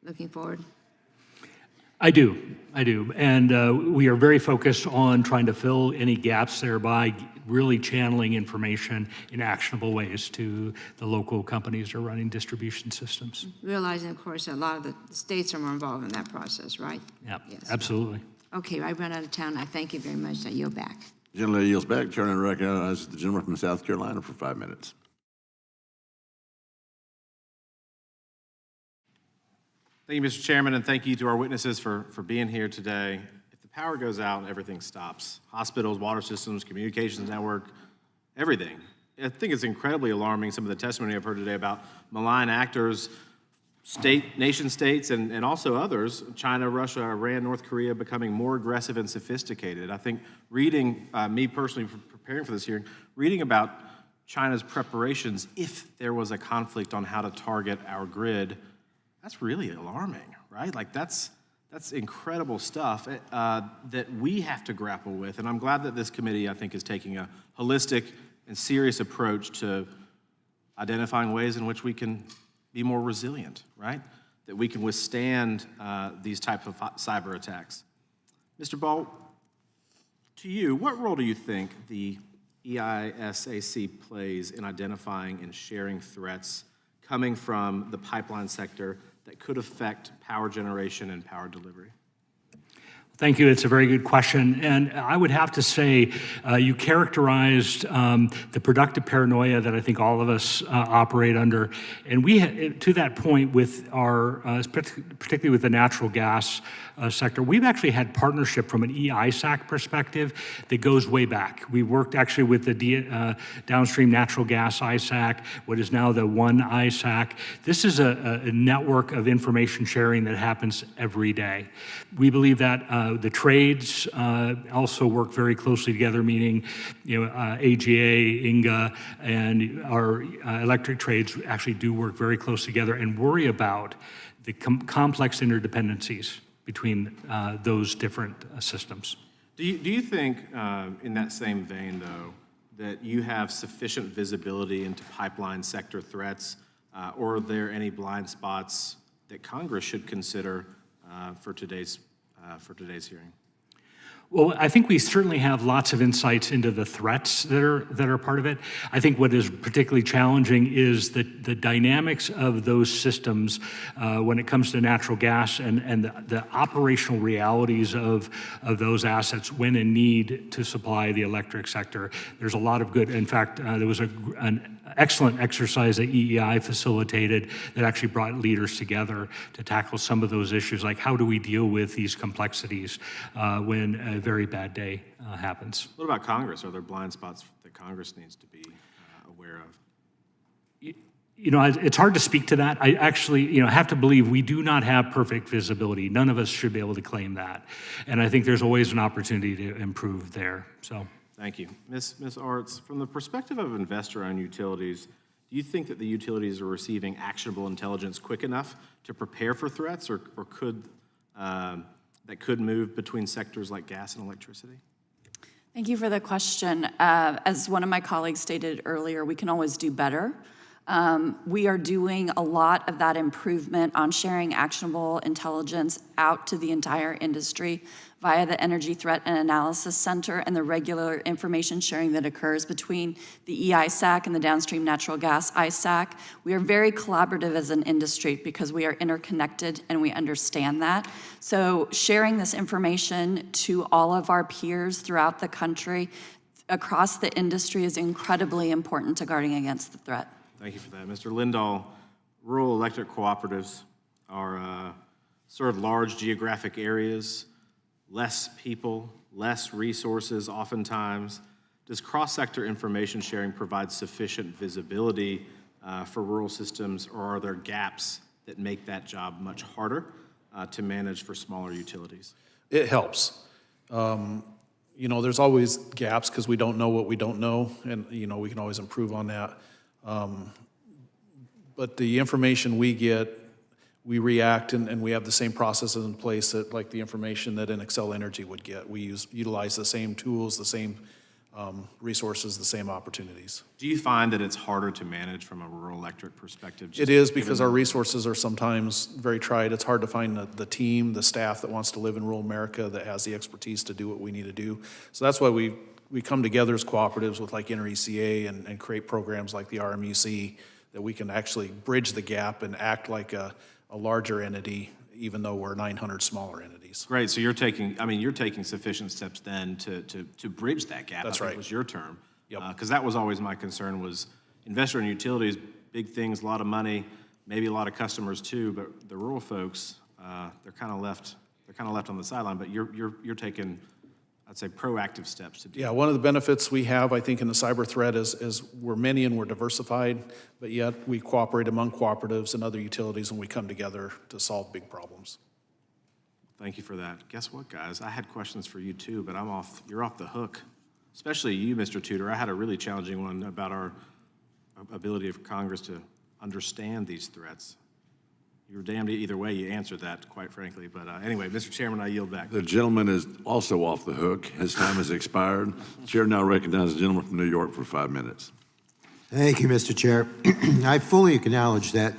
looking forward? I do. And we are very focused on trying to fill any gaps there by really channeling information in actionable ways to the local companies that are running distribution systems. Realizing, of course, that a lot of the states are more involved in that process, right? Yeah, yes. Absolutely. Okay, I run out of time. I thank you very much. I yield back. Gentleman yields back. Chairman recognizes the gentleman from South Carolina for 5 minutes. Thank you, Mr. Chairman, and thank you to our witnesses for being here today. If the power goes out, everything stops. Hospitals, water systems, communications network, everything. I think it's incredibly alarming, some of the testimony I've heard today about malign actors, nation states, and also others, China, Russia, Iran, North Korea, becoming more aggressive and sophisticated. I think reading, me personally preparing for this hearing, reading about China's preparations if there was a conflict on how to target our grid, that's really alarming, right? Like that's incredible stuff that we have to grapple with. And I'm glad that this committee, I think, is taking a holistic and serious approach to identifying ways in which we can be more resilient, right? That we can withstand these types of cyber attacks. Mr. Ball, to you, what role do you think the EISAC plays in identifying and sharing threats coming from the pipeline sector that could affect power generation and power delivery? Thank you. It's a very good question. And I would have to say you characterized the productive paranoia that I think all of us operate under. And we, to that point, with our, particularly with the natural gas sector, we've actually had partnership from an EISAC perspective that goes way back. We worked actually with the downstream natural gas ISAC, what is now the one ISAC. This is a network of information sharing that happens every day. We believe that the trades also work very closely together, meaning AGA, INGA, and our electric trades actually do work very close together and worry about the complex interdependencies between those different systems. Do you think, in that same vein, though, that you have sufficient visibility into pipeline sector threats, or are there any blind spots that Congress should consider for today's hearing? Well, I think we certainly have lots of insights into the threats that are part of it. I think what is particularly challenging is the dynamics of those systems when it comes to natural gas and the operational realities of those assets when in need to supply the electric sector. There's a lot of good. In fact, there was an excellent exercise that EEI facilitated that actually brought leaders together to tackle some of those issues, like how do we deal with these complexities when a very bad day happens. What about Congress? Are there blind spots that Congress needs to be aware of? You know, it's hard to speak to that. I actually, you know, have to believe we do not have perfect visibility. None of us should be able to claim that. And I think there's always an opportunity to improve there, so. Thank you. Ms. Artz, from the perspective of investor-owned utilities, do you think that the utilities are receiving actionable intelligence quick enough to prepare for threats, or could that could move between sectors like gas and electricity? Thank you for the question. As one of my colleagues stated earlier, we can always do better. We are doing a lot of that improvement on sharing actionable intelligence out to the entire industry via the Energy Threat and Analysis Center and the regular information sharing that occurs between the EISAC and the downstream natural gas ISAC. We are very collaborative as an industry because we are interconnected and we understand that. So sharing this information to all of our peers throughout the country, across the industry, is incredibly important to guarding against the threat. Thank you for that. Mr. Lindahl, rural electric cooperatives are serve large geographic areas, less people, less resources oftentimes. Does cross-sector information sharing provide sufficient visibility for rural systems, or are there gaps that make that job much harder to manage for smaller utilities? It helps. You know, there's always gaps because we don't know what we don't know, and, you know, we can always improve on that. But the information we get, we react, and we have the same processes in place that, like the information that an Xcel Energy would get. We utilize the same tools, the same resources, the same opportunities. Do you find that it's harder to manage from a rural electric perspective? It is, because our resources are sometimes very tried. It's hard to find the team, the staff that wants to live in rural America that has the expertise to do what we need to do. So that's why we come together as cooperatives with like InterECA and create programs like the RMUC that we can actually bridge the gap and act like a larger entity, even though we're 900 smaller entities. Great, so you're taking sufficient steps then to bridge that gap. That's I think right. was your term. Yep. Because that was always my concern, was investor in utilities, big things, a lot of money, maybe a lot of customers too, but the rural folks, they're kind of left on the sideline, but you're taking, I'd say, proactive steps to do. Yeah, one of the benefits we have, I think, in the cyber threat is we're many and we're diversified, but yet we cooperate among cooperatives and other utilities, and we come together to solve big problems. Thank you for that. Guess what, guys? I had questions for you too, but you're off the hook. Especially you, Mr. Tudor. I had a really challenging one about our ability of Congress to understand these threats. You were damned either way you answered that, quite frankly. But anyway, Mr. Chairman, I yield back. The gentleman is also off the hook. His time has expired. The chair now recognizes the gentleman from New York for 5 minutes. Thank you, Mr. Chair. I fully acknowledge that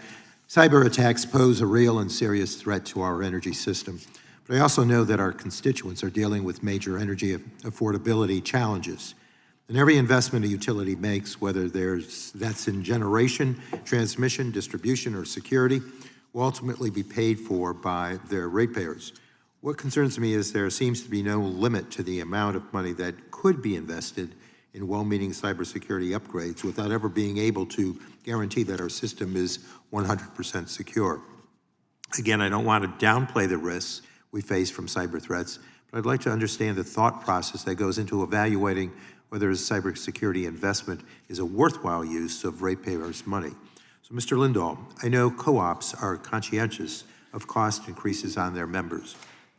cyber attacks pose a real and serious threat to our energy system. But I also know that our constituents are dealing with major energy affordability challenges. And every investment a utility makes, whether that's in generation, transmission, distribution, or security, will ultimately be paid for by their ratepayers. What concerns me is there seems to be no limit to the amount of money that could be invested in well-meaning cybersecurity upgrades without ever being able to guarantee that our system is 100% secure. Again, I don't want to downplay the risks we face from cyber threats, but I'd like to understand the thought process that goes into evaluating whether a cybersecurity investment is a worthwhile use of ratepayers' money. So, Mr. Lindahl, I know co-ops are conscientious of cost increases on their members.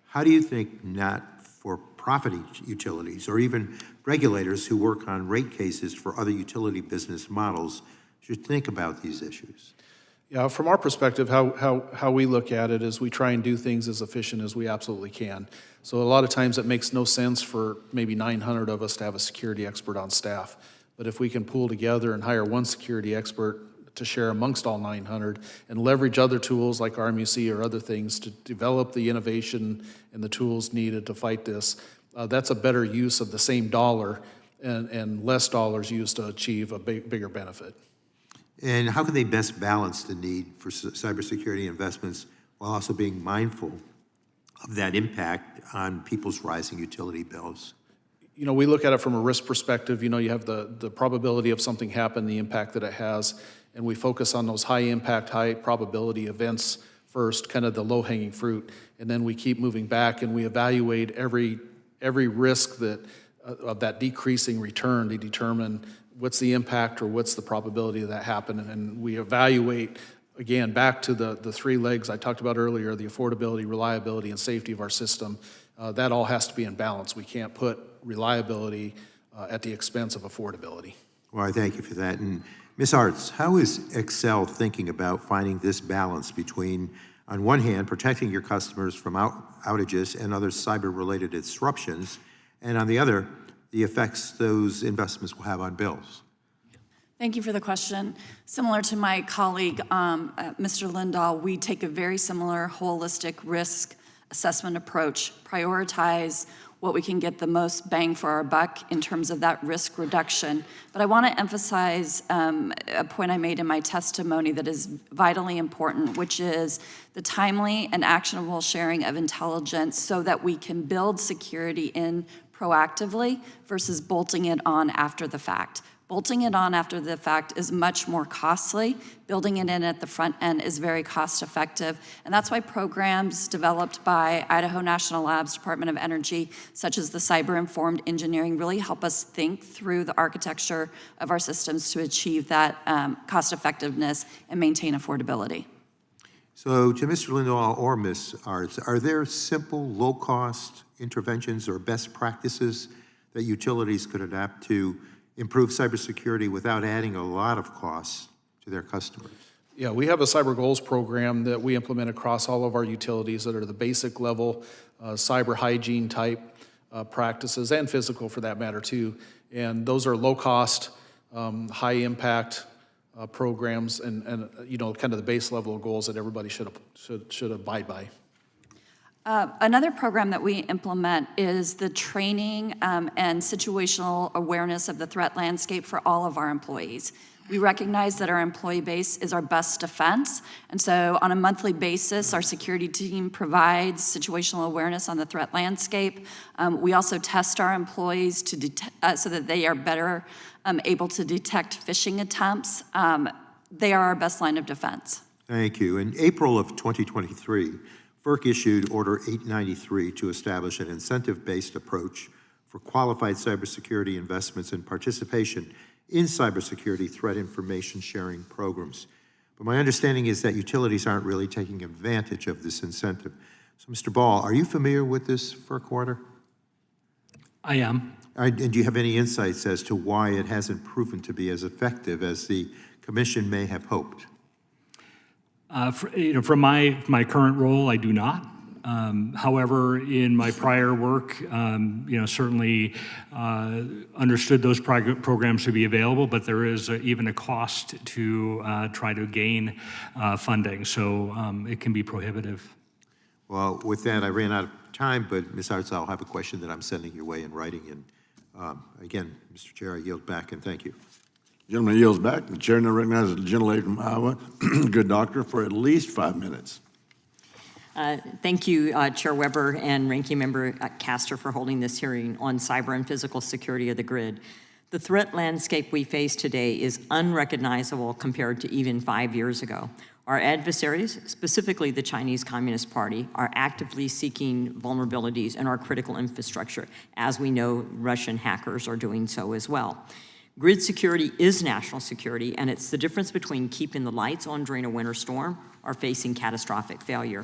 How do you think not-for-profit utilities or even regulators who work on rate cases for other utility business models should think about these issues? Yeah, from our perspective, how we look at it is we try and do things as efficient as we absolutely can. So a lot of times it makes no sense for maybe 900 of us to have a security expert on staff. But if we can pool together and hire one security expert to share amongst all 900 and leverage other tools like RMUC or other things to develop the innovation and the tools needed to fight this, that's a better use of the same dollar and less dollars used to achieve a bigger benefit. And how can they best balance the need for cybersecurity investments while also being mindful of that impact on people's rising utility bills? you know, we look at it from a risk perspective. You know, you have the probability of something happen, the impact that it has, and we focus on those high impact, high probability events first, kind of the low hanging fruit, and then we keep moving back and we evaluate every risk that of that decreasing return to determine what's the impact or what's the probability of that happening, and we evaluate. Again, back to the three legs I talked about earlier, the affordability, reliability, and safety of our system. That all has to be in balance. We can't put reliability at the expense of affordability. Well, I thank you for that. And Ms. Artz, how is Xcel thinking about finding this balance between, on one hand, protecting your customers from outages and other cyber-related disruptions, and on the other, the effects those investments will have on bills? Thank you for the question. Similar to my colleague, Mr. Lindahl, we take a very similar holistic risk assessment approach, prioritize what we can get the most bang for our buck in terms of that risk reduction. But I want to emphasize a point I made in my testimony that is vitally important, which is the timely and actionable sharing of intelligence so that we can build security in proactively versus bolting it on after the fact. Bolting it on after the fact is much more costly. Building it in at the front end is very cost effective. And that's why programs developed by Idaho National Labs, Department of Energy, such as the Cyber-Informed Engineering, really help us think through the architecture of our systems to achieve that cost effectiveness and maintain affordability. So to Mr. Lindahl or Ms. Artz, are there simple, low-cost interventions or best practices that utilities could adapt to improve cybersecurity without adding a lot of costs to their customers? Yeah, we have a cyber goals program that we implement across all of our utilities that are the basic level cyber hygiene type practices, and physical for that matter too. And those are low cost, high impact programs, and you know, kind of the base level of goals that everybody should abide by. Another program that we implement is the training and situational awareness of the threat landscape for all of our employees. We recognize that our employee base is our best defense, and so on a monthly basis, our security team provides situational awareness on the threat landscape. We also test our employees to so that they are better able to detect phishing attempts. They are our best line of defense. Thank you. In April of 2023, FERC issued Order 893 to establish an incentive-based approach for qualified cybersecurity investments and participation in cybersecurity threat information sharing programs. But my understanding is that utilities aren't really taking advantage of this incentive. So, Mr. Ball, are you familiar with this FERC order? I am. And do you have any insights as to why it hasn't proven to be as effective as the Commission may have hoped? From my current role, I do not. However, in my prior work, certainly understood those programs to be available, but there is even a cost to try to gain funding, so it can be prohibitive. Well, with that, I ran out of time, but Ms. Artz, I'll have a question that I'm sending your way in writing. And again, Mr. Chair, I yield back, and thank you. Gentleman yields back. The chair now recognizes the gentlelady from Iowa, good doctor, for at least 5 minutes. Thank you, Chair Weber and Ranking Member Castor, for holding this hearing on cyber and physical security of the grid. The threat landscape we face today is unrecognizable compared to even 5 years ago. Our adversaries, specifically the Chinese Communist Party, are actively seeking vulnerabilities in our critical infrastructure. As we know, Russian hackers are doing so as well. Grid security is national security, and it's the difference between keeping the lights on during a winter storm or facing catastrophic failure.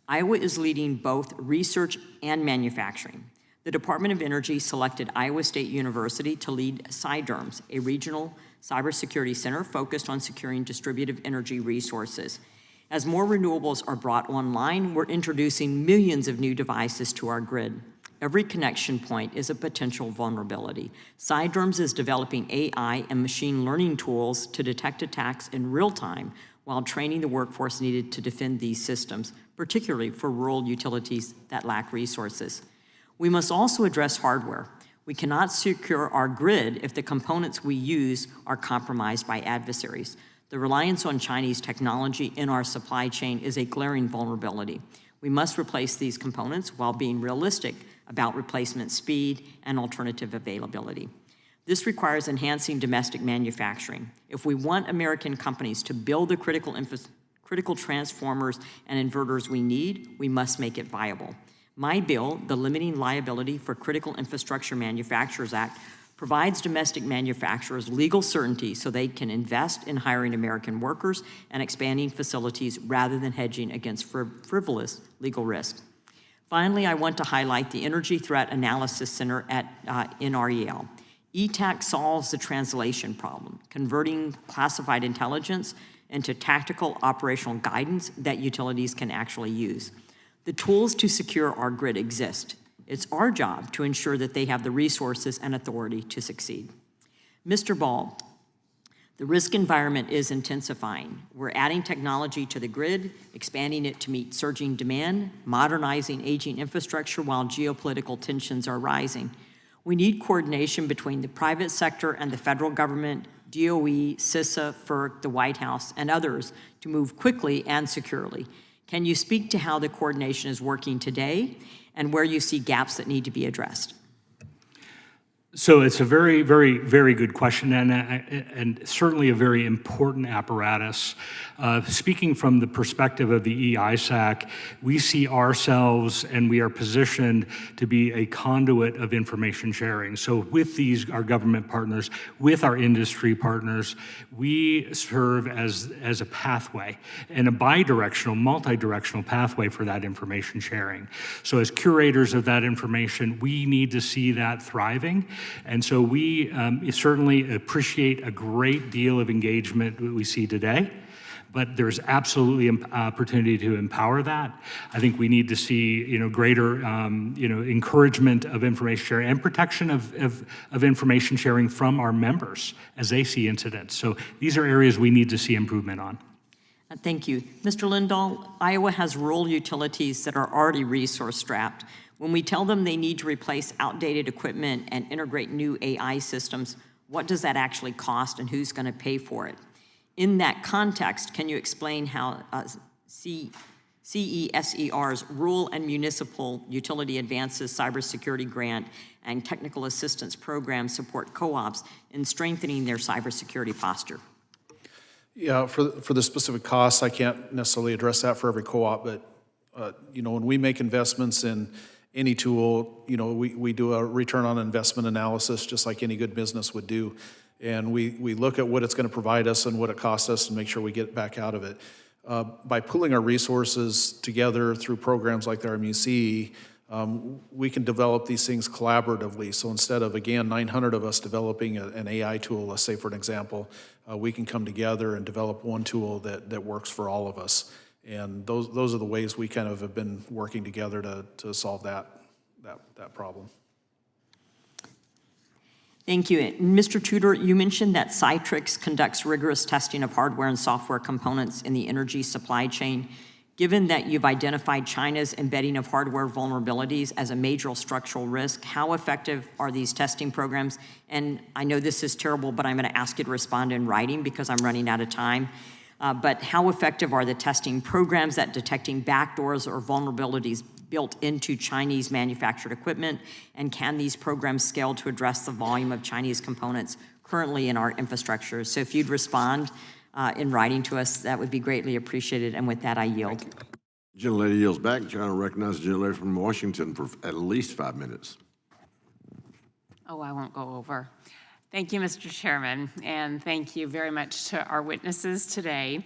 Iowa is leading both research and manufacturing. The Department of Energy selected Iowa State University to lead CyDERMS, a regional cybersecurity center focused on securing distributed energy resources. As more renewables are brought online, we're introducing millions of new devices to our grid. Every connection point is a potential vulnerability. CyDERMS is developing AI and machine learning tools to detect attacks in real time while training the workforce needed to defend these systems, particularly for rural utilities that lack resources. We must also address hardware. We cannot secure our grid if the components we use are compromised by adversaries. The reliance on Chinese technology in our supply chain is a glaring vulnerability. We must replace these components while being realistic about replacement speed and alternative availability. This requires enhancing domestic manufacturing. If we want American companies to build the critical transformers and inverters we need, we must make it viable. My bill, the Limiting Liability for Critical Infrastructure Manufacturers Act, provides domestic manufacturers legal certainty so they can invest in hiring American workers and expanding facilities rather than hedging against frivolous legal risk. Finally, I want to highlight the Energy Threat Analysis Center at NREL. ETAC solves the translation problem, converting classified intelligence into tactical operational guidance that utilities can actually use. The tools to secure our grid exist. It's our job to ensure that they have the resources and authority to succeed. Mr. Ball, the risk environment is intensifying. We're adding technology to the grid, expanding it to meet surging demand, modernizing aging infrastructure while geopolitical tensions are rising. We need coordination between the private sector and the federal government, DOE, CISA, FERC, the White House, and others to move quickly and securely. Can you speak to how the coordination is working today and where you see gaps that need to be addressed? So it's a very, very, very good question, and certainly a very important apparatus. Speaking from the perspective of the EISAC, we see ourselves and we are positioned to be a conduit of information sharing. So with our government partners, with our industry partners, we serve as a pathway and a bi-directional, multi-directional pathway for that information sharing. So as curators of that information, we need to see that thriving. And so we certainly appreciate a great deal of engagement that we see today, but there's absolutely an opportunity to empower that. I think we need to see, greater, encouragement of information sharing and protection of information sharing from our members as they see incidents. So these are areas we need to see improvement on. Thank you. Mr. Lindahl, Iowa has rural utilities that are already resource-strapped. When we tell them they need to replace outdated equipment and integrate new AI systems, what does that actually cost and who's going to pay for it? In that context, can you explain how CESER's Rural and Municipal Utility Advances Cybersecurity Grant and Technical Assistance Program support co-ops in strengthening their cybersecurity posture? Yeah, for the specific costs, I can't necessarily address that for every co-op, but when we make investments in any tool, we do a return on investment analysis just like any good business would do. And we look at what it's going to provide us and what it costs us and make sure we get back out of it. By pooling our resources together through programs like the RMUC, we can develop these things collaboratively. So instead of, again, 900 of us developing an AI tool, let's say for an example, we can come together and develop one tool that works for all of us. And those are the ways we kind of have been working together to solve that problem. Thank you. Mr. Tudor, you mentioned that Citrix conducts rigorous testing of hardware and software components in the energy supply chain. Given that you've identified China's embedding of hardware vulnerabilities as a major structural risk, how effective are these testing programs? And I know this is terrible, but I'm going to ask you to respond in writing because I'm running out of time. But how effective are the testing programs at detecting backdoors or vulnerabilities built into Chinese manufactured equipment? And can these programs scale to address the volume of Chinese components currently in our infrastructure? So if you'd respond in writing to us, that would be greatly appreciated. And with that, I yield. Gentlelady yields back. Chair, I recognize the gentlelady from Washington for at least 5 minutes. Oh, I won't go over. Thank you, Mr. Chairman, and thank you very much to our witnesses today.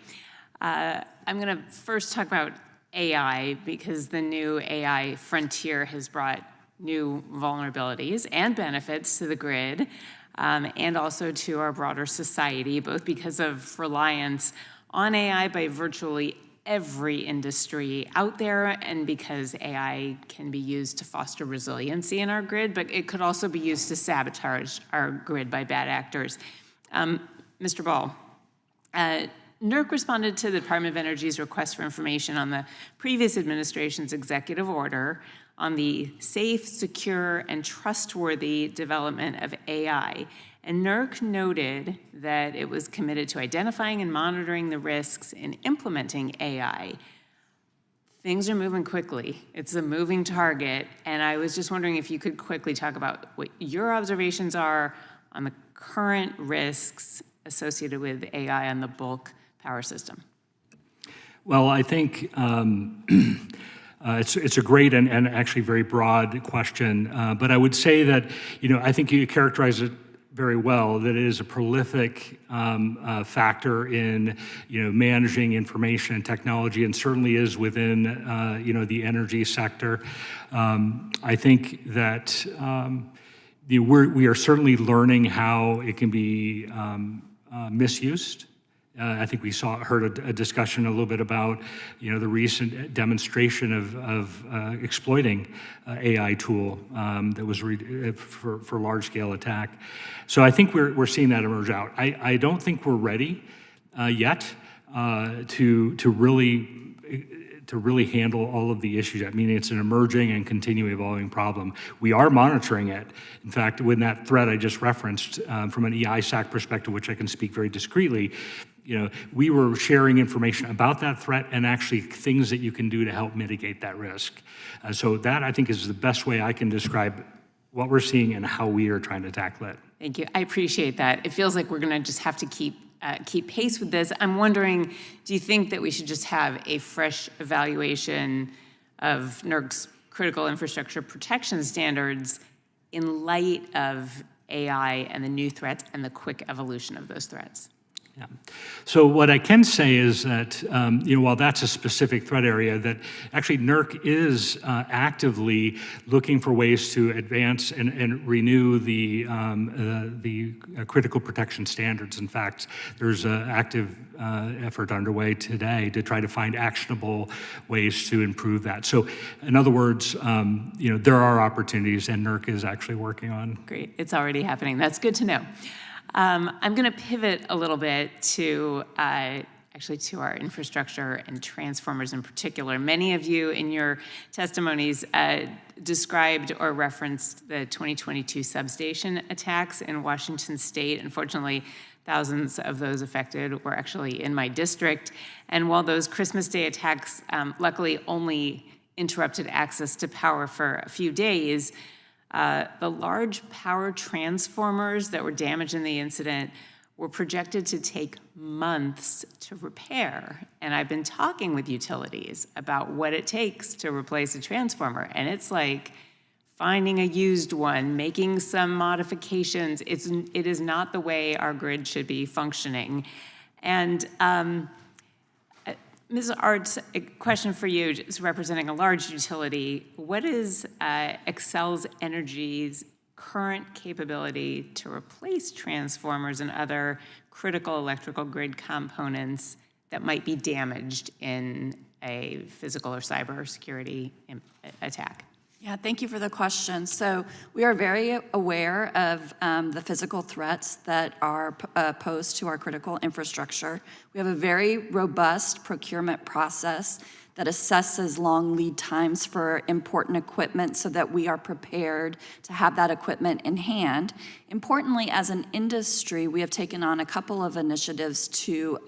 I'm going to first talk about AI because the new AI frontier has brought new vulnerabilities and benefits to the grid and also to our broader society, both because of reliance on AI by virtually every industry out there and because AI can be used to foster resiliency in our grid, but it could also be used to sabotage our grid by bad actors. Mr. Ball, NERC responded to the Department of Energy's request for information on the previous administration's executive order on the safe, secure, and trustworthy development of AI. And NERC noted that it was committed to identifying and monitoring the risks in implementing AI. things are moving quickly. It's a moving target, and I was just wondering if you could quickly talk about what your observations are on the current risks associated with AI on the bulk power system. Well, I think it's a great and actually very broad question, but I would say that, I think you characterize it very well, that it is a prolific factor in, managing information and technology, and certainly is within, the energy sector. I think that we are certainly learning how it can be misused. I think we heard a discussion a little bit about, the recent demonstration of exploiting AI tool that was for large-scale attack. So I think we're seeing that emerge out. I don't think we're ready yet to really handle all of the issues. I mean, it's an emerging and continually evolving problem. We are monitoring it. In fact, with that threat I just referenced, from an EISAC perspective, which I can speak very discreetly, we were sharing information about that threat and actually things that you can do to help mitigate that risk. So that, I think, is the best way I can describe what we're seeing and how we are trying to tackle it. Thank you. I appreciate that. It feels like we're going to just have to keep pace with this. I'm wondering, do you think that we should just have a fresh evaluation of NERC's critical infrastructure protection standards in light of AI and the new threats and the quick evolution of those threats? Yeah. So what I can say is that, while that's a specific threat area, that actually NERC is actively looking for ways to advance and renew the critical protection standards. In fact, there's an active effort underway today to try to find actionable ways to improve that. So in other words, there are opportunities, and NERC is actually working on. Great. It's already happening. That's good to know. I'm going to pivot a little bit to actually to our infrastructure and transformers in particular. Many of you in your testimonies described or referenced the 2022 substation attacks in Washington State. Unfortunately, thousands of those affected were actually in my district. And while those Christmas Day attacks luckily only interrupted access to power for a few days, the large power transformers that were damaged in the incident were projected to take months to repair. And I've been talking with utilities about what it takes to replace a transformer. And it's like finding a used one, making some modifications. It is not the way our grid should be functioning. And Ms. Artz, a question for you, just representing a large utility. What is Xcel's Energy's current capability to replace transformers and other critical electrical grid components that might be damaged in a physical or cyber security attack? Yeah, thank you for the question. So we are very aware of the physical threats that are posed to our critical infrastructure. We have a very robust procurement process that assesses long lead times for important equipment so that we are prepared to have that equipment in hand. Importantly, as an industry, we have taken on a couple of initiatives to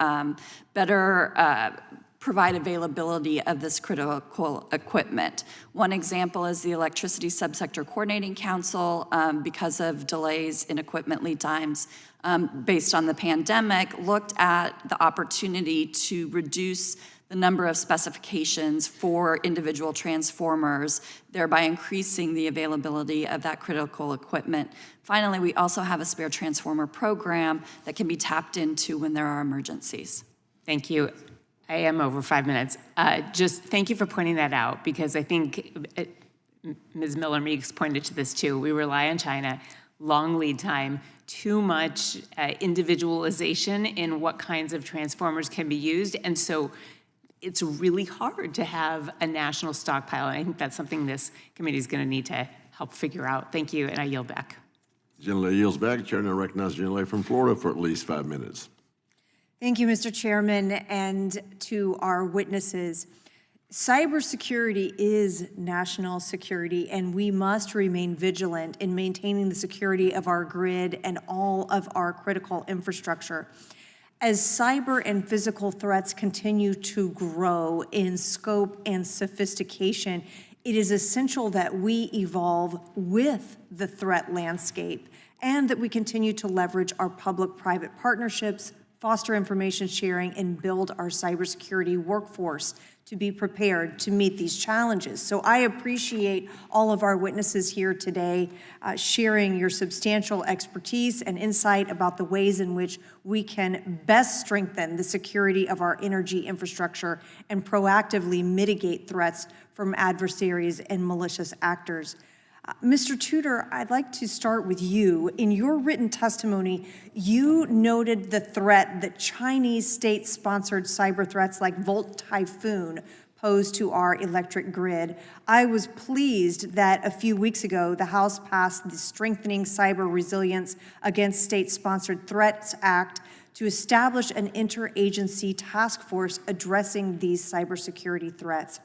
better provide availability of this critical equipment. One example is the Electricity Subsector Coordinating Council, because of delays in equipment lead times based on the pandemic, looked at the opportunity to reduce the number of specifications for individual transformers, thereby increasing the availability of that critical equipment. Finally, we also have a spare transformer program that can be tapped into when there are emergencies. Thank you. I am over 5 minutes. Just thank you for pointing that out, because I think Ms. Miller-Meeks pointed to this too. We rely on China, long lead time, too much individualization in what kinds of transformers can be used. And so it's really hard to have a national stockpile. And I think that's something this committee is going to need to help figure out. Thank you, and I yield back. Gentlelady yields back. Chair now recognizes the gentlelady from Florida for at least 5 minutes. Thank you, Mr. Chairman, and to our witnesses. Cybersecurity is national security, and we must remain vigilant in maintaining the security of our grid and all of our critical infrastructure. As cyber and physical threats continue to grow in scope and sophistication, it is essential that we evolve with the threat landscape and that we continue to leverage our public-private partnerships, foster information sharing, and build our cybersecurity workforce to be prepared to meet these challenges. So I appreciate all of our witnesses here today sharing your substantial expertise and insight about the ways in which we can best strengthen the security of our energy infrastructure and proactively mitigate threats from adversaries and malicious actors. Mr. Tudor, I'd like to start with you. In your written testimony, you noted the threat that Chinese state-sponsored cyber threats like Volt Typhoon pose to our electric grid. I was pleased that a few weeks ago, the House passed the Strengthening Cyber Resilience Against State-Sponsored Threats Act to establish an interagency task force addressing these cybersecurity threats.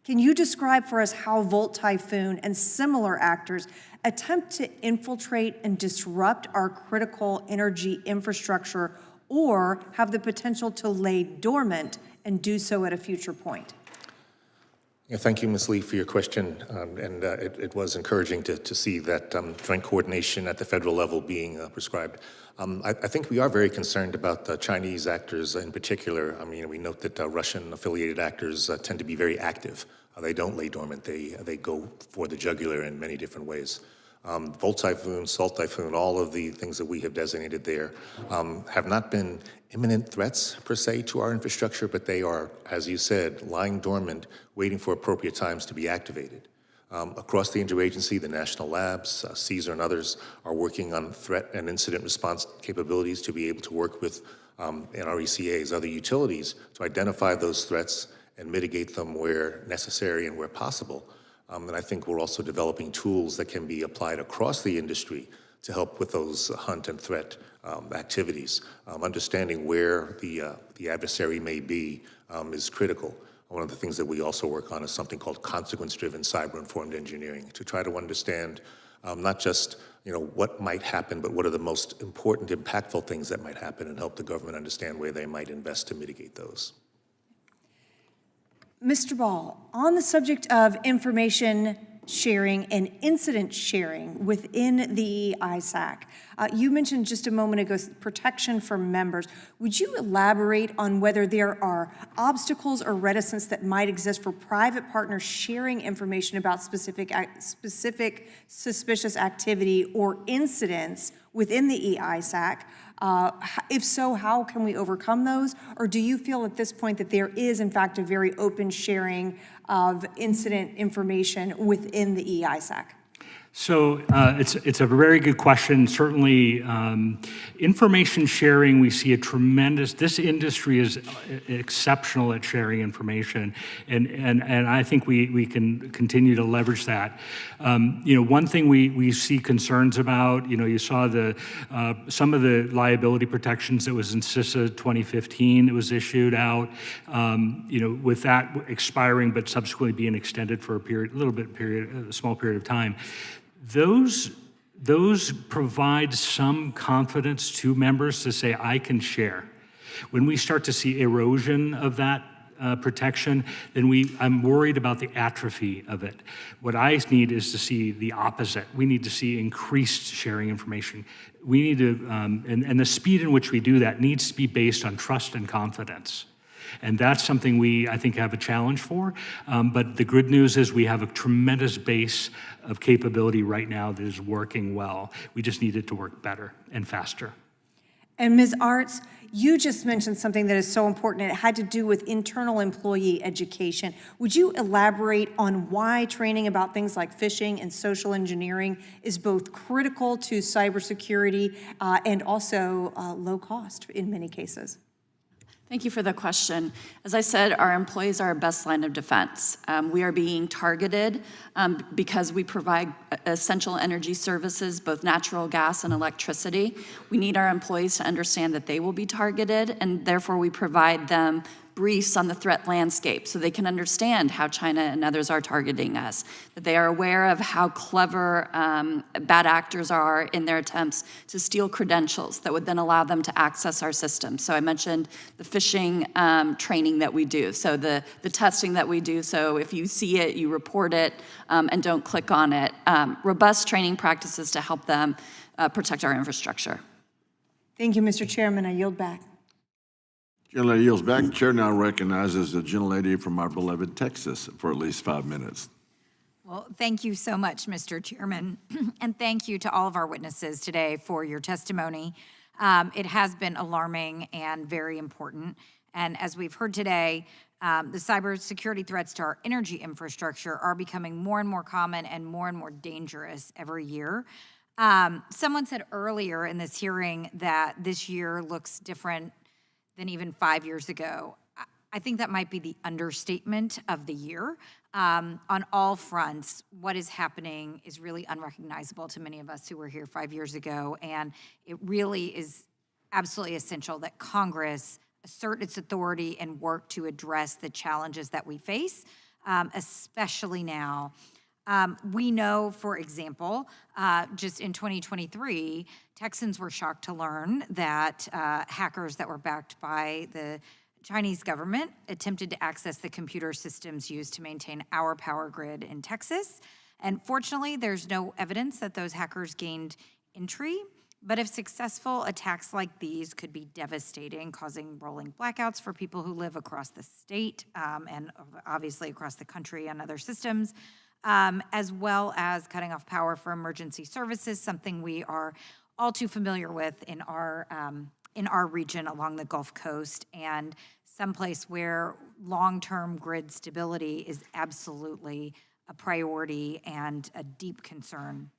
Can you describe for us how Volt Typhoon and similar actors attempt to infiltrate and disrupt our critical energy infrastructure or have the potential to lay dormant and do so at a future point? Yeah, thank you, Ms. Lee, for your question. It was encouraging to see that joint coordination at the federal level being prescribed. I think we are very concerned about the Chinese actors in particular. I mean, we note that Russian-affiliated actors tend to be very active. They don't lay dormant. They go for the jugular in many different ways. Volt Typhoon, Salt Typhoon, all of the things that we have designated there have not been imminent threats per se to our infrastructure, but they are, as you said, lying dormant, waiting for appropriate times to be activated. Across the interagency, the national labs, CSER and others are working on threat and incident response capabilities to be able to work with NRECA's other utilities to identify those threats and mitigate them where necessary and where possible. And I think we're also developing tools that can be applied across the industry to help with those hunt and threat activities. Understanding where the adversary may be is critical. One of the things that we also work on is something called consequence-driven cyber-informed engineering to try to understand not just what might happen, but what are the most important, impactful things that might happen and help the government understand where they might invest to mitigate those. Mr. Ball, on the subject of information sharing and incident sharing within the ISAC, you mentioned just a moment ago protection for members. Would you elaborate on whether there are obstacles or reticence that might exist for private partners sharing information about specific suspicious activity or incidents within the EISAC? If so, how can we overcome those? Or do you feel at this point that there is, in fact, a very open sharing of incident information within the EISAC? So it's a very good question. Certainly, information sharing, we see a tremendous, this industry is exceptional at sharing information, and I think we can continue to leverage that. One thing we see concerns about, you saw some of the liability protections that was in CISA 2015 that was issued out, with that expiring but subsequently being extended for a small period of time. Those provide some confidence to members to say, I can share. When we start to see erosion of that protection, then I'm worried about the atrophy of it. What I need is to see the opposite. We need to see increased sharing information. We need to, and the speed in which we do that needs to be based on trust and confidence. And that's something we, I think, have a challenge for. But the good news is we have a tremendous base of capability right now that is working well. We just need it to work better and faster. And Ms. Artz, you just mentioned something that is so important, and it had to do with internal employee education. Would you elaborate on why training about things like phishing and social engineering is both critical to cybersecurity and also low cost in many cases? Thank you for the question. As I said, our employees are our best line of defense. We are being targeted because we provide essential energy services, both natural gas and electricity. We need our employees to understand that they will be targeted, and therefore we provide them briefs on the threat landscape so they can understand how China and others are targeting us, that they are aware of how clever bad actors are in their attempts to steal credentials that would then allow them to access our system. So I mentioned the phishing training that we do, so the testing that we do, so if you see it, you report it and don't click on it. Robust training practices to help them protect our infrastructure. Thank you, Mr. Chairman. I yield back. Gentlelady yields back. Chair now recognizes the gentlelady from our beloved Texas for at least 5 minutes. Well, thank you so much, Mr. Chairman, and thank you to all of our witnesses today for your testimony. It has been alarming and very important, and as we've heard today, the cybersecurity threats to our energy infrastructure are becoming more and more common and more dangerous every year. Someone said earlier in this hearing that this year looks different than even 5 years ago. I think that might be the understatement of the year. On all fronts, what is happening is really unrecognizable to many of us who were here 5 years ago, and it really is absolutely essential that Congress assert its authority and work to address the challenges that we face, especially now. We know, for example, just in 2023, Texans were shocked to learn that hackers that were backed by the Chinese government attempted to access the computer systems used to maintain our power grid in Texas. And fortunately, there's no evidence that those hackers gained entry. But if successful, attacks like these could be devastating, causing rolling blackouts for people who live across the state and obviously across the country on other systems. As well as cutting off power for emergency services, something we are all too familiar with in our region along the Gulf Coast, and someplace where long-term grid stability is absolutely a priority and a deep concern.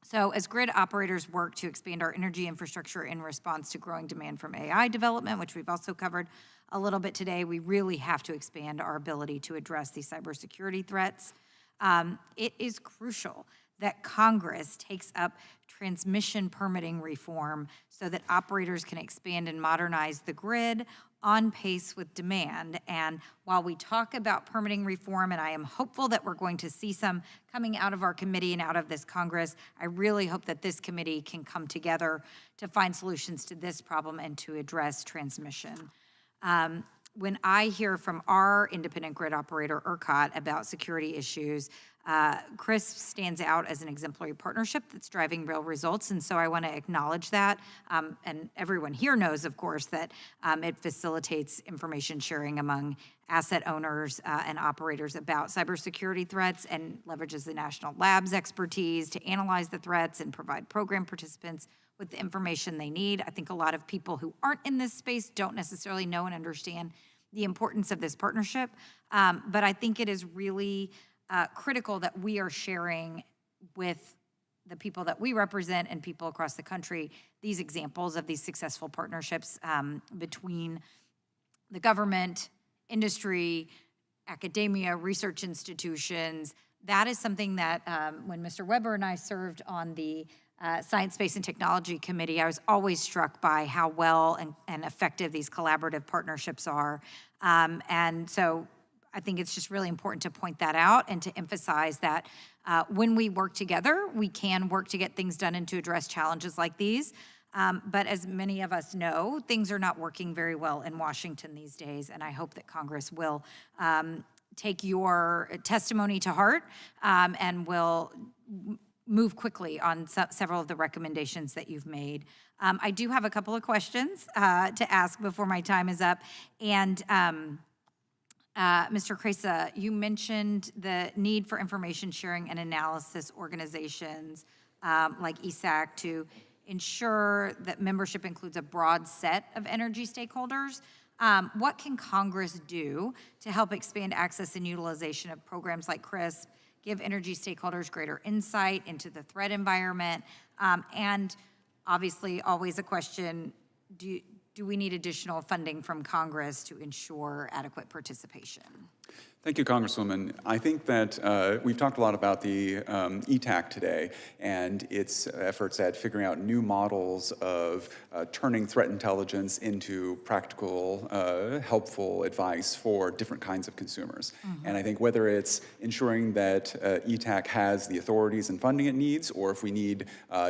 So as grid operators work to expand our energy infrastructure in response to growing demand from AI development, which we've also covered a little bit today, we really have to expand our ability to address these cybersecurity threats. It is crucial that Congress takes up transmission permitting reform so that operators can expand and modernize the grid on pace with demand. And while we talk about permitting reform, and I am hopeful that we're going to see some coming out of our committee and out of this Congress, I really hope that this committee can come together to find solutions to this problem and to address transmission. When I hear from our independent grid operator, ERCOT, about security issues, CRISP stands out as an exemplary partnership that's driving real results, and so I want to acknowledge that. And everyone here knows, of course, that it facilitates information sharing among asset owners and operators about cybersecurity threats and leverages the National Labs expertise to analyze the threats and provide program participants with the information they need. I think a lot of people who aren't in this space don't necessarily know and understand the importance of this partnership, but I think it is really critical that we are sharing with the people that we represent and people across the country these examples of these successful partnerships between the government, industry, academia, research institutions. That is something that when Mr. Weber and I served on the Science, Space, and Technology Committee, I was always struck by how well and effective these collaborative partnerships are. And so I think it's just really important to point that out and to emphasize that when we work together, we can work to get things done and to address challenges like these. But as many of us know, things are not working very well in Washington these days, and I hope that Congress will take your testimony to heart and will move quickly on several of the recommendations that you've made. I do have a couple of questions to ask before my time is up. And Mr. Krejsa, you mentioned the need for information sharing and analysis organizations like ESAC to ensure that membership includes a broad set of energy stakeholders. What can Congress do to help expand access and utilization of programs like CRISP, give energy stakeholders greater insight into the threat environment, and obviously always a question, do we need additional funding from Congress to ensure adequate participation? Thank you, Congresswoman. I think that we've talked a lot about the ETAC today and its efforts at figuring out new models of turning threat intelligence into practical, helpful advice for different kinds of consumers. And I think whether it's ensuring that ETAC has the authorities and funding it needs, or if we need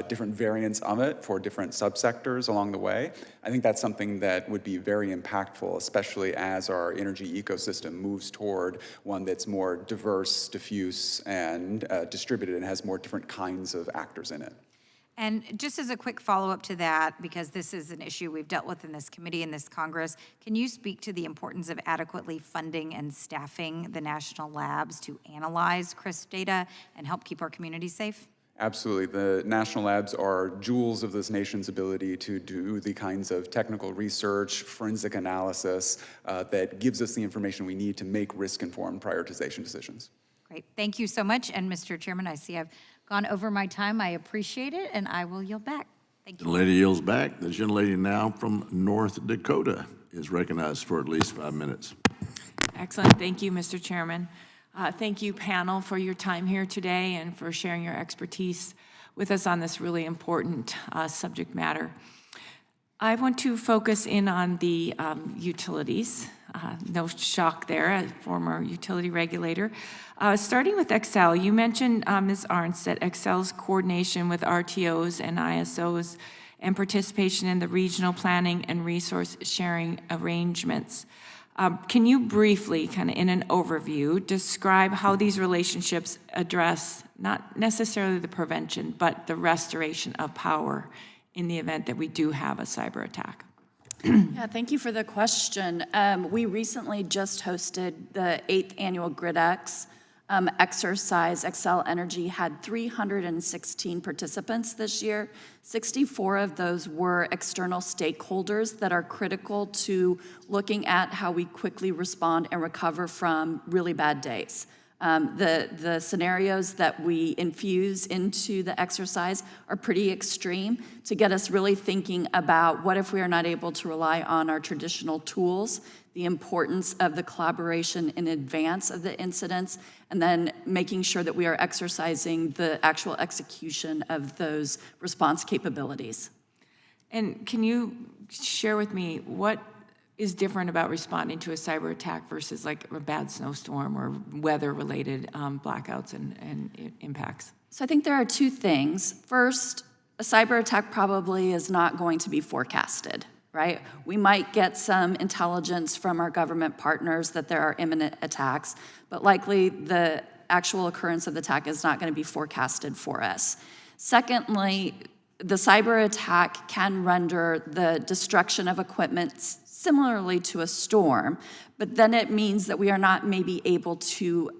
different variants of it for different subsectors along the way, I think that's something that would be very impactful, especially as our energy ecosystem moves toward one that's more diverse, diffuse, and distributed and has more different kinds of actors in it. And just as a quick follow-up to that, because this is an issue we've dealt with in this committee, in this Congress, can you speak to the importance of adequately funding and staffing the national labs to analyze crisp data and help keep our communities safe? Absolutely. The national labs are jewels of this nation's ability to do the kinds of technical research, forensic analysis that gives us the information we need to make risk-informed prioritization decisions. Great. Thank you so much. And Mr. Chairman, I see I've gone over my time. I appreciate it, and I will yield back. Thank you. The lady yields back. The gentlelady now from North Dakota is recognized for at least 5 minutes. Excellent. Thank you, Mr. Chairman. Thank you, panel, for your time here today and for sharing your expertise with us on this really important subject matter. I want to focus in on the utilities. No shock there, as former utility regulator. Starting with Xcel, you mentioned, Ms. Artz, that Xcel's coordination with RTOs and ISOs and participation in the regional planning and resource sharing arrangements. Can you briefly, kind of in an overview, describe how these relationships address not necessarily the prevention, but the restoration of power in the event that we do have a cyber attack? Yeah, thank you for the question. We recently just hosted the 8th annual GridX exercise. Xcel Energy had 316 participants this year. 64 of those were external stakeholders that are critical to looking at how we quickly respond and recover from really bad days. The scenarios that we infuse into the exercise are pretty extreme to get us really thinking about what if we are not able to rely on our traditional tools, the importance of the collaboration in advance of the incidents, and then making sure that we are exercising the actual execution of those response capabilities. And can you share with me what is different about responding to a cyber attack versus like a bad snowstorm or weather-related blackouts and impacts? So I think there are two things. First, a cyber attack probably is not going to be forecasted, right? We might get some intelligence from our government partners that there are imminent attacks, but likely the actual occurrence of the attack is not going to be forecasted for us. Secondly, the cyber attack can render the destruction of equipment similarly to a storm, but then it means that we are not maybe able to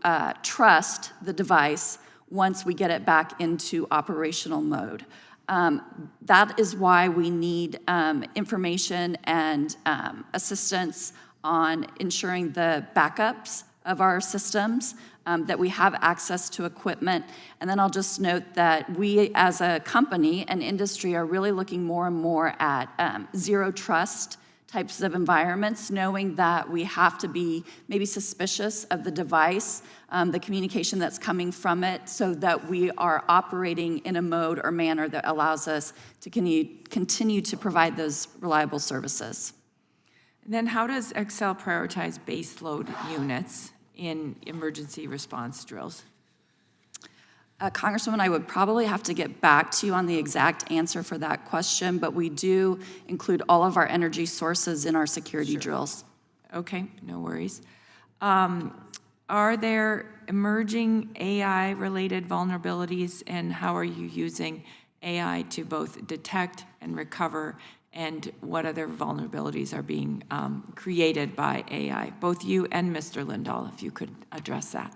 trust the device once we get it back into operational mode. That is why we need information and assistance on ensuring the backups of our systems, that we have access to equipment. And then I'll just note that we as a company and industry are really looking more and more at zero trust types of environments, knowing that we have to be maybe suspicious of the device, the communication that's coming from it, so that we are operating in a mode or manner that allows us to continue to provide those reliable services. And then how does Xcel prioritize baseload units in emergency response drills? Congresswoman, I would probably have to get back to you on the exact answer for that question, but we do include all of our energy sources in our security drills. Okay, no worries. Are there emerging AI-related vulnerabilities, and how are you using AI to both detect and recover, and what other vulnerabilities are being created by AI? Both you and Mr. Lindahl, if you could address that.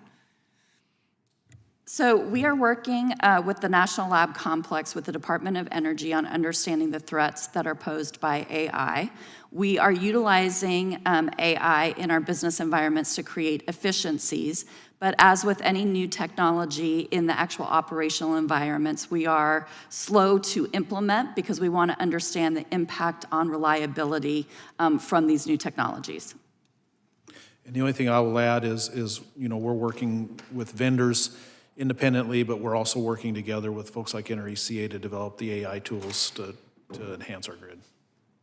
So we are working with the National Lab Complex with the Department of Energy on understanding the threats that are posed by AI. We are utilizing AI in our business environments to create efficiencies, but as with any new technology in the actual operational environments, we are slow to implement because we want to understand the impact on reliability from these new technologies. And the only thing I will add is we're working with vendors independently, but we're also working together with folks like NRECA to develop the AI tools to enhance our grid.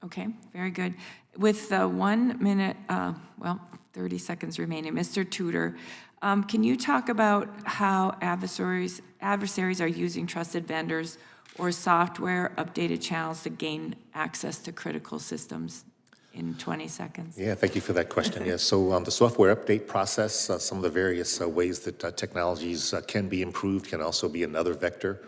Okay, very good. With 1 minute, 30 seconds remaining, Mr. Tudor, can you talk about how adversaries are using trusted vendors or software updated channels to gain access to critical systems in 20 seconds? Yeah, thank you for that question. Yeah, so the software update process, some of the various ways that technologies can be improved can also be another vector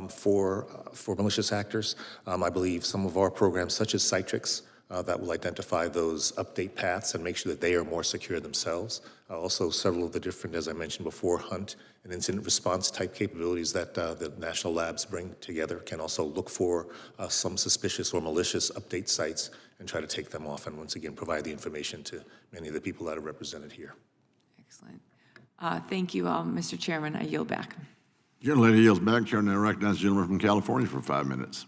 for malicious actors. I believe some of our programs, such as Citrix, that will identify those update paths and make sure that they are more secure themselves. Also, several of the different, as I mentioned before, hunt and incident response type capabilities that the national labs bring together can also look for some suspicious or malicious update sites and try to take them off and once again provide the information to many of the people that are represented here. Excellent. Thank you all, Mr. Chairman. I yield back. Gentlelady yields back. Chair now recognizes the gentleman from California for 5 minutes.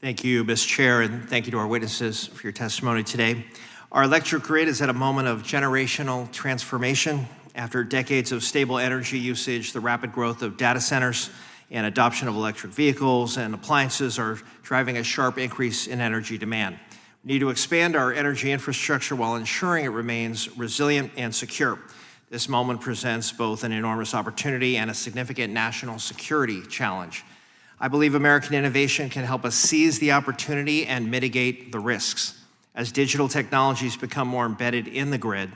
Thank you, Mr. Chair, and thank you to our witnesses for your testimony today. Our electric grid is at a moment of generational transformation. After decades of stable energy usage, the rapid growth of data centers and adoption of electric vehicles and appliances are driving a sharp increase in energy demand. We need to expand our energy infrastructure while ensuring it remains resilient and secure. This moment presents both an enormous opportunity and a significant national security challenge. I believe American innovation can help us seize the opportunity and mitigate the risks. As digital technologies become more embedded in the grid,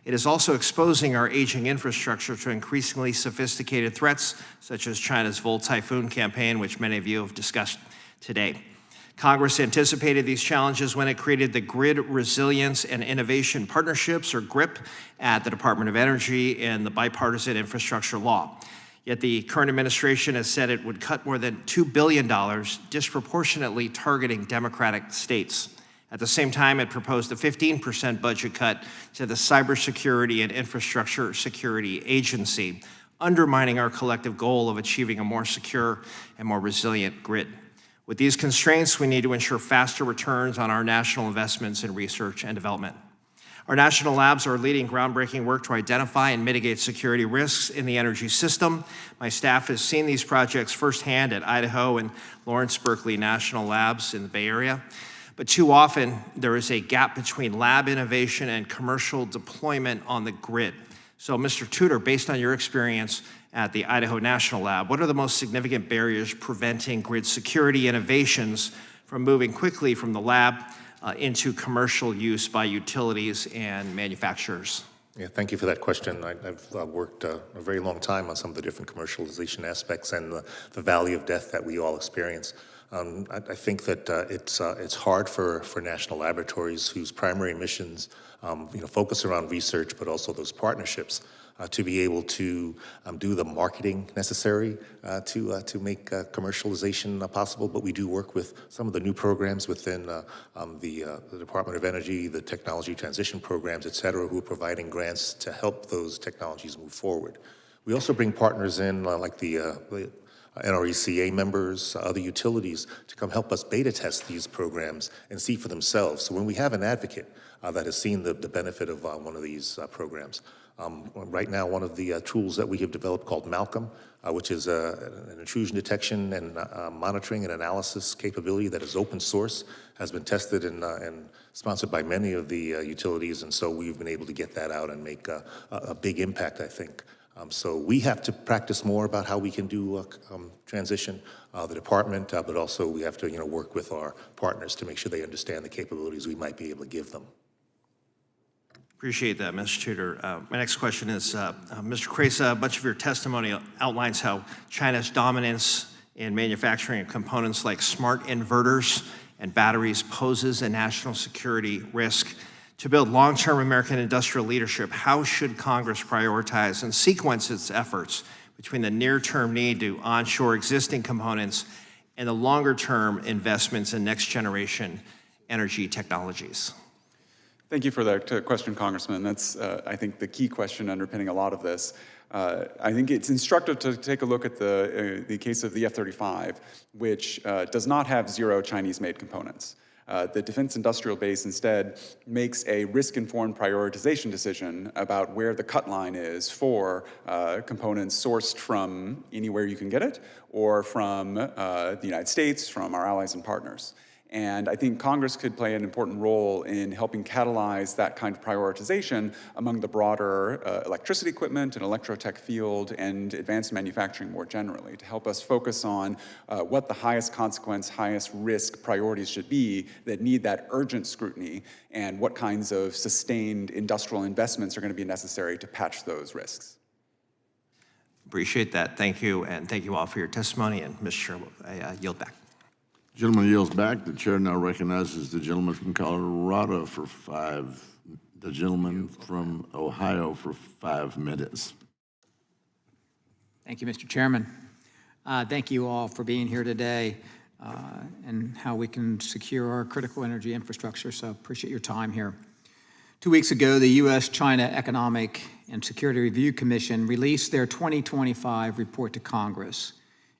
it is also exposing our aging infrastructure to increasingly sophisticated threats, such as China's Volt Typhoon campaign, which many of you have discussed today. Congress anticipated these challenges when it created the Grid Resilience and Innovation Partnerships, or GRIP, at the Department of Energy and the Bipartisan Infrastructure Law. Yet the current administration has said it would cut more than $2 billion, disproportionately targeting Democratic states. At the same time, it proposed a 15% budget cut to the Cybersecurity and Infrastructure Security Agency, undermining our collective goal of achieving a more secure and more resilient grid. With these constraints, we need to ensure faster returns on our national investments in research and development. Our national labs are leading groundbreaking work to identify and mitigate security risks in the energy system. My staff has seen these projects firsthand at Idaho and Lawrence Berkeley National Labs in the Bay Area. But too often, there is a gap between lab innovation and commercial deployment on the grid. So, Mr. Tudor, based on your experience at the Idaho National Lab, what are the most significant barriers preventing grid security innovations from moving quickly from the lab into commercial use by utilities and manufacturers? Yeah, thank you for that question. I've worked a very long time on some of the different commercialization aspects and the valley of death that we all experience. I think that it's hard for national laboratories whose primary missions focus around research, but also those partnerships, to be able to do the marketing necessary to make commercialization possible. But we do work with some of the new programs within the Department of Energy, the technology transition programs, et cetera, who are providing grants to help those technologies move forward. We also bring partners in like the NRECA members, other utilities, to come help us beta test these programs and see for themselves. So when we have an advocate that has seen the benefit of one of these programs, right now one of the tools that we have developed called Malcolm, which is an intrusion detection and monitoring and analysis capability that is open source, has been tested and sponsored by many of the utilities, and so we've been able to get that out and make a big impact, I think. So we have to practice more about how we can do transition, the department, but also we have to work with our partners to make sure they understand the capabilities we might be able to give them. Appreciate that, Mr. Tudor. My next question is, Mr. Krejsa, a bunch of your testimony outlines how China's dominance in manufacturing of components like smart inverters and batteries poses a national security risk. To build long-term American industrial leadership, how should Congress prioritize and sequence its efforts between the near-term need to onshore existing components and the longer-term investments in next-generation energy technologies? Thank you for that question, Congressman. That's, I think, the key question underpinning a lot of this. I think it's instructive to take a look at the case of the F-35, which does not have 0 Chinese-made components. The defense industrial base instead makes a risk-informed prioritization decision about where the cut line is for components sourced from anywhere you can get it, or from the United States, from our allies and partners. And I think Congress could play an important role in helping catalyze that kind of prioritization among the broader electricity equipment and electrotech field and advanced manufacturing more generally, to help us focus on what the highest consequence, highest risk priorities should be that need that urgent scrutiny, and what kinds of sustained industrial investments are going to be necessary to patch those risks. Appreciate that. Thank you, and thank you all for your testimony. And Ms. Sharla, I yield back. Gentleman yields back. The chair now recognizes the gentleman from Colorado for the gentleman from Ohio for 5 minutes. Thank you, Mr. Chairman. Thank you all for being here today and how we can secure our critical energy infrastructure, so appreciate your time here. 2 weeks ago, the U.S.-China Economic and Security Review Commission released their 2025 report to Congress.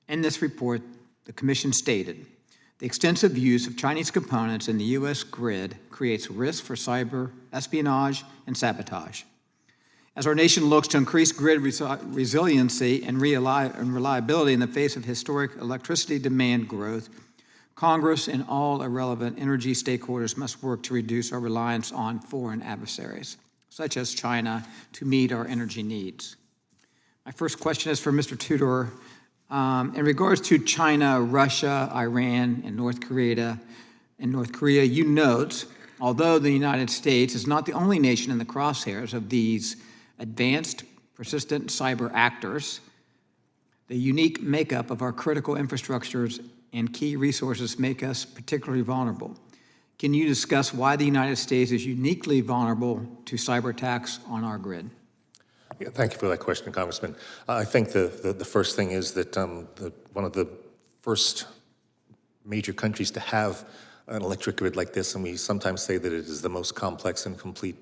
In this report, the commission stated, the extensive use of Chinese components in the U.S. grid creates risk for cyber espionage and sabotage. As our nation looks to increase grid resiliency and reliability in the face of historic electricity demand growth, Congress and all relevant energy stakeholders must work to reduce our reliance on foreign adversaries, such as China, to meet our energy needs. My first question is for Mr. Tudor. In regards to China, Russia, Iran, and North Korea, you note, although the United States is not the only nation in the crosshairs of these advanced, persistent cyber actors, the unique makeup of our critical infrastructures and key resources make us particularly vulnerable. Can you discuss why the United States is uniquely vulnerable to cyber attacks on our grid? Yeah, thank you for that question, Congressman. I think the first thing is that one of the first major countries to have an electric grid like this, and we sometimes say that it is the most complex and complete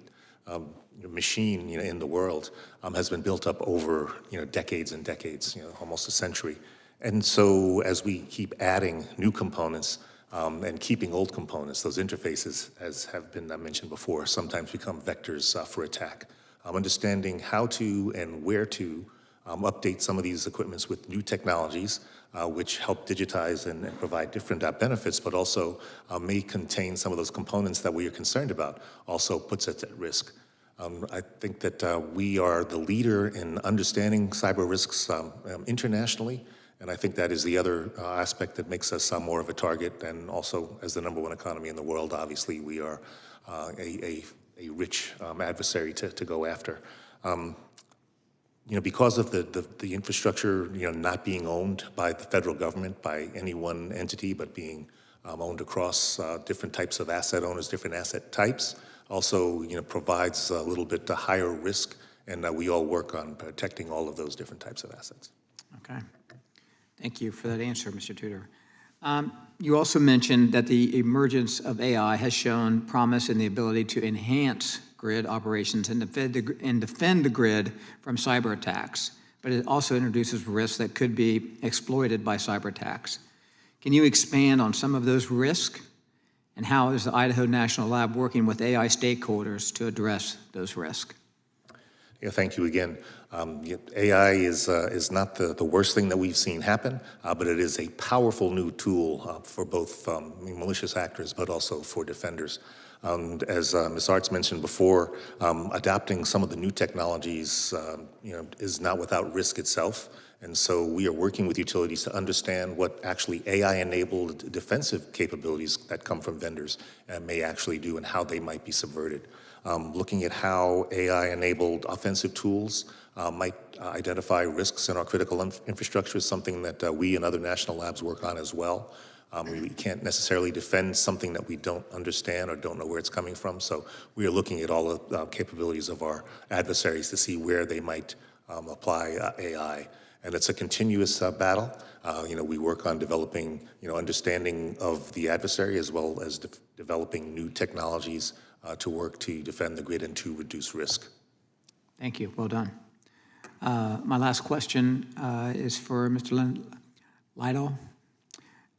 machine in the world, has been built up over decades and decades, almost a century. And so as we keep adding new components and keeping old components, those interfaces, as have been mentioned before, sometimes become vectors for attack. Understanding how to and where to update some of these equipments with new technologies, which help digitize and provide different benefits, but also may contain some of those components that we are concerned about, also puts us at risk. I think that we are the leader in understanding cyber risks internationally, and I think that is the other aspect that makes us more of a target, and also as the #1 economy in the world, obviously we are a rich adversary to go after. Because of the infrastructure, not being owned by the federal government, by any one entity, but being owned across different types of asset owners, different asset types, also, provides a little bit higher risk, and we all work on protecting all of those different types of assets. Okay. Thank you for that answer, Mr. Tudor. You also mentioned that the emergence of AI has shown promise in the ability to enhance grid operations and defend the grid from cyber attacks, but it also introduces risks that could be exploited by cyber attacks. Can you expand on some of those risks, and how is the Idaho National Lab working with AI stakeholders to address those risks? Yeah, thank you again. AI is not the worst thing that we've seen happen, but it is a powerful new tool for both malicious actors, but also for defenders. As Ms. Artz mentioned before, adopting some of the new technologies, is not without risk itself. And so we are working with utilities to understand what actually AI-enabled defensive capabilities that come from vendors may actually do, and how they might be subverted. Looking at how AI-enabled offensive tools might identify risks in our critical infrastructure is something that we and other national labs work on as well. We can't necessarily defend something that we don't understand or don't know where it's coming from, so we are looking at all the capabilities of our adversaries to see where they might apply AI. And it's a continuous battle. We work on developing, understanding of the adversary, as well as developing new technologies to work to defend the grid and to reduce risk. Thank you. Well done. My last question is for Mr. Lindahl.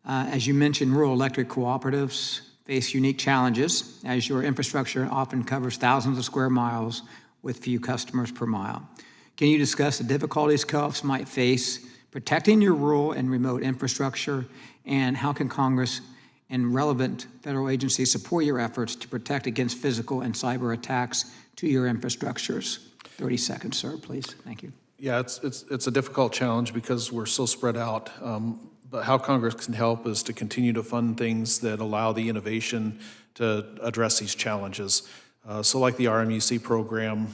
As you mentioned, rural electric cooperatives face unique challenges, as your infrastructure often covers thousands of square miles with few customers per mile. Can you discuss the difficulties co-ops might face protecting your rural and remote infrastructure, and how can Congress and relevant federal agencies support your efforts to protect against physical and cyber attacks to your infrastructures? 30 seconds, sir, please. Thank you. Yeah, it's a difficult challenge because we're so spread out. But how Congress can help is to continue to fund things that allow the innovation to address these challenges. So like the RMUC program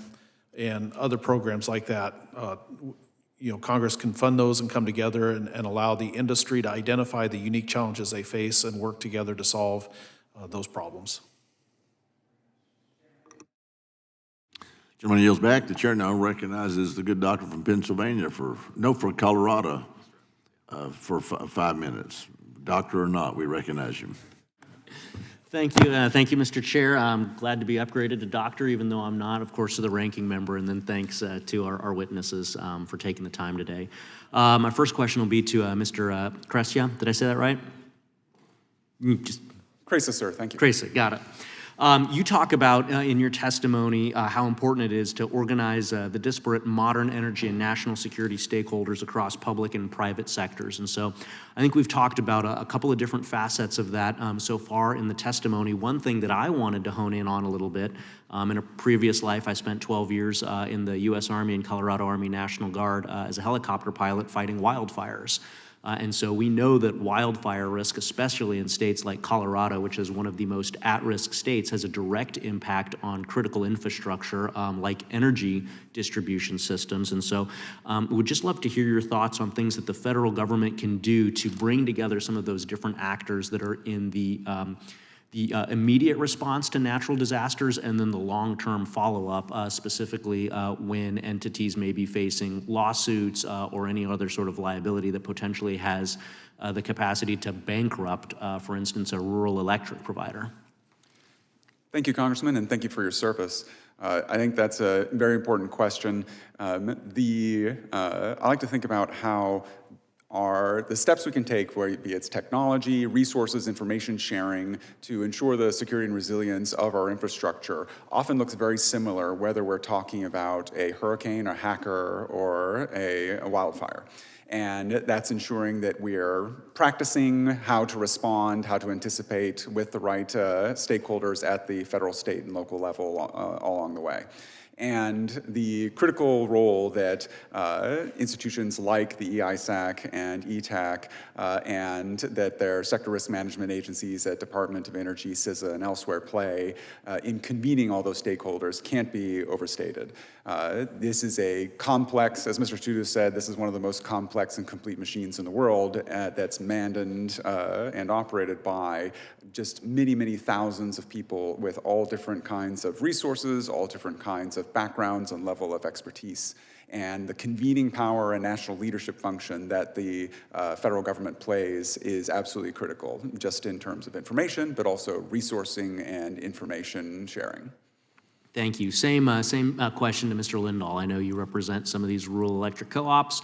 and other programs like that, Congress can fund those and come together and allow the industry to identify the unique challenges they face and work together to solve those problems. Gentleman yields back. The chair now recognizes the good doctor from Pennsylvania Colorado for 5 minutes. Doctor or not, we recognize you. Thank you, Mr. Chair. I'm glad to be upgraded to doctor, even though I'm not, of course, to the ranking member, and then thanks to our witnesses for taking the time today. My first question will be to Mr. Krejsa. Did I say that right? Krejsa, sir, thank you. Krejsa, got it. You talk about in your testimony how important it is to organize the disparate modern energy and national security stakeholders across public and private sectors. And so I think we've talked about a couple of different facets of that so far in the testimony. One thing that I wanted to hone in on a little bit, in a previous life, I spent 12 years in the U.S. Army and Colorado Army National Guard as a helicopter pilot fighting wildfires. And so we know that wildfire risk, especially in states like Colorado, which is one of the most at-risk states, has a direct impact on critical infrastructure like energy distribution systems. And so we'd just love to hear your thoughts on things that the federal government can do to bring together some of those different actors that are in the immediate response to natural disasters, and then the long-term follow-up, specifically when entities may be facing lawsuits or any other sort of liability that potentially has the capacity to bankrupt, for instance, a rural electric provider. Thank you, Congressman, and thank you for your service. I think that's a very important question. I like to think about how the steps we can take, whether it be it's technology, resources, information sharing, to ensure the security and resilience of our infrastructure often looks very similar, whether we're talking about a hurricane, a hacker, or a wildfire. And that's ensuring that we're practicing how to respond, how to anticipate with the right stakeholders at the federal, state, and local level along the way. And the critical role that institutions like the EISAC and ETAC and that their sector risk management agencies at Department of Energy, CISA, and elsewhere play in convening all those stakeholders can't be overstated. This is a complex, as Mr. Tudor said, this is one of the most complex and complete machines in the world that's manned and operated by just many, many thousands of people with all different kinds of resources, all different kinds of backgrounds and level of expertise. And the convening power and national leadership function that the federal government plays is absolutely critical, just in terms of information, but also resourcing and information sharing. Thank you. Same question to Mr. Lindahl. I know you represent some of these rural electric co-ops.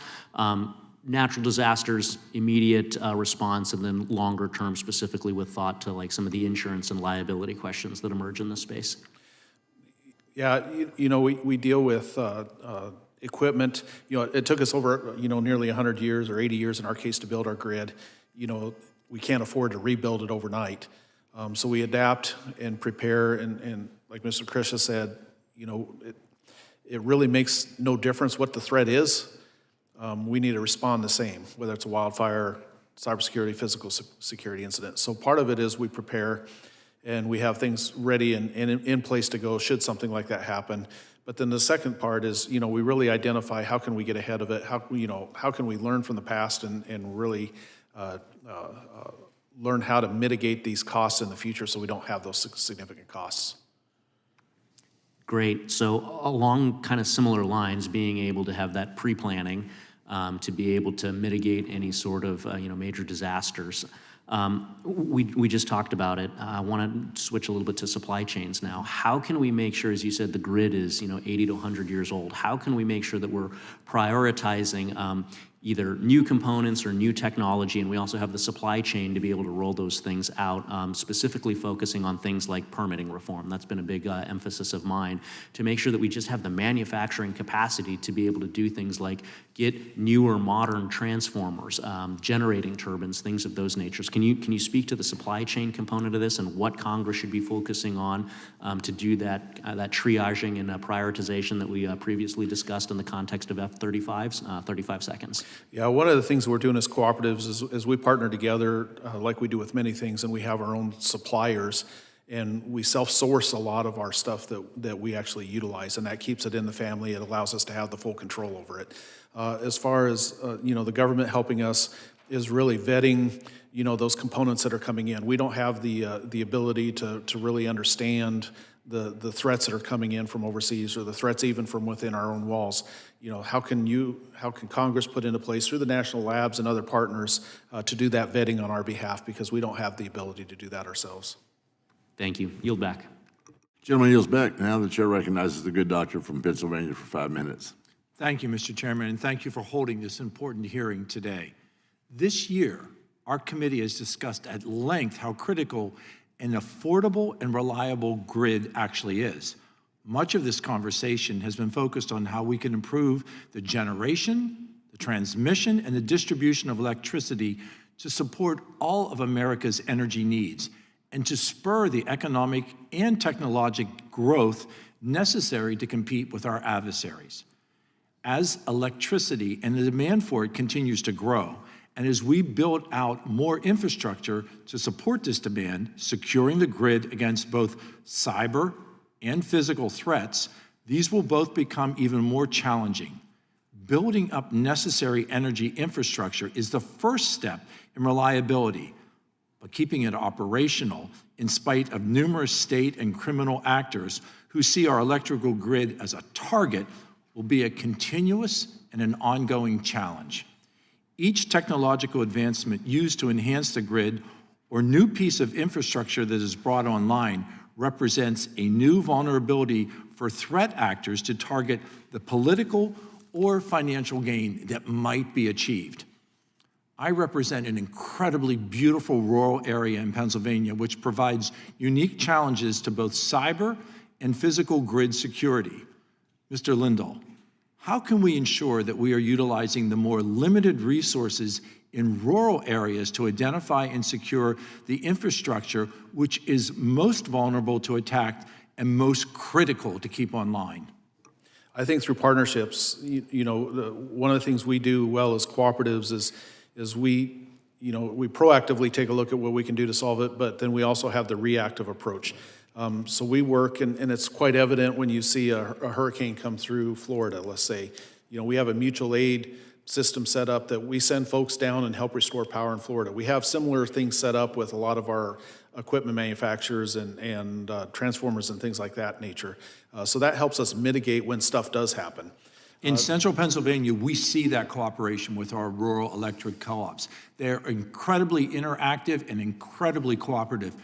Natural disasters, immediate response, and then longer term, specifically with thought to like some of the insurance and liability questions that emerge in this space. Yeah, we deal with equipment. It took us over, nearly 100 years or 80 years in our case to build our grid. We can't afford to rebuild it overnight. So we adapt and prepare, and like Mr. Krejsa said, it really makes no difference what the threat is. We need to respond the same, whether it's a wildfire, cybersecurity, physical security incident. So part of it is we prepare and we have things ready and in place to go should something like that happen. But then the second part is, we really identify how can we get ahead of it, how can we learn from the past and really learn how to mitigate these costs in the future so we don't have those significant costs. Great. So along kind of similar lines, being able to have that pre-planning to be able to mitigate any sort of major disasters. We just talked about it. I want to switch a little bit to supply chains now. How can we make sure, as you said, the grid is 80 to 100 years old? How can we make sure that we're prioritizing either new components or new technology, and we also have the supply chain to be able to roll those things out, specifically focusing on things like permitting reform. That's been a big emphasis of mine, to make sure that we just have the manufacturing capacity to be able to do things like get newer modern transformers, generating turbines, things of those natures. Can you speak to the supply chain component of this and what Congress should be focusing on to do that triaging and prioritization that we previously discussed in the context of F-35s? 35 seconds. Yeah, one of the things we're doing as cooperatives is we partner together like we do with many things, and we have our own suppliers, and we self-source a lot of our stuff that we actually utilize, and that keeps it in the family. It allows us to have the full control over it. As far as the government helping us is really vetting those components that are coming in. We don't have the ability to really understand the threats that are coming in from overseas, or the threats even from within our own walls. How can Congress put into place through the national labs and other partners to do that vetting on our behalf, because we don't have the ability to do that ourselves. Thank you. Yield back. Gentleman yields back. Now the chair recognizes the good doctor from Pennsylvania for 5 minutes. Thank you, Mr. Chairman, and thank you for holding this important hearing today. This year, our committee has discussed at length how critical an affordable and reliable grid actually is. Much of this conversation has been focused on how we can improve the generation, the transmission, and the distribution of electricity to support all of America's energy needs and to spur the economic and technological growth necessary to compete with our adversaries. As electricity and the demand for it continues to grow, and as we build out more infrastructure to support this demand, securing the grid against both cyber and physical threats, these will both become even more challenging. Building up necessary energy infrastructure is the first step in reliability, but keeping it operational in spite of numerous state and criminal actors who see our electrical grid as a target will be a continuous and an ongoing challenge. Each technological advancement used to enhance the grid or new piece of infrastructure that is brought online represents a new vulnerability for threat actors to target the political or financial gain that might be achieved. I represent an incredibly beautiful rural area in Pennsylvania, which provides unique challenges to both cyber and physical grid security. Mr. Lindahl, how can we ensure that we are utilizing the more limited resources in rural areas to identify and secure the infrastructure which is most vulnerable to attack and most critical to keep online? I think through partnerships, one of the things we do well as cooperatives is we proactively take a look at what we can do to solve it, but then we also have the reactive approach. So we work, and it's quite evident when you see a hurricane come through Florida, let's say. We have a mutual aid system set up that we send folks down and help restore power in Florida. We have similar things set up with a lot of our equipment manufacturers and transformers and things like that nature. So that helps us mitigate when stuff does happen. In central Pennsylvania, we see that cooperation with our rural electric co-ops. They're incredibly interactive and incredibly cooperative,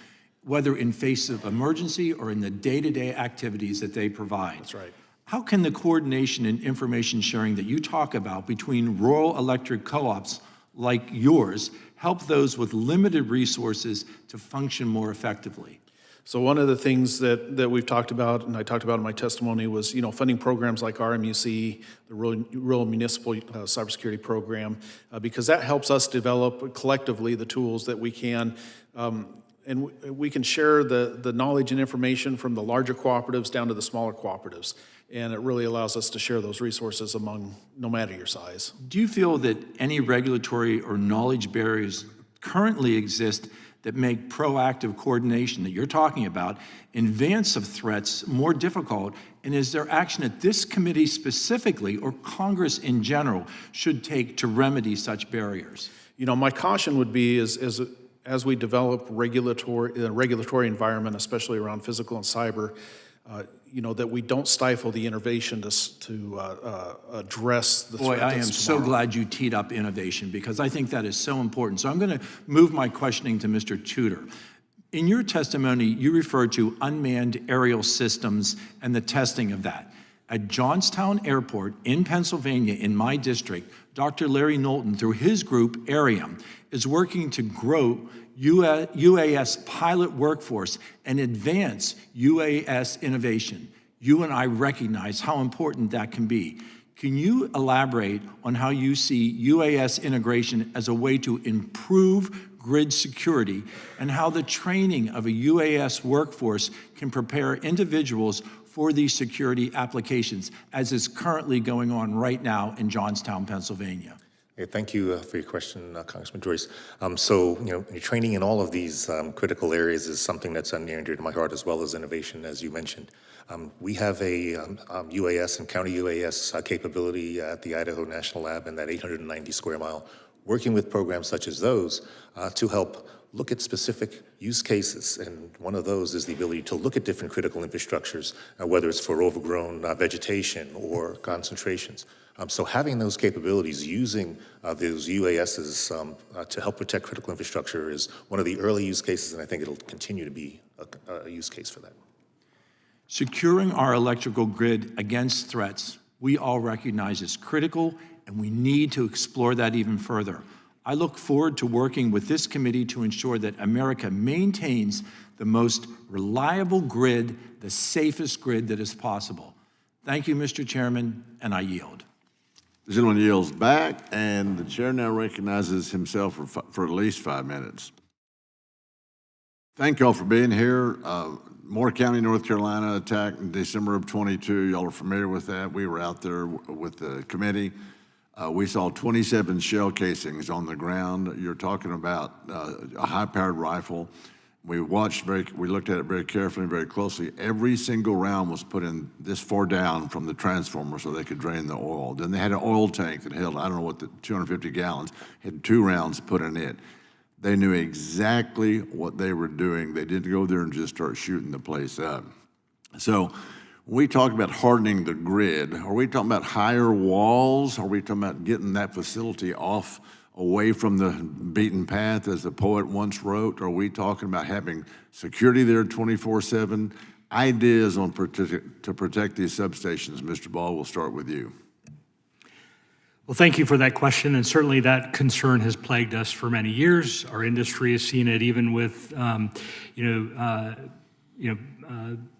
whether in face of emergency or in the day-to-day activities that they provide. That's right. How can the coordination and information sharing that you talk about between rural electric co-ops like yours help those with limited resources to function more effectively? So one of the things that we've talked about, and I talked about in my testimony, was funding programs like RMUC, the Rural Municipal Cybersecurity Program, because that helps us develop collectively the tools that we can, and we can share the knowledge and information from the larger cooperatives down to the smaller cooperatives. And it really allows us to share those resources among no matter your size. Do you feel that any regulatory or knowledge barriers currently exist that make proactive coordination that you're talking about in advance of threats more difficult? And is there action that this committee specifically or Congress in general should take to remedy such barriers? My caution would be as we develop regulatory environment, especially around physical and cyber, that we don't stifle the innovation to address the threat. Boy, I am so glad you teed up innovation, because I think that is so important. So I'm going to move my questioning to Mr. Tudor. In your testimony, you referred to unmanned aerial systems and the testing of that. At Johnstown Airport in Pennsylvania, in my district, Dr. Larry Knowlton, through his group, Arium, is working to grow UAS pilot workforce and advance UAS innovation. You and I recognize how important that can be. Can you elaborate on how you see UAS integration as a way to improve grid security and how the training of a UAS workforce can prepare individuals for these security applications, as is currently going on right now in Johnstown, Pennsylvania? Okay, thank you for your question, Congressman Joyce. So, training in all of these critical areas is something that's near and dear to my heart, as well as innovation, as you mentioned. We have a UAS and counter UAS capability at the Idaho National Lab in that 890 square mile, working with programs such as those to help look at specific use cases. And one of those is the ability to look at different critical infrastructures, whether it's for overgrown vegetation or concentrations. So having those capabilities, using those UASs to help protect critical infrastructure is one of the early use cases, and I think it'll continue to be a use case for that. Securing our electrical grid against threats, we all recognize is critical, and we need to explore that even further. I look forward to working with this committee to ensure that America maintains the most reliable grid, the safest grid that is possible. Thank you, Mr. Chairman, and I yield. The gentleman yields back, and the chair now recognizes himself for at least 5 minutes. Thank y'all for being here. Moore County, North Carolina attack in December of 22. Y'all are familiar with that. We were out there with the committee. We saw 27 shell casings on the ground. You're talking about a high-powered rifle. We looked at it very carefully and very closely. Every single round was put in this far down from the transformer so they could drain the oil. Then they had an oil tank that held, 250 gallons, had 2 rounds put in it. They knew exactly what they were doing. They didn't go there and just start shooting the place up. So when we talk about hardening the grid, are we talking about higher walls? Are we talking about getting that facility away from the beaten path, as the poet once wrote? Are we talking about having security there 24/7? Ideas on to protect these substations. Mr. Ball, we'll start with you. Well, thank you for that question, and certainly that concern has plagued us for many years. Our industry has seen it even with,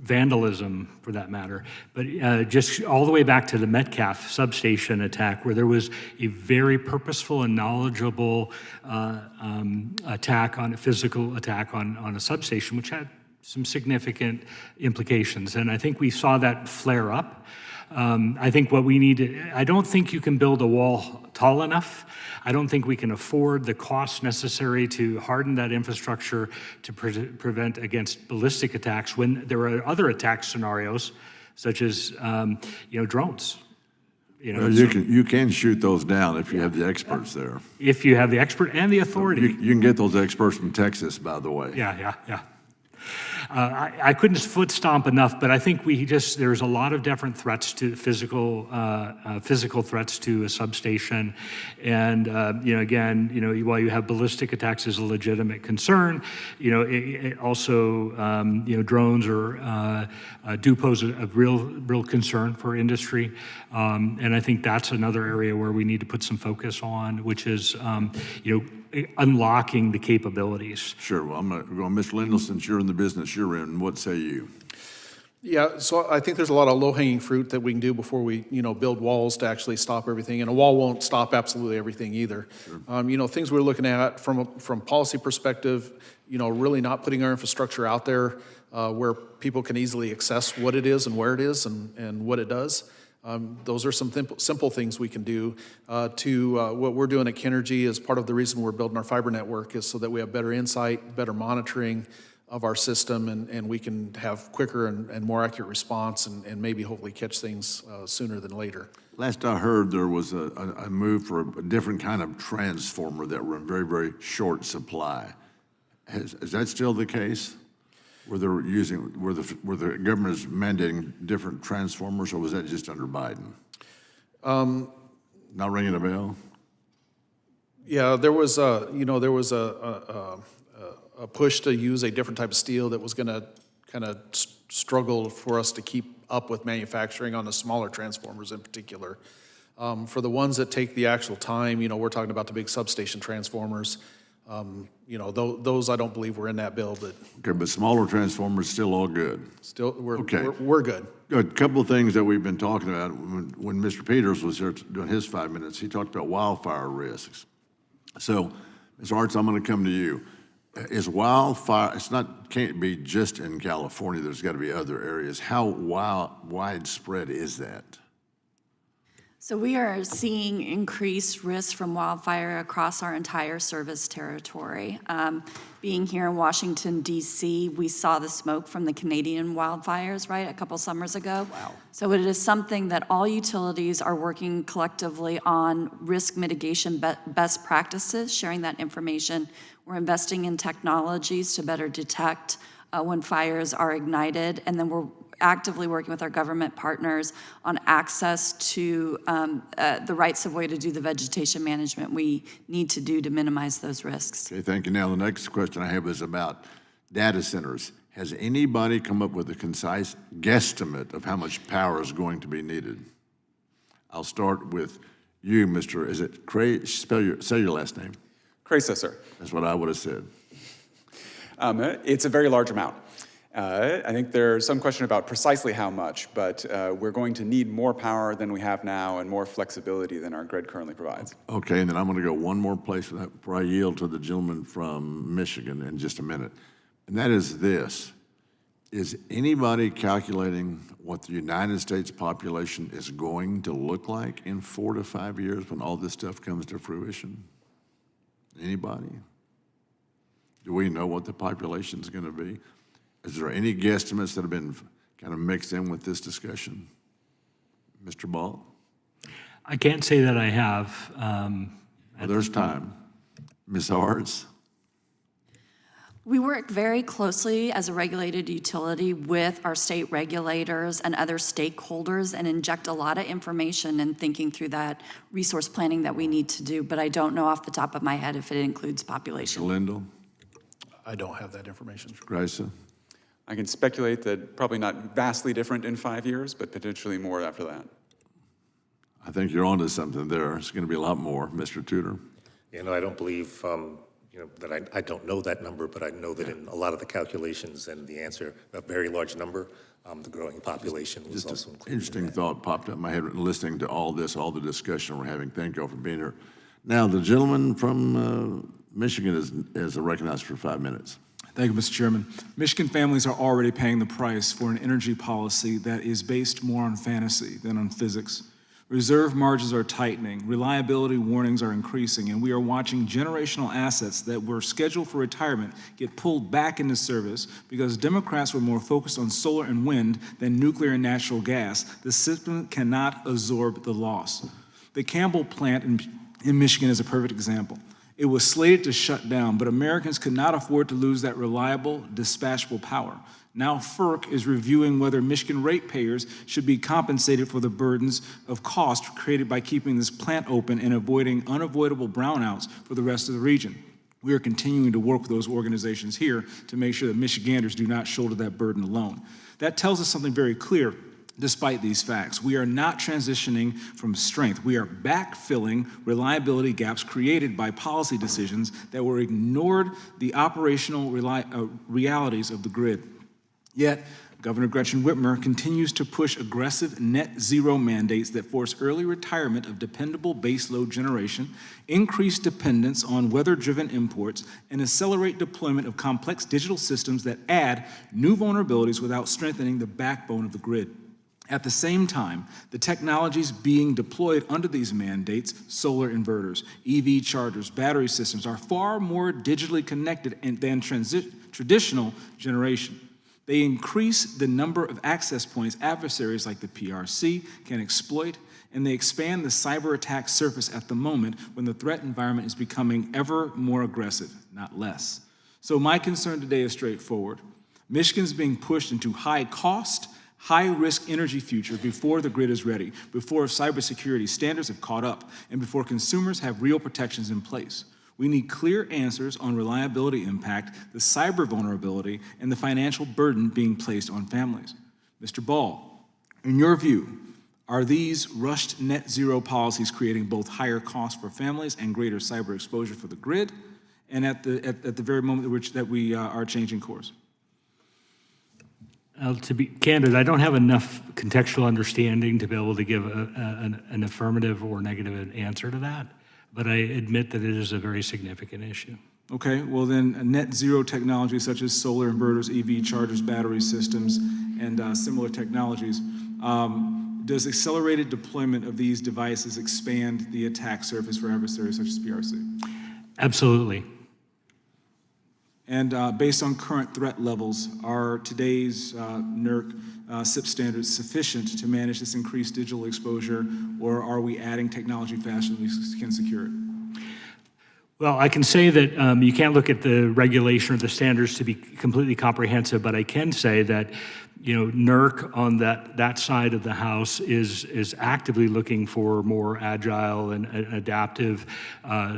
vandalism, for that matter. But just all the way back to the Metcalf substation attack, where there was a very purposeful and knowledgeable physical attack on a substation, which had some significant implications. And I think we saw that flare up. I think what we need I don't think you can build a wall tall enough. I don't think we can afford the costs necessary to harden that infrastructure to prevent against ballistic attacks when there are other attack scenarios, such as, drones. You can shoot those down if you have the experts there. If you have the expert and the authority. You can get those experts from Texas, by the way. Yeah. I couldn't foot stomp enough, but I think there's a lot of different threats to physical threats to a substation. And, while you have ballistic attacks as a legitimate concern, drones do pose a real concern for industry. And I think that's another area where we need to put some focus on, which is, unlocking the capabilities. Sure. Well, I'm going to go, Mr. Lindahl, since you're in the business you're in, what say you? Yeah, so I think there's a lot of low-hanging fruit that we can do before we, build walls to actually stop everything. And a wall won't stop absolutely everything either. Sure. Things we're looking at from policy perspective, really not putting our infrastructure out there where people can easily access what it is and where it is and what it does. Those are some simple things we can do. What we're doing at Kenergy is part of the reason we're building our fiber network is so that we have better insight, better monitoring of our system, and we can have quicker and more accurate response and maybe hopefully catch things sooner than later. Last I heard, there was a move for a different kind of transformer that were in very, very short supply. Is that still the case? Were the government is mandating different transformers, or was that just under Biden? Not ringing a bell? Yeah, there was a push to use a different type of steel that was going to kind of struggled for us to keep up with manufacturing on the smaller transformers in particular. For the ones that take the actual time, we're talking about the big substation transformers. Those I don't believe were in that bill, but Okay, but smaller transformers still all good. still, Okay. we're good. A couple of things that we've been talking about. When Mr. Peters was here doing his 5 minutes, he talked about wildfire risks. So, Ms. Artz, I'm going to come to you. Is wildfire, can't be just in California, there's got to be other areas. How widespread is that? So we are seeing increased risk from wildfire across our entire service territory. Being here in Washington, D.C., we saw the smoke from the Canadian wildfires, right, a couple summers ago. Wow. So it is something that all utilities are working collectively on risk mitigation best practices, sharing that information. We're investing in technologies to better detect when fires are ignited, and then we're actively working with our government partners on access to the rights of way to do the vegetation management we need to do to minimize those risks. Okay, thank you. Now, the next question I have is about data centers. Has anybody come up with a concise guesstimate of how much power is going to be needed? I'll start with you, Mr. Is it Krejsa? Say your last name. Krejsa, sir. That's what I would have said. It's a very large amount. I think there's some question about precisely how much, but we're going to need more power than we have now and more flexibility than our grid currently provides. Okay, and then I'm going to go one more place before I yield to the gentleman from Michigan in just a minute. And that is this. Is anybody calculating what the United States population is going to look like in 4 to 5 years when all this stuff comes to fruition? Anybody? Do we know what the population is going to be? Is there any guesstimates that have been kind of mixed in with this discussion? Mr. Ball? I can't say that I have. Well, there's time. Ms. Artz? We work very closely as a regulated utility with our state regulators and other stakeholders and inject a lot of information in thinking through that resource planning that we need to do, but I don't know off the top of my head if it includes population. Lindahl? I don't have that information. Krejsa? I can speculate that probably not vastly different in 5 years, but potentially more after that. I think you're onto something there. It's going to be a lot more. Mr. Tudor? I don't believe, that I don't know that number, but I know that in a lot of the calculations and the answer, a very large number, the growing population was also included. Interesting thought popped up in my head listening to all this, all the discussion we're having. Thank you all for being here. Now, the gentleman from Michigan is recognized for 5 minutes. Thank you, Mr. Chairman. Michigan families are already paying the price for an energy policy that is based more on fantasy than on physics. Reserve margins are tightening, reliability warnings are increasing, and we are watching generational assets that were scheduled for retirement get pulled back into service because Democrats were more focused on solar and wind than nuclear and natural gas. The system cannot absorb the loss. The Campbell plant in Michigan is a perfect example. It was slated to shut down, but Americans could not afford to lose that reliable, dispatchable power. Now FERC is reviewing whether Michigan ratepayers should be compensated for the burdens of cost created by keeping this plant open and avoiding unavoidable brownouts for the rest of the region. We are continuing to work with those organizations here to make sure that Michiganders do not shoulder that burden alone. That tells us something very clear. Despite these facts, we are not transitioning from strength. We are backfilling reliability gaps created by policy decisions that were ignored the operational realities of the grid. Yet, Governor Gretchen Whitmer continues to push aggressive net zero mandates that force early retirement of dependable baseload generation, increase dependence on weather-driven imports, and accelerate deployment of complex digital systems that add new vulnerabilities without strengthening the backbone of the grid. At the same time, the technologies being deployed under these mandates, solar inverters, EV chargers, battery systems, are far more digitally connected than traditional generation. They increase the number of access points adversaries like the PRC can exploit, and they expand the cyber attack surface at the moment when the threat environment is becoming ever more aggressive, not less. So my concern today is straightforward. Michigan's being pushed into high-cost, high-risk energy future before the grid is ready, before cybersecurity standards have caught up, and before consumers have real protections in place. We need clear answers on reliability impact, the cyber vulnerability, and the financial burden being placed on families. Mr. Ball, in your view, are these rushed net zero policies creating both higher costs for families and greater cyber exposure for the grid, and at the very moment at which that we are changing course? To be candid, I don't have enough contextual understanding to be able to give an affirmative or negative answer to that, but I admit that it is a very significant issue. Okay, well then, net zero technologies such as solar inverters, EV chargers, battery systems, and similar technologies, does accelerated deployment of these devices expand the attack surface for adversaries such as PRC? Absolutely. And based on current threat levels, are today's NERC SIP standards sufficient to manage this increased digital exposure, or are we adding technology faster than we can secure it? Well, I can say that you can't look at the regulation or the standards to be completely comprehensive, but I can say that, you know, NERC on that side of the house is actively looking for more agile and adaptive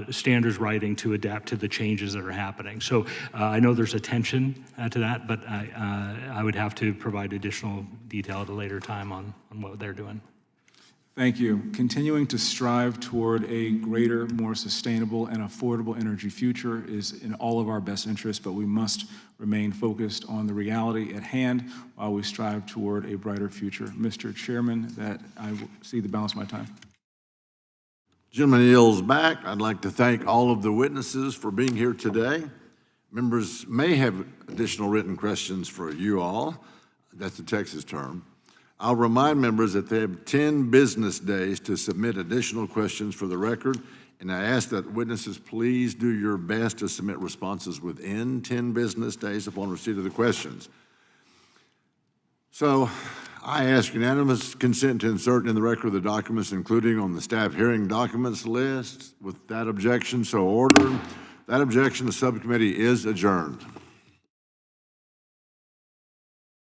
standards writing to adapt to the changes that are happening. So I know there's attention to that, but I would have to provide additional detail at a later time on what they're doing. Thank you. Continuing to strive toward a greater, more sustainable and affordable energy future is in all of our best interests, but we must remain focused on the reality at hand while we strive toward a brighter future. Mr. Chairman, that I see the balance of my time. Gentleman yields back. I'd like to thank all of the witnesses for being here today. Members may have additional written questions for you all. That's the Texas term. I'll remind members that they have 10 business days to submit additional questions for the record, and I ask that witnesses please do your best to submit responses within 10 business days upon receipt of the questions. So I ask unanimous consent to insert in the record the documents including on the staff hearing documents list. With that objection so ordered, that objection, the subcommittee is adjourned.